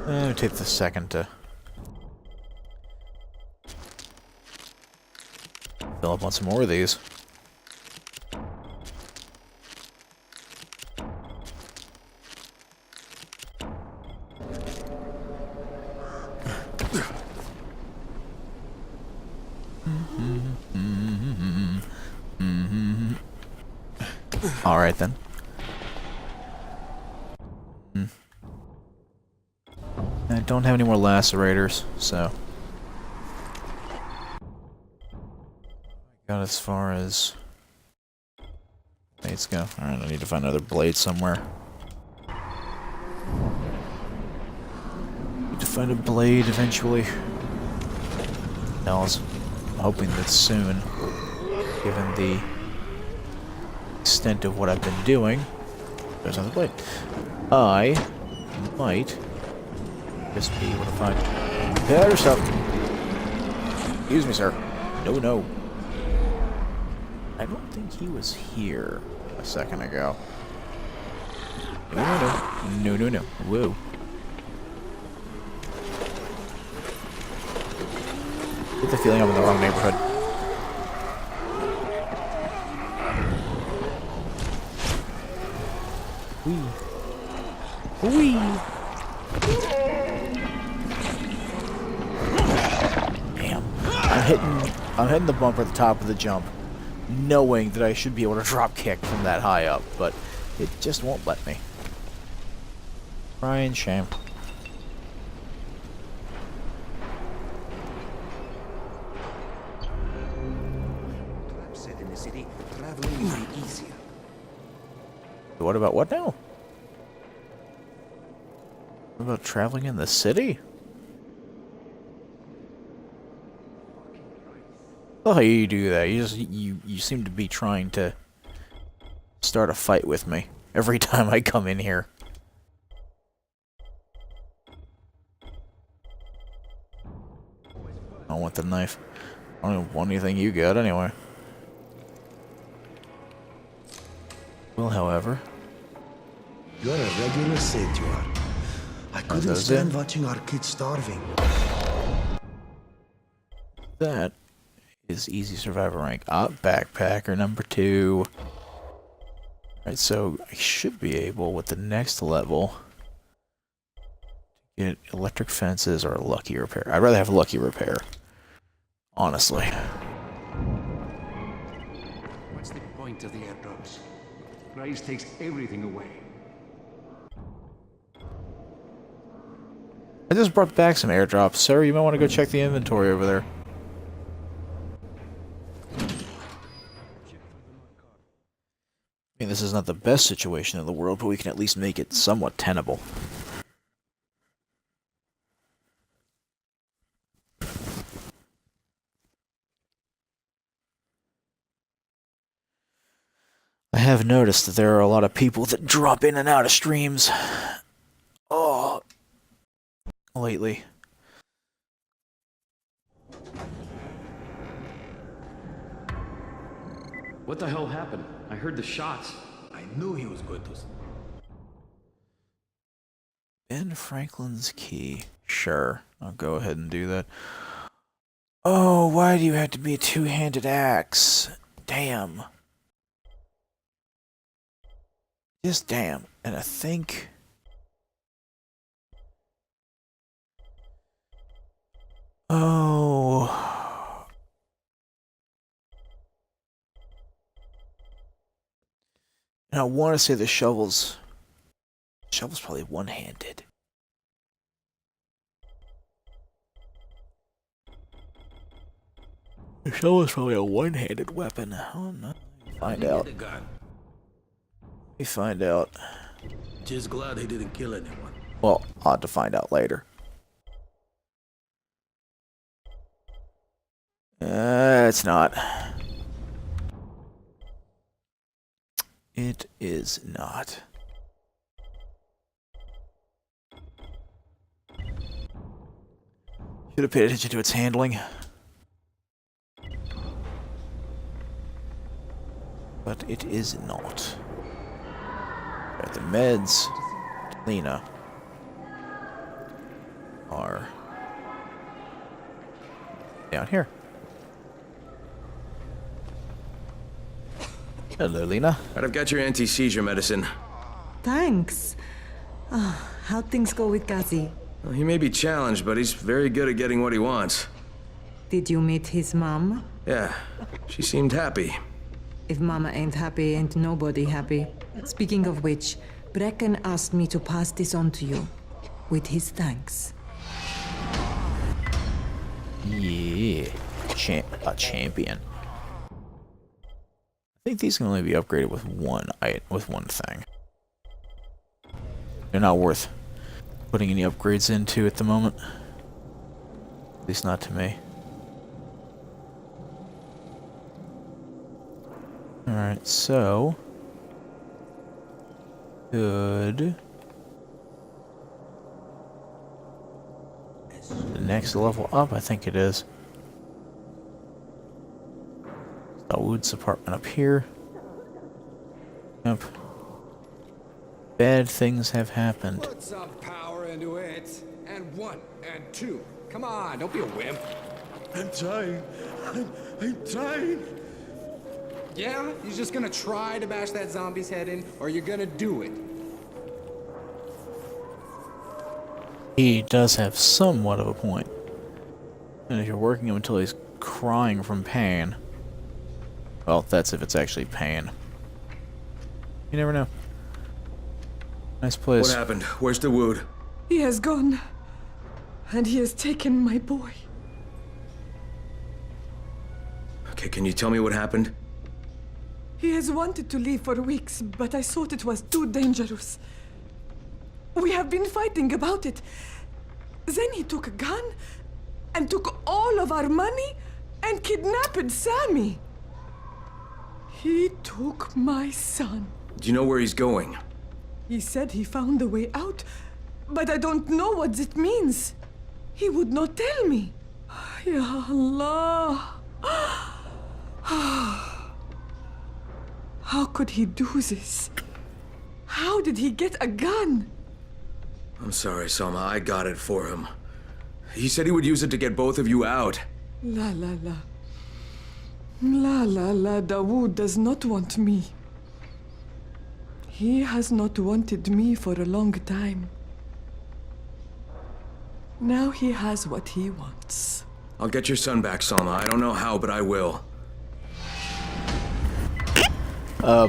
I'll take the second to fill up on some more of these. All right then. I don't have any more lacerators, so got as far as blades go. Alright, I need to find another blade somewhere. Need to find a blade eventually. I was hoping that soon, given the extent of what I've been doing. There's another blade. I might just be able to find better stuff. Excuse me, sir. No, no. I don't think he was here a second ago. No, no, no. No, no, no. Whoa. I get the feeling I'm in the wrong neighborhood. Wee. Wee. Damn. I'm hitting the bumper at the top of the jump, knowing that I should be able to drop kick from that high up, but it just won't let me. Crying shame. Said in the city, traveling will be easier. What about what now? What about traveling in the city? Oh, you do that. You seem to be trying to start a fight with me every time I come in here. I don't want the knife. I don't want anything you got anyway. Well, however, You're a regular Sid, you are. I couldn't stand watching our kids starving. That is easy survivor rank. Backpacker number 2. Alright, so I should be able, with the next level, to get electric fences or lucky repair. I'd rather have lucky repair, honestly. What's the point of the airdrops? Rise takes everything away. I just brought back some airdrops. Sir, you might want to go check the inventory over there. I mean, this is not the best situation in the world, but we can at least make it somewhat tenable. I have noticed that there are a lot of people that drop in and out of streams. Oh, lately. What the hell happened? I heard the shots. I knew he was going to. Ben Franklin's key. Sure, I'll go ahead and do that. Oh, why do you have to be a two-handed axe? Damn. Just damn. And I think... Oh... And I want to say the shovel's probably one-handed. The shovel's probably a one-handed weapon. Oh no. Find out. Let me find out. Just glad he didn't kill anyone. Well, I'll have to find out later. It's not. It is not. Should have paid attention to its handling. But it is not. Right, the meds, Lena, are down here. Hello, Lena. I've got your anti-seizure medicine. Thanks. How'd things go with Gazi? Well, he may be challenged, but he's very good at getting what he wants. Did you meet his mom? Yeah, she seemed happy. If Mama ain't happy, ain't nobody happy. Speaking of which, Brecken asked me to pass this on to you, with his thanks. Yeah, a champion. I think these can only be upgraded with one thing. They're not worth putting any upgrades into at the moment. At least not to me. Alright, so... Good. The next level up, I think it is. Dawood's apartment up here. Yep. Bad things have happened. Put some power into it. And 1 and 2. Come on, don't be a wimp. I'm trying. I'm trying. Yeah? You're just gonna try to bash that zombie's head in, or you're gonna do it? He does have somewhat of a point. And if you're working him until he's crying from pain... Well, that's if it's actually pain. You never know. Nice place. What happened? Where's Dawood? He has gone. And he has taken my boy. Okay, can you tell me what happened? He has wanted to leave for weeks, but I thought it was too dangerous. We have been fighting about it. Then he took a gun and took all of our money and kidnapped Sammy. He took my son. Do you know where he's going? He said he found a way out, but I don't know what it means. He would not tell me. Ya Allah. How could he do this? How did he get a gun? I'm sorry, Salma. I got it for him. He said he would use it to get both of you out. La la la. La la la, Dawood does not want me. He has not wanted me for a long time. Now he has what he wants. I'll get your son back, Salma. I don't know how, but I will.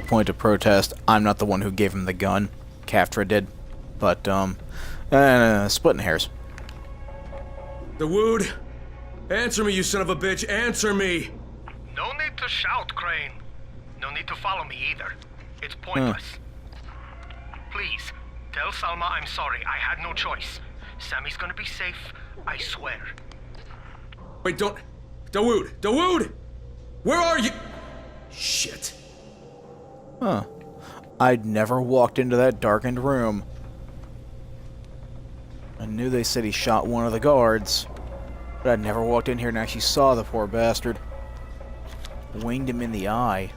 Point of protest. I'm not the one who gave him the gun. Kaftra did. But, splitting hairs. Dawood! Answer me, you son of a bitch! Answer me! No need to shout, Crane. No need to follow me either. It's pointless. Please, tell Salma I'm sorry. I had no choice. Sammy's gonna be safe, I swear. Wait, don't... Dawood! Dawood! Where are you? Shit. Huh. I'd never walked into that darkened room. I knew they said he shot one of the guards, but I'd never walked in here and actually saw the poor bastard. Winged him in the eye.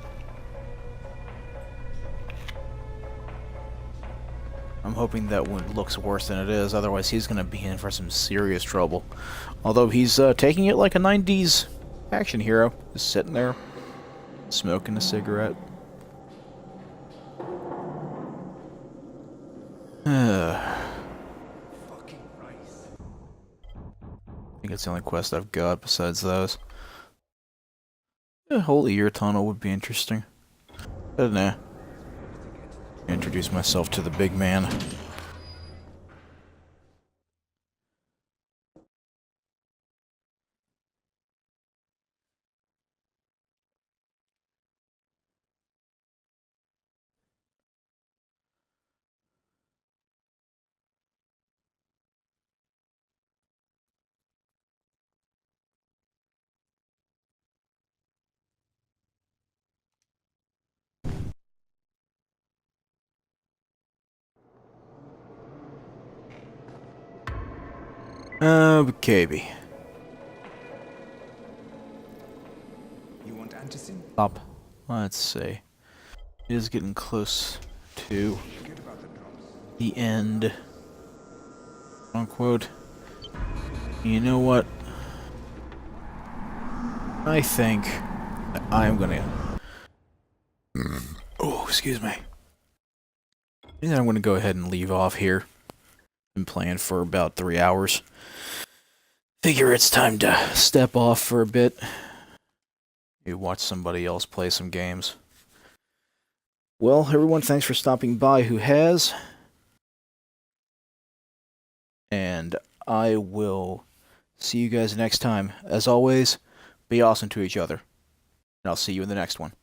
I'm hoping that one looks worse than it is, otherwise he's going to be in for some serious trouble. Although he's taking it like a 90s action hero. Just sitting there, smoking a cigarette. I think it's the only quest I've got besides those. A whole ear tunnel would be interesting. But nah. Introduce myself to the big man. Okay. You want antacin? Stop. Let's see. It is getting close to the end. Unquote. You know what? I think that I'm gonna. Oh, excuse me. I think I'm gonna go ahead and leave off here. Been playing for about 3 hours. Figure it's time to step off for a bit. You watch somebody else play some games. Well, everyone, thanks for stopping by who has. And I will see you guys next time. As always, be awesome to each other. And I'll see you in the next one.